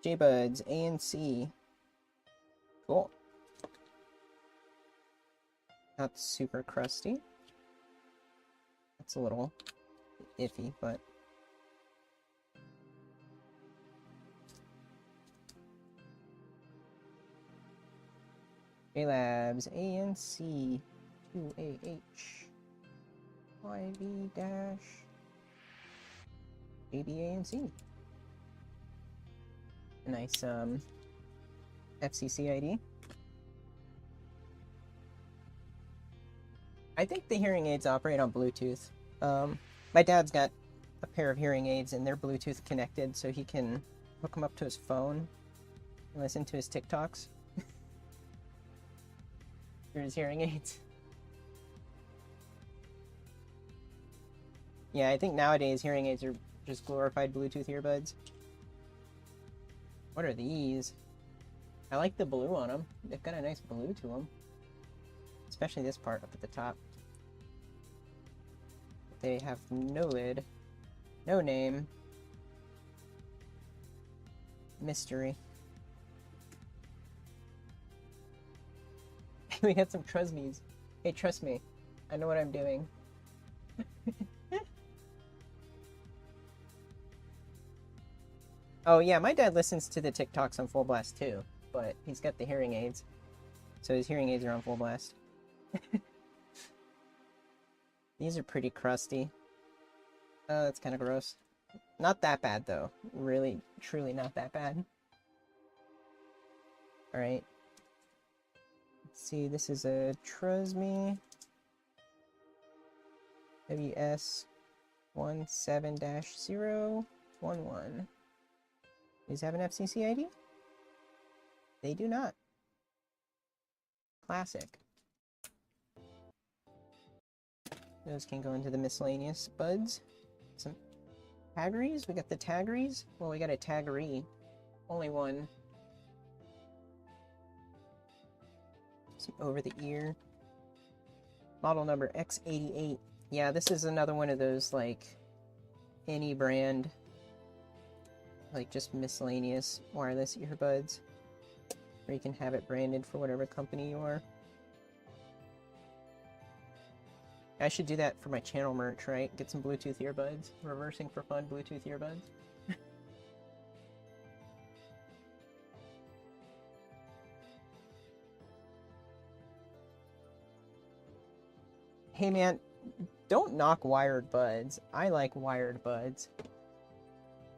JBuds, A and C. Cool. Not super crusty. That's a little iffy, but... JLabs, A and C, 2AH, YB dash, ABA and C. A nice FCC ID. I think the hearing aids operate on Bluetooth. My dad's got a pair of hearing aids and they're Bluetooth connected, so he can hook them up to his phone and listen to his TikToks through his hearing aids. Yeah, I think nowadays hearing aids are just glorified Bluetooth earbuds. What are these? I like the blue on them. They've got a nice blue to them. Especially this part up at the top. They have no lid, no name, mystery. We got some Trusmies. Hey, trust me, I know what I'm doing. Oh yeah, my dad listens to the TikToks on full blast too, but he's got the hearing aids, so his hearing aids are on full blast. These are pretty crusty. That's kind of gross. Not that bad, though. Really, truly not that bad. Alright. Let's see, this is a Trusmi WS17-011. These have an FCC ID? They do not. Classic. Those can go into the miscellaneous buds. Some taggeries. We got the taggeries. Well, we got a taggery. Only one. Some over the ear. Model number X88. Yeah, this is another one of those, like, any brand, like, just miscellaneous wireless earbuds. Where you can have it branded for whatever company you are. I should do that for my channel merch, right? Get some Bluetooth earbuds. Reversing for fun Bluetooth earbuds. Hey man, don't knock wired buds. I like wired buds.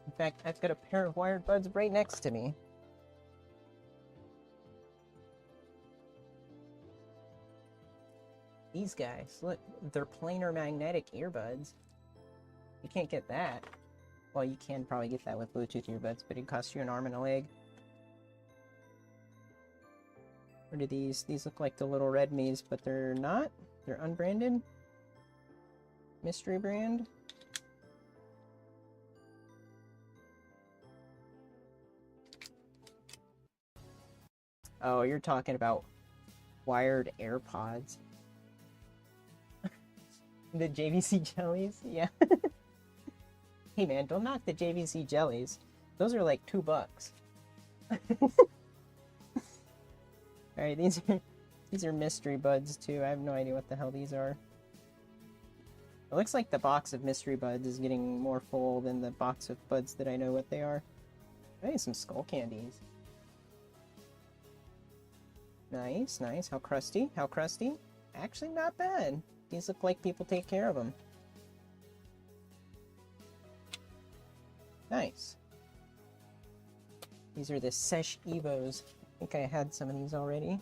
In fact, I've got a pair of wired buds right next to me. These guys, look, they're planar magnetic earbuds. You can't get that. Well, you can probably get that with Bluetooth earbuds, but it costs you an arm and a leg. What are these? These look like the little Redmis, but they're not. They're unbranded. Mystery brand. Oh, you're talking about wired AirPods. The JVC jellies? Yeah. Hey man, don't knock the JVC jellies. Those are like $2. Alright, these are mystery buds too. I have no idea what the hell these are. It looks like the box of mystery buds is getting more full than the box of buds that I know what they are. I need some skull candies. Nice, nice. How crusty? How crusty? Actually, not bad. These look like people take care of them. Nice. These are the Sesh Evos. I think I had some of these already.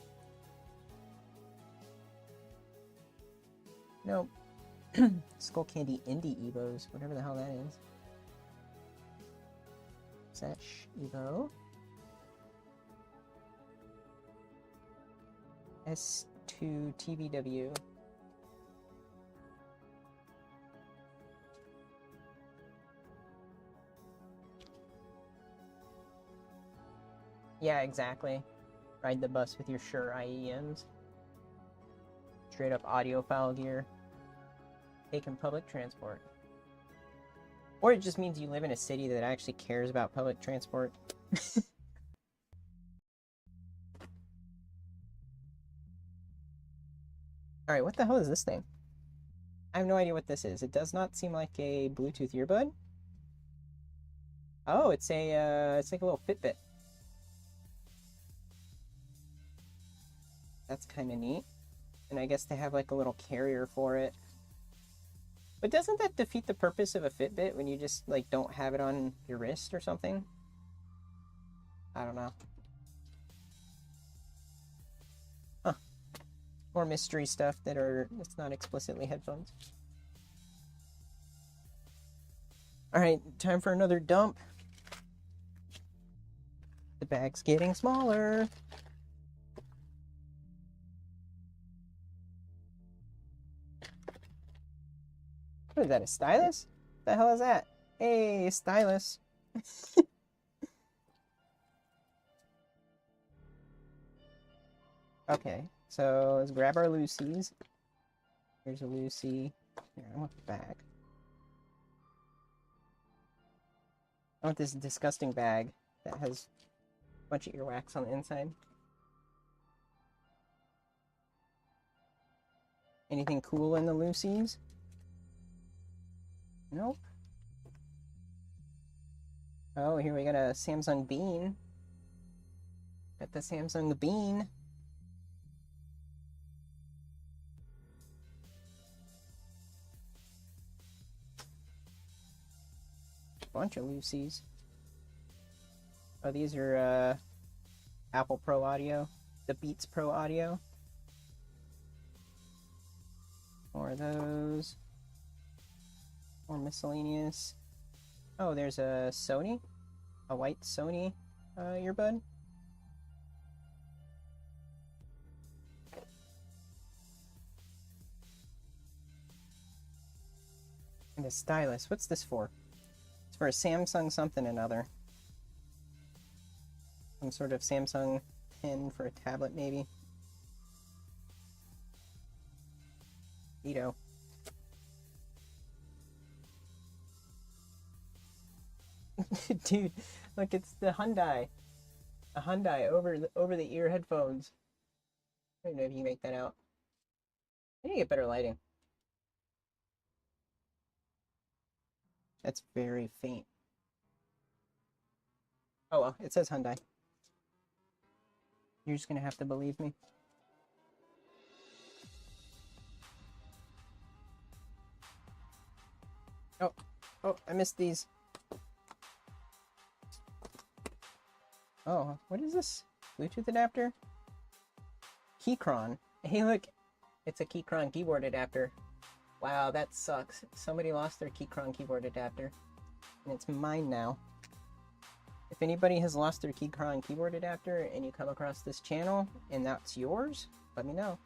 Nope. Skull Candy Indie Evos, whatever the hell that is. Sesh Evo. S2 TVW. Yeah, exactly. Ride the bus with your Shure IEMs. Straight up audiophile gear. Taking public transport. Or it just means you live in a city that actually cares about public transport. Alright, what the hell is this thing? I have no idea what this is. It does not seem like a Bluetooth earbud. Oh, it's like a little Fitbit. That's kind of neat. And I guess they have like a little carrier for it. But doesn't that defeat the purpose of a Fitbit when you just like don't have it on your wrist or something? I don't know. Huh. More mystery stuff it's not explicitly headphones. Alright, time for another dump. The bag's getting smaller. What is that, a stylus? What the hell is that? Hey, stylus. Okay, so let's grab our Lucy's. Here's a Lucy. Here, I want the bag. I want this disgusting bag that has a bunch of earwax on the inside. Anything cool in the Lucy's? Nope. Oh, here we got a Samsung Bean. Got the Samsung Bean. Bunch of Lucy's. Oh, these are Apple Pro Audio. The Beats Pro Audio. More of those. More miscellaneous. Oh, there's a Sony. A white Sony earbud. And a stylus. What's this for? It's for a Samsung something or another. Some sort of Samsung pen for a tablet, maybe. Neato. Dude, look, it's the Hyundai. A Hyundai over the ear headphones. I don't know if you can make that out. I need to get better lighting. That's very faint. Oh well, it says Hyundai. You're just gonna have to believe me. Oh, I missed these. Oh, what is this? Bluetooth adapter? Keychron. Hey, look, it's a Keychron keyboard adapter. Wow, that sucks. Somebody lost their Keychron keyboard adapter, and it's mine now. If anybody has lost their Keychron keyboard adapter and you come across this channel and that's yours, let me know.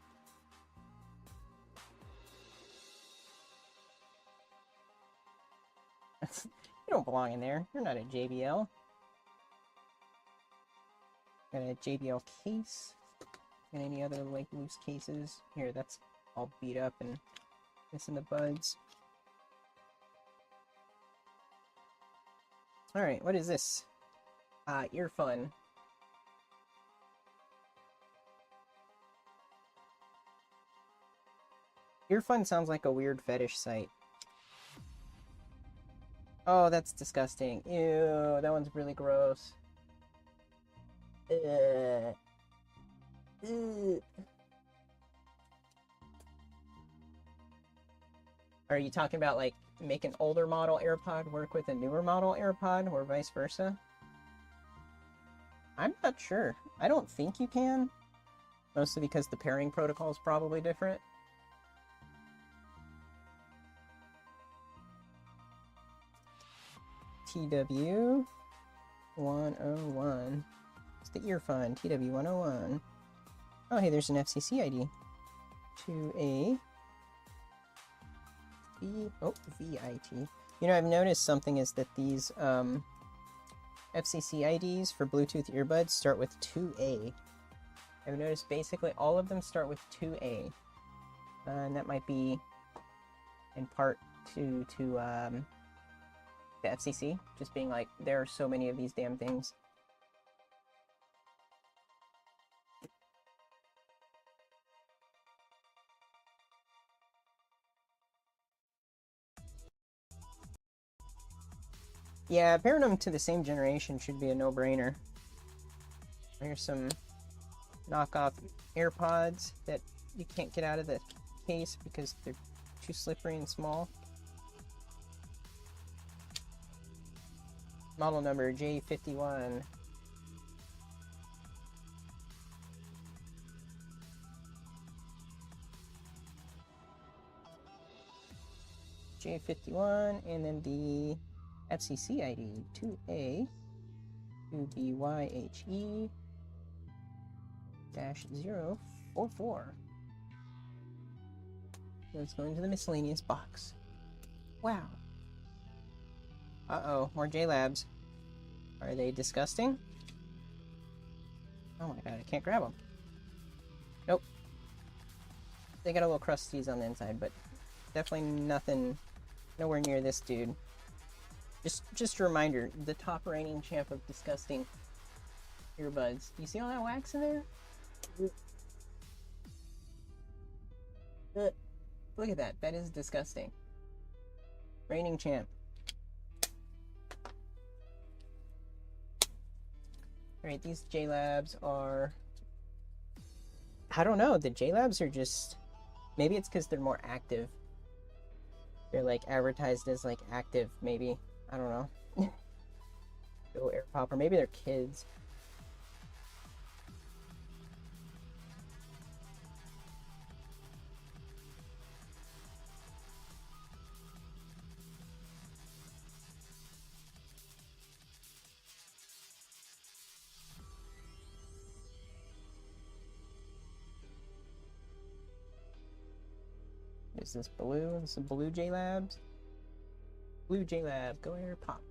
You don't belong in there. You're not a JBL. Got a JBL case. And any other like loose cases. Here, that's all beat up and missing the buds. Alright, what is this? Earfun. Earfun sounds like a weird fetish site. Oh, that's disgusting. Ew, that one's really gross. Ugh. Ugh. Are you talking about like make an older model AirPod work with a newer model AirPod or vice versa? I'm not sure. I don't think you can. Mostly because the pairing protocol is probably different. TW101. It's the Earfun, TW101. Oh, hey, there's an FCC ID. 2A VIT. You know, I've noticed something is that these FCC IDs for Bluetooth earbuds start with 2A. I've noticed basically all of them start with 2A. And that might be in part to the FCC just being like, there are so many of these damn things. Yeah, pairing them to the same generation should be a no-brainer. Here's some knockoff AirPods that you can't get out of the case because they're too slippery and small. Model number J51. J51, and then the FCC ID 2A 2BYHE -044. Let's go into the miscellaneous box. Wow. Uh-oh, more JLabs. Are they disgusting? Oh my god, I can't grab them. Nope. They got a little crusties on the inside, but definitely nothing, nowhere near this dude. Just a reminder, the top reigning champ of disgusting earbuds. You see all that wax in there? Look at that. That is disgusting. Reigning champ. Alright, these JLabs are... I don't know. The JLabs are just... Maybe it's because they're more active. They're like advertised as like active, maybe. I don't know. Little air pop, or maybe they're kids. Is this blue? This is blue JLabs. Blue JLab, go air pop.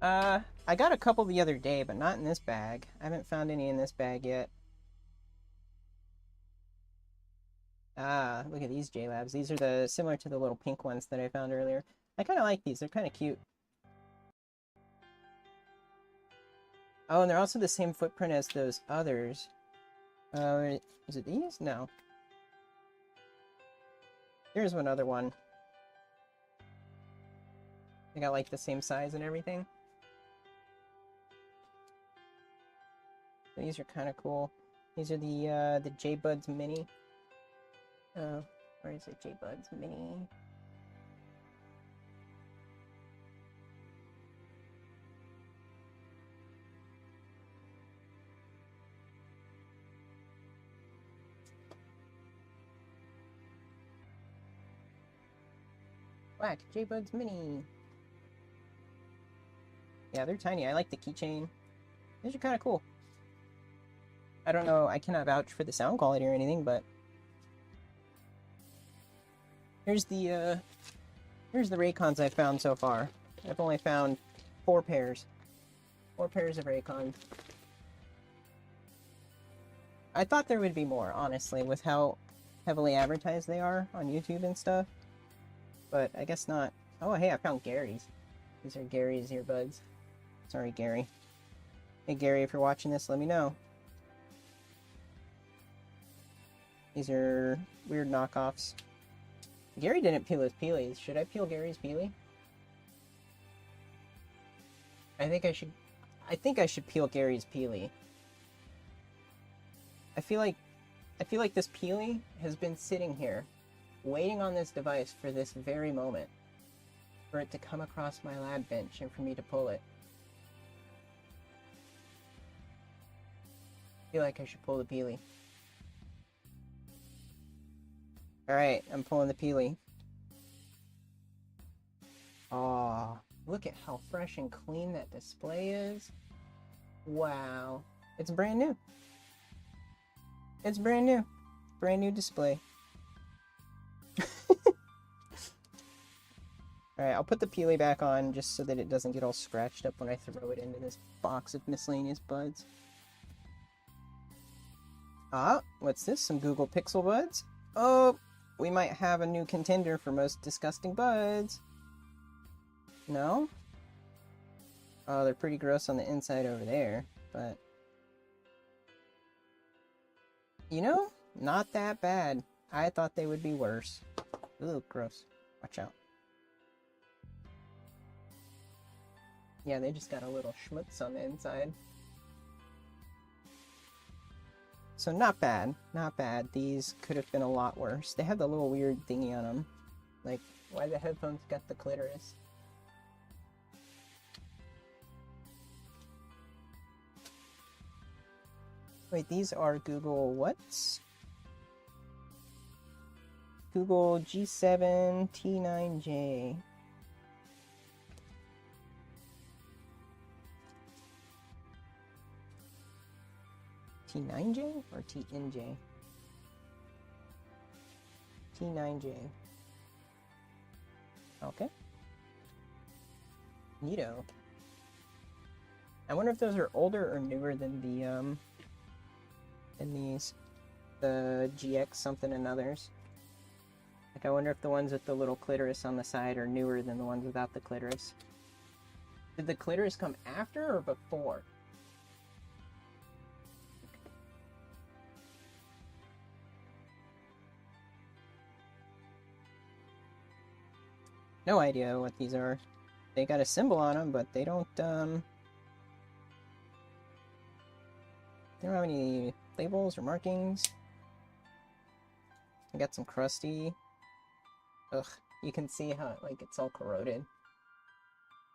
I got a couple the other day, but not in this bag. I haven't found any in this bag yet. Ah, look at these JLabs. These are the similar to the little pink ones that I found earlier. I kind of like these. They're kind of cute. Oh, and they're also the same footprint as those others. Is it these? No. Here's one other one. They got like the same size and everything. These are kind of cool. These are the J-Buds Mini. Where is it? J-Buds Mini. Whack, J-Buds Mini. Yeah, they're tiny. I like the keychain. These are kind of cool. I don't know, I cannot vouch for the sound quality or anything, but here's the Raycons I've found so far. I've only found 4 pairs. 4 pairs of Raycons. I thought there would be more, honestly, with how heavily advertised they are on YouTube and stuff. But I guess not. Oh, hey, I found Gary's. These are Gary's earbuds. Sorry, Gary. Hey, Gary, if you're watching this, let me know. These are weird knockoffs. Gary didn't peel his peelies. Should I peel Gary's peelie? I think I should peel Gary's peelie. I feel like this peelie has been sitting here, waiting on this device for this very moment, for it to come across my lab bench and for me to pull it. I feel like I should pull the peelie. Alright, I'm pulling the peelie. Aw, look at how fresh and clean that display is. Wow. It's brand new. It's brand new. Brand new display. Alright, I'll put the Peely back on just so that it doesn't get all scratched up when I throw it into this box of miscellaneous buds. Ah, what's this? Some Google Pixel buds? Oh, we might have a new contender for most disgusting buds. No? Oh, they're pretty gross on the inside over there, but... You know, not that bad. I thought they would be worse. Ooh, gross. Watch out. Yeah, they just got a little schmutz on the inside. So not bad. Not bad. These could have been a lot worse. They have the little weird thingy on them. Like, why the headphones got the clitoris? Wait, these are Google what's? Google G7 T9J. T9J or TNJ? T9J. Okay. Neato. I wonder if those are older or newer than the the GX something and others. Like, I wonder if the ones with the little clitoris on the side are newer than the ones without the clitoris. Did the clitoris come after or before? No idea what these are. They got a symbol on them, but they don't have any labels or markings. I got some crusty. Ugh, you can see how like it's all corroded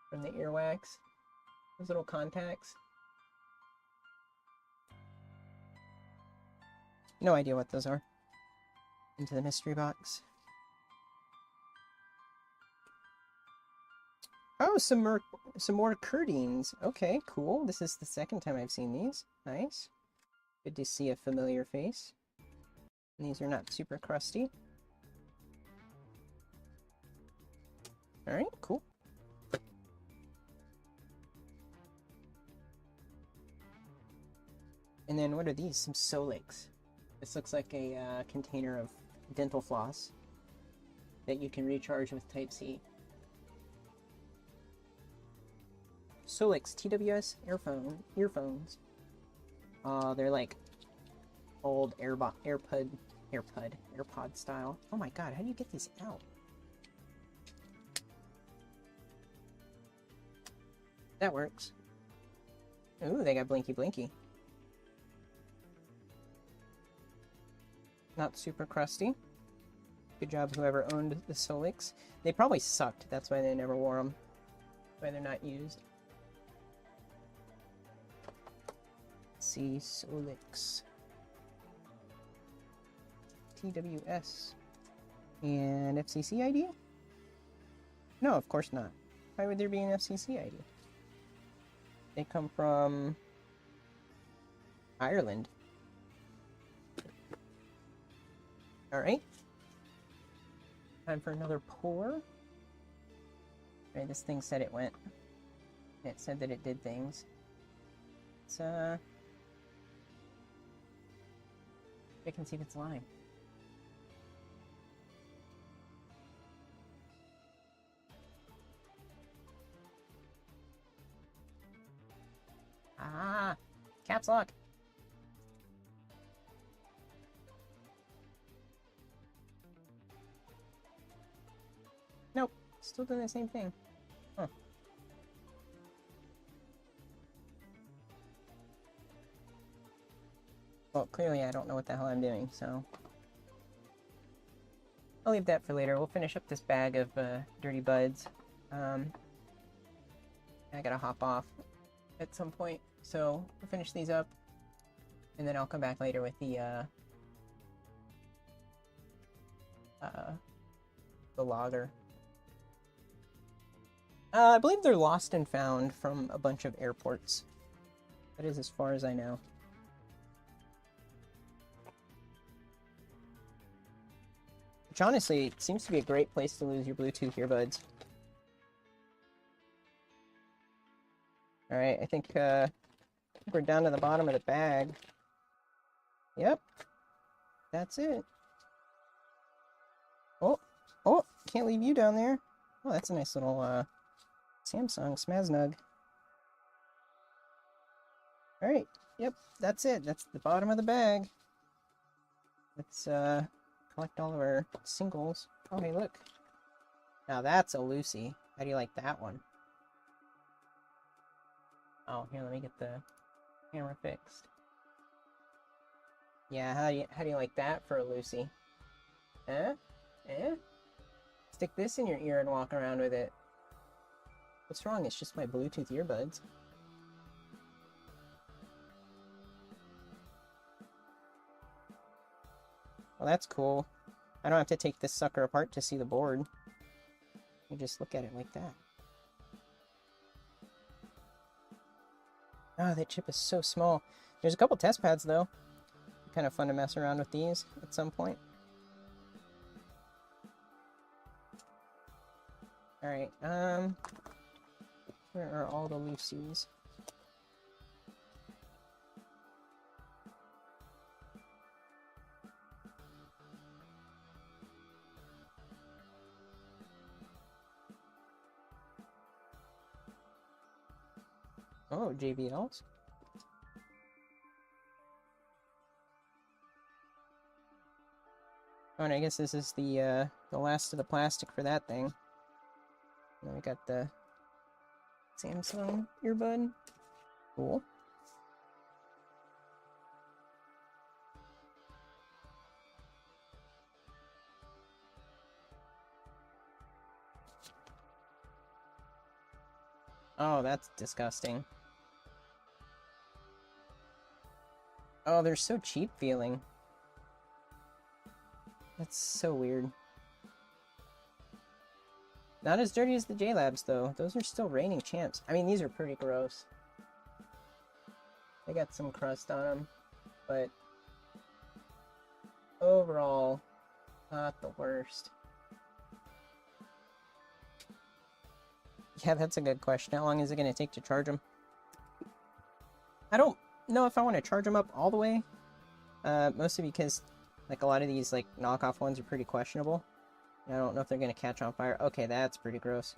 from the earwax. Those little contacts. No idea what those are. Into the mystery box. Oh, some more Curdines. Okay, cool. This is the second time I've seen these. Nice. Good to see a familiar face. And these are not super crusty. Alright, cool. And then what are these? Some Solix. This looks like a container of dental floss that you can recharge with Type-C. Solix TWS earphones. They're like old AirPod style. Oh my god, how do you get these out? That works. Ooh, they got blinky blinky. Not super crusty. Good job whoever owned the Solix. They probably sucked, that's why they never wore them. Why they're not used. Let's see, Solix. TWS. And FCC ID? No, of course not. Why would there be an FCC ID? They come from Ireland. Alright. Time for another pour. Okay, this thing said it went. It said that it did things. Let's I can see if it's lime. Ah, caps lock. Nope, still doing the same thing. Huh. Well, clearly I don't know what the hell I'm doing, so... I'll leave that for later. We'll finish up this bag of dirty buds. I gotta hop off at some point, so we'll finish these up, and then I'll come back later with the logger. I believe they're lost and found from a bunch of airports. That is as far as I know. Which honestly seems to be a great place to lose your Bluetooth earbuds. Alright, I think we're down to the bottom of the bag. Yep. That's it. Oh, oh, can't leave you down there. Oh, that's a nice little Samsung Smaznug. Alright, yep, that's it. That's the bottom of the bag. Let's collect all of our singles. Oh, hey, look. Now that's a Lucy. How do you like that one? Oh, here, let me get the camera fixed. Yeah, how do you like that for a Lucy? Eh? Eh? Stick this in your ear and walk around with it. What's wrong? It's just my Bluetooth earbuds. Well, that's cool. I don't have to take this sucker apart to see the board. You just look at it like that. Oh, that chip is so small. There's a couple test pads, though. Kind of fun to mess around with these at some point. Alright, where are all the Lucies? Oh, JBLs. Oh, and I guess this is the last of the plastic for that thing. And then we got the Samsung earbud. Cool. Oh, that's disgusting. Oh, they're so cheap feeling. That's so weird. Not as dirty as the J-Labs, though. Those are still reigning champs. I mean, these are pretty gross. They got some crust on them, but overall, not the worst. Yeah, that's a good question. How long is it going to take to charge them? I don't know if I want to charge them up all the way. Mostly because, like, a lot of these, like, knockoff ones are pretty questionable. I don't know if they're going to catch on fire. Okay, that's pretty gross.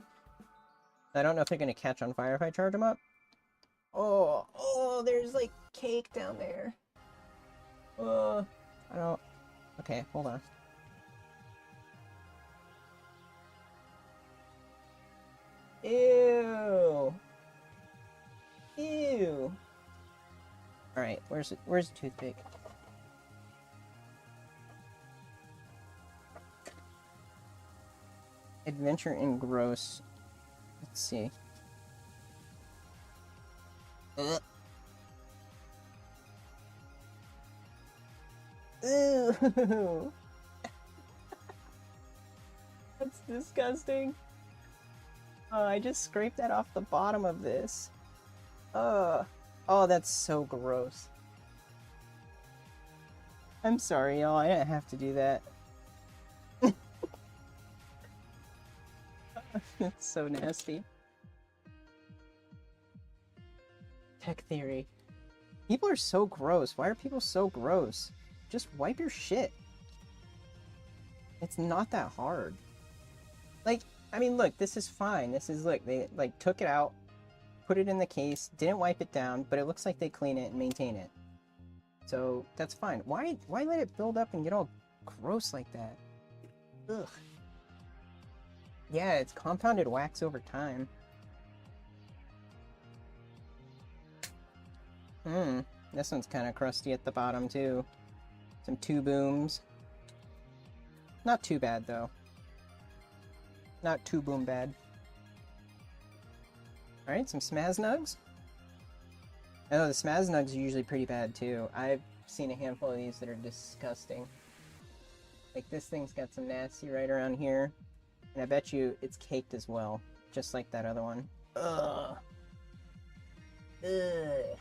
I don't know if they're going to catch on fire if I charge them up. Oh, there's, like, cake down there. I don't... Okay, hold on. Ew. Ew. Alright, where's the toothpick? Adventure in gross. Let's see. Ew. That's disgusting. Oh, I just scraped that off the bottom of this. Oh, that's so gross. I'm sorry, y'all. I didn't have to do that. It's so nasty. Tech theory. People are so gross. Why are people so gross? Just wipe your shit. It's not that hard. Like, I mean, look, this is fine. This is, look, they, like, took it out, put it in the case, didn't wipe it down, but it looks like they clean it and maintain it. So, that's fine. Why let it build up and get all gross like that? Ugh. Yeah, it's compounded wax over time. This one's kind of crusty at the bottom, too. Some two booms. Not too bad, though. Not too boom bad. Alright, some Smasnugs. Oh, the Smasnugs are usually pretty bad, too. I've seen a handful of these that are disgusting. Like, this thing's got some nasty right around here. And I bet you it's caked as well. Just like that other one. Ugh. Ugh.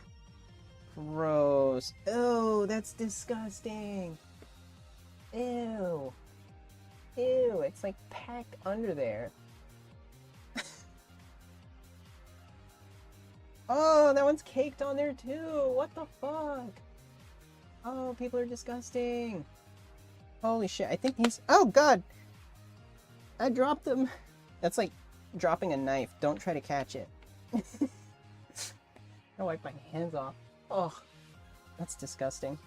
Gross. Oh, that's disgusting. Ew. It's like packed under there. Oh, that one's caked on there too. What the fuck? Oh, people are disgusting. Holy shit. I think he's... Oh, God. I dropped them. That's like dropping a knife. Don't try to catch it. I wipe my hands off. Oh, that's disgusting.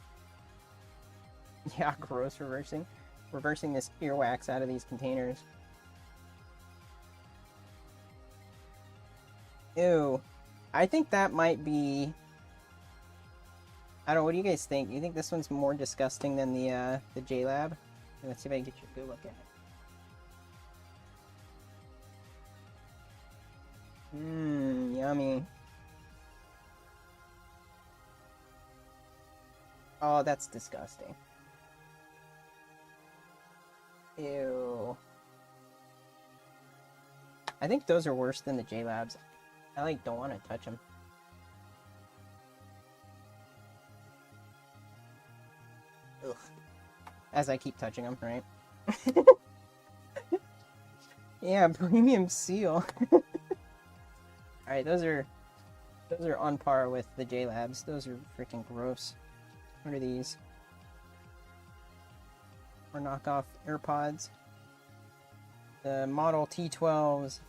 Yeah, gross reversing. Reversing this earwax out of these containers. Ew. I think that might be... I don't know, what do you guys think? You think this one's more disgusting than the JLab? Let's see if I can get you a good look at it. Mmm, yummy. Oh, that's disgusting. Ew. I think those are worse than the JLabs. I like don't want to touch them. Ugh. As I keep touching them, right? Yeah, premium seal. Alright, those are on par with the JLabs. Those are freaking gross. What are these? Or knockoff AirPods. The Model T12s.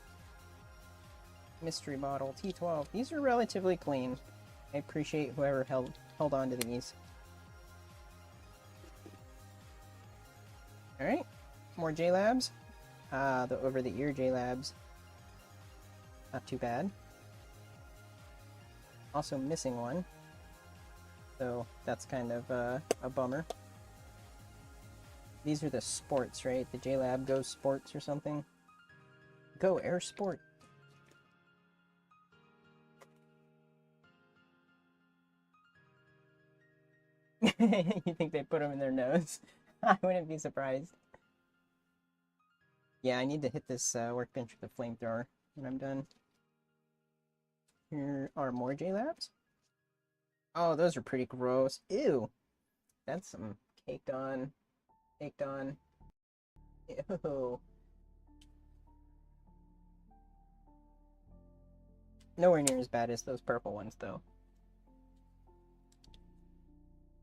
Mystery Model T12. These are relatively clean. I appreciate whoever held on to these. Alright, more JLabs. The over-the-ear JLabs. Not too bad. Also missing one. So that's kind of a bummer. These are the sports, right? The JLab Go Sports or something. Go Air Sport. You think they put them in their nose? I wouldn't be surprised. Yeah, I need to hit this workbench with a flamethrower when I'm done. Here are more JLabs. Oh, those are pretty gross. Ew. That's some caked on. Caked on. Ew. Nowhere near as bad as those purple ones, though.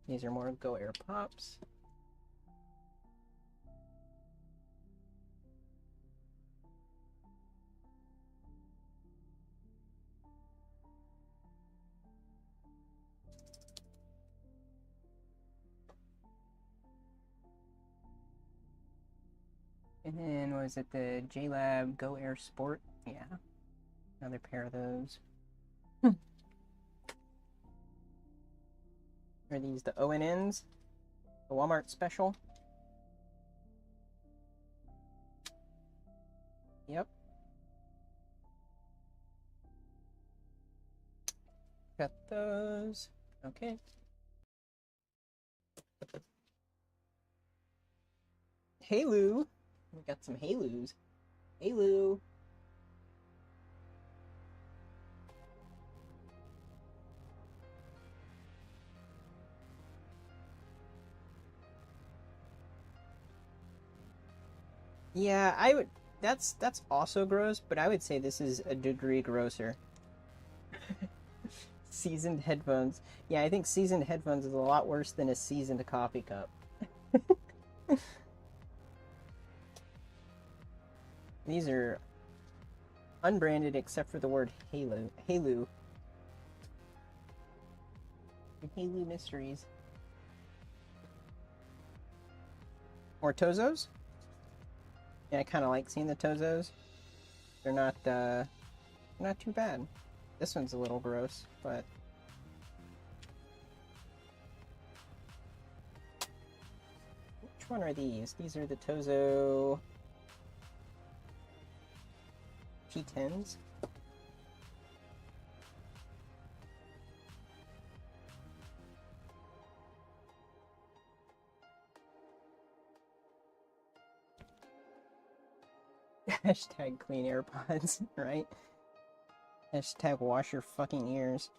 These are more Go Air Pops. And then, what is it, the JLab Go Air Sport? Yeah. Another pair of those. Are these the ONNs? The Walmart special? Yep. Got those. Okay. Hey Lou. We got some Hey Loos. Hey Lou. Yeah, I would. That's also gross, but I would say this is a degree grosser. Seasoned headphones. Yeah, I think seasoned headphones is a lot worse than a seasoned coffee cup. These are unbranded except for the word Halo. Halo. Halo Mysteries. More Tozos? Yeah, I kind of like seeing the Tozos. They're not too bad. This one's a little gross, but... Which one are these? These are the Tozo... T10s? Hashtag clean AirPods, right? Hashtag wash your fucking ears.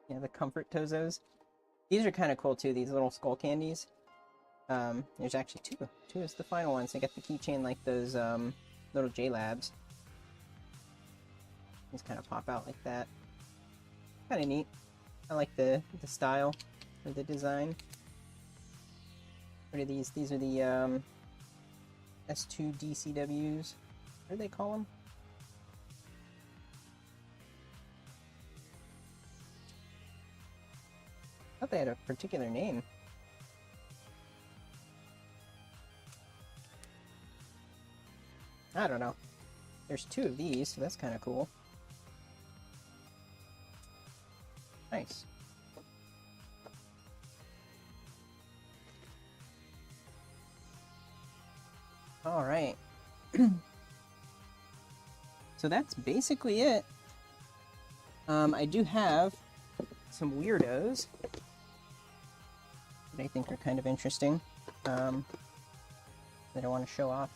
Yeah, the Comfort Tozos. These are kind of cool too, these little skull candies. There's actually two. Two is the final one, so I got the keychain like those little JLabs. Just kind of pop out like that. Kind of neat. I like the style of the design. What are these? These are the S2 DCWs. What do they call them? I thought they had a particular name. I don't know. There's two of these, so that's kind of cool. Nice. All right. So that's basically it. I do have some weirdos that I think are kind of interesting that I want to show off.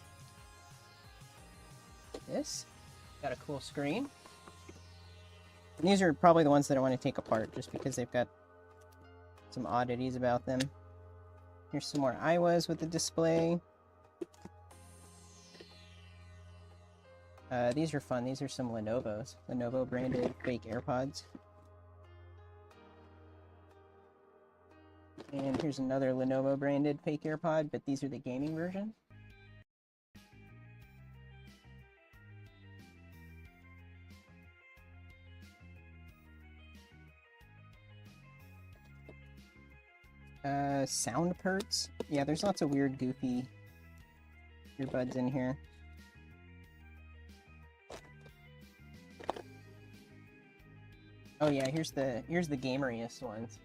This got a cool screen. And these are probably the ones that I want to take apart just because they've got some oddities about them. Here's some more Iowas with the display. These are fun. These are some Lenovo's. Lenovo branded fake AirPods. And here's another Lenovo branded fake AirPod, but these are the gaming version. Sound perts. Yeah, there's lots of weird, goofy earbuds in here. Oh yeah, here's the gameriest ones.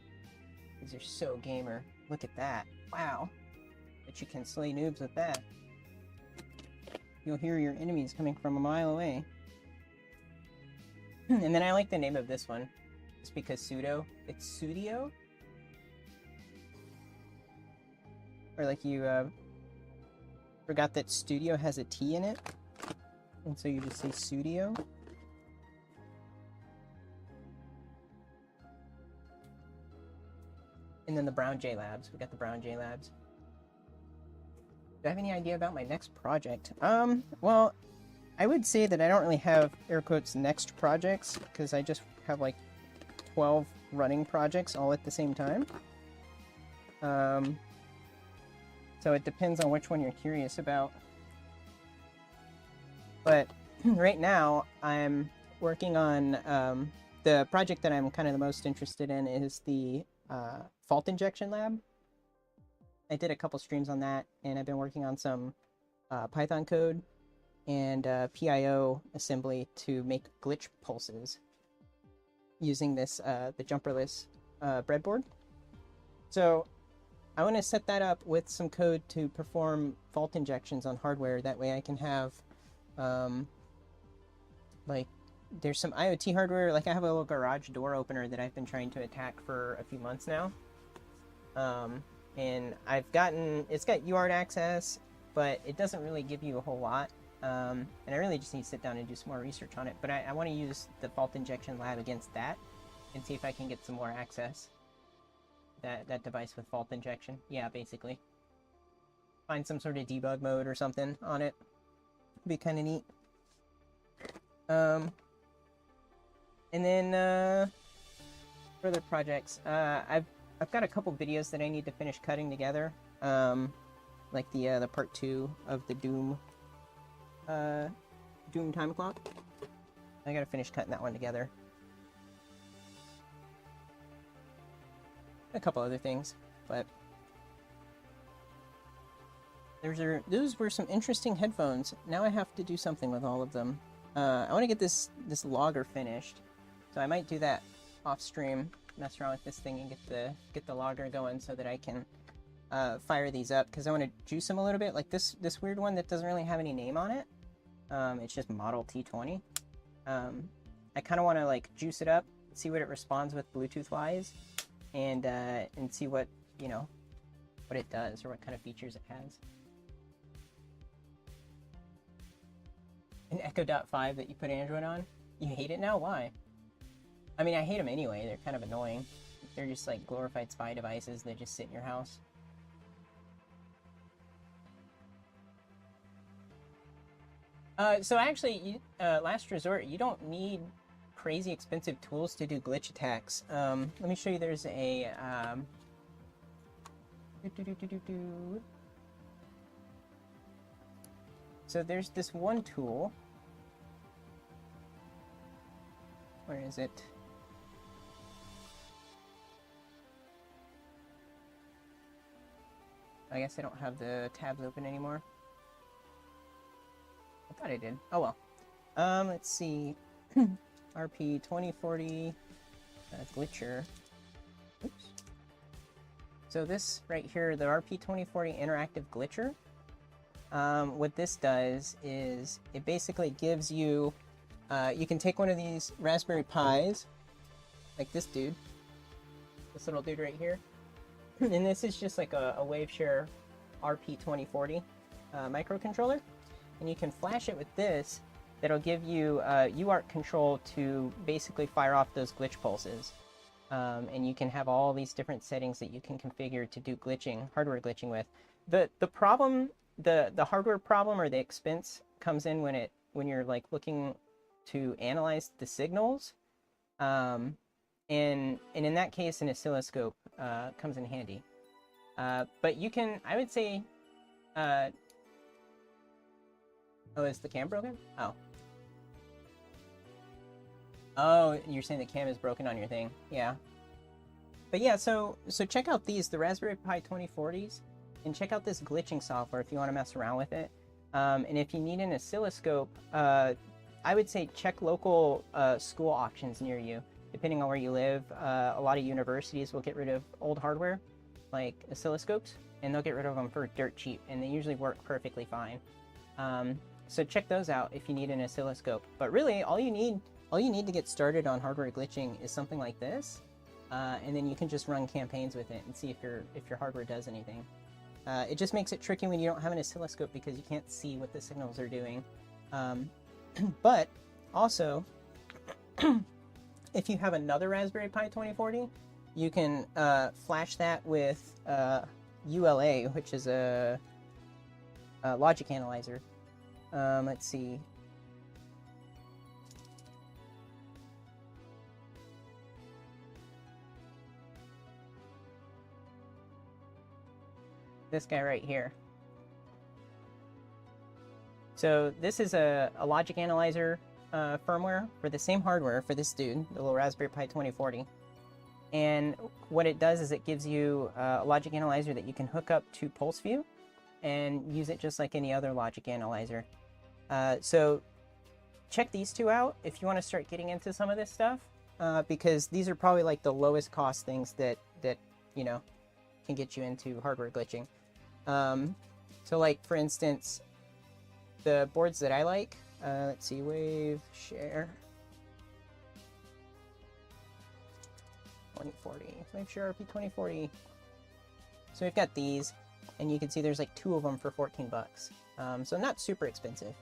These are so gamer. Look at that. Wow. Bet you can slay noobs with that. You'll hear your enemies coming from a mile away. And then I like the name of this one. Just because pseudo. It's Studio? Or like you forgot that studio has a T in it. And so you just say studio. And then the brown JLabs. We got the brown JLabs. Do I have any idea about my next project? Well, I would say that I don't really have, air quotes, next projects, because I just have like 12 running projects all at the same time. So it depends on which one you're curious about. But right now, I'm working on, the project that I'm kind of the most interested in is the fault injection lab. I did a couple streams on that, and I've been working on some Python code and PIO assembly to make glitch pulses using this the jumperless breadboard. So I want to set that up with some code to perform fault injections on hardware. That way I can have like, there's some IoT hardware, like I have a little garage door opener that I've been trying to attack for a few months now. And it's got UART access, but it doesn't really give you a whole lot. And I really just need to sit down and do some more research on it. But I want to use the fault injection lab against that and see if I can get some more access. That device with fault injection. Yeah, basically. Find some sort of debug mode or something on it. It'd be kind of neat. And then further projects. I've got a couple videos that I need to finish cutting together. Like the part 2 of the Doom time clock. I gotta finish cutting that one together. A couple other things, but those were some interesting headphones. Now I have to do something with all of them. I want to get this logger finished, so I might do that off stream. Mess around with this thing and get the logger going so that I can fire these up, because I want to juice them a little bit. Like this weird one that doesn't really have any name on it. It's just Model T20. I kind of want to like juice it up, see what it responds with Bluetooth wise, and see what what it does or what kind of features it has. An Echo Dot 5 that you put Android on? You hate it now? Why? I mean, I hate them anyway. They're kind of annoying. They're just like glorified spy devices that just sit in your house. So actually, last resort, you don't need crazy expensive tools to do glitch attacks. Let me show you. There's a So there's this one tool. Where is it? I guess I don't have the tabs open anymore. I thought I did. Oh well. Let's see. RP 2040 glitcher. Oops. So this right here, the RP 2040 interactive glitcher. What this does is it basically gives you. You can take one of these Raspberry Pis, like this dude, this little dude right here, and this is just like a Waveshare RP 2040 microcontroller, and you can flash it with this. That'll give you UART control to basically fire off those glitch pulses, and you can have all these different settings that you can configure to do glitching, hardware glitching with. The problem, the hardware problem or the expense comes in when you're like looking to analyze the signals, and in that case, an oscilloscope comes in handy. But you can, I would say, oh, is the cam broken? Oh, you're saying the cam is broken on your thing? Yeah. But yeah, so check out the Raspberry Pi 2040s, and check out this glitching software if you want to mess around with it. And if you need an oscilloscope, I would say check local school auctions near you. Depending on where you live, a lot of universities will get rid of old hardware, like oscilloscopes, and they'll get rid of them for dirt cheap, and they usually work perfectly fine. So check those out if you need an oscilloscope. But really, all you need to get started on hardware glitching is something like this, and then you can just run campaigns with it and see if your hardware does anything. It just makes it tricky when you don't have an oscilloscope because you can't see what the signals are doing. But also, if you have another Raspberry Pi 2040, you can flash that with ULA, which is a logic analyzer. Let's see. This guy right here. So this is a logic analyzer firmware for the same hardware for this dude, the little Raspberry Pi 2040. And what it does is it gives you a logic analyzer that you can hook up to PulseView and use it just like any other logic analyzer. So check these two out if you want to start getting into some of this stuff, because these are probably like the lowest cost things that you know can get you into hardware glitching. So like for instance, the boards that I like, let's see, Waveshare 2040, Waveshare RP 2040. So we've got these, and you can see there's like 2 of them for 14 bucks. So not super expensive.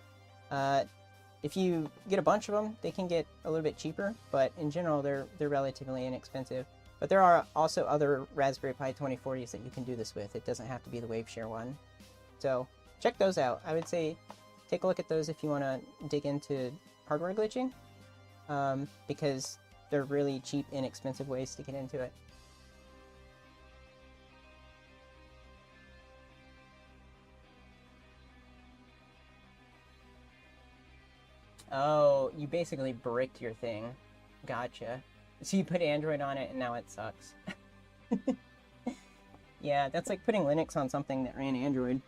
If you get a bunch of them, they can get a little bit cheaper, but in general, they're relatively inexpensive. But there are also other Raspberry Pi 2040s that you can do this with. It doesn't have to be the Waveshare one. So check those out. I would say take a look at those if you want to dig into hardware glitching, because they're really cheap, inexpensive ways to get into it. Oh, you basically bricked your thing. Gotcha. So you put Android on it and now it sucks. Yeah, that's like putting Linux on something that ran Android.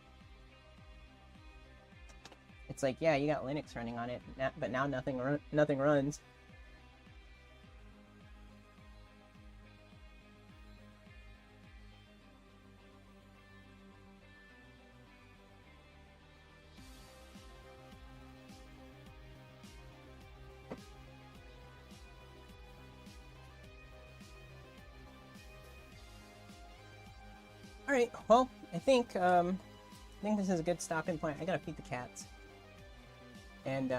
It's like, yeah, you got Linux running on it, but now nothing runs. Alright, well, I think this is a good stopping point. I gotta feed the cats. And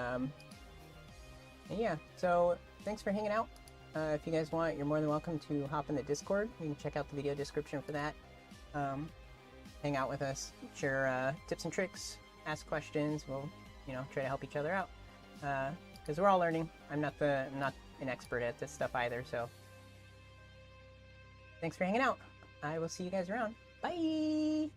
yeah, so thanks for hanging out. If you guys want, you're more than welcome to hop in the Discord. You can check out the video description for that. Hang out with us, share tips and tricks, ask questions. We'll you know, try to help each other out. Because we're all learning. I'm not an expert at this stuff either, so thanks for hanging out. I will see you guys around. Bye!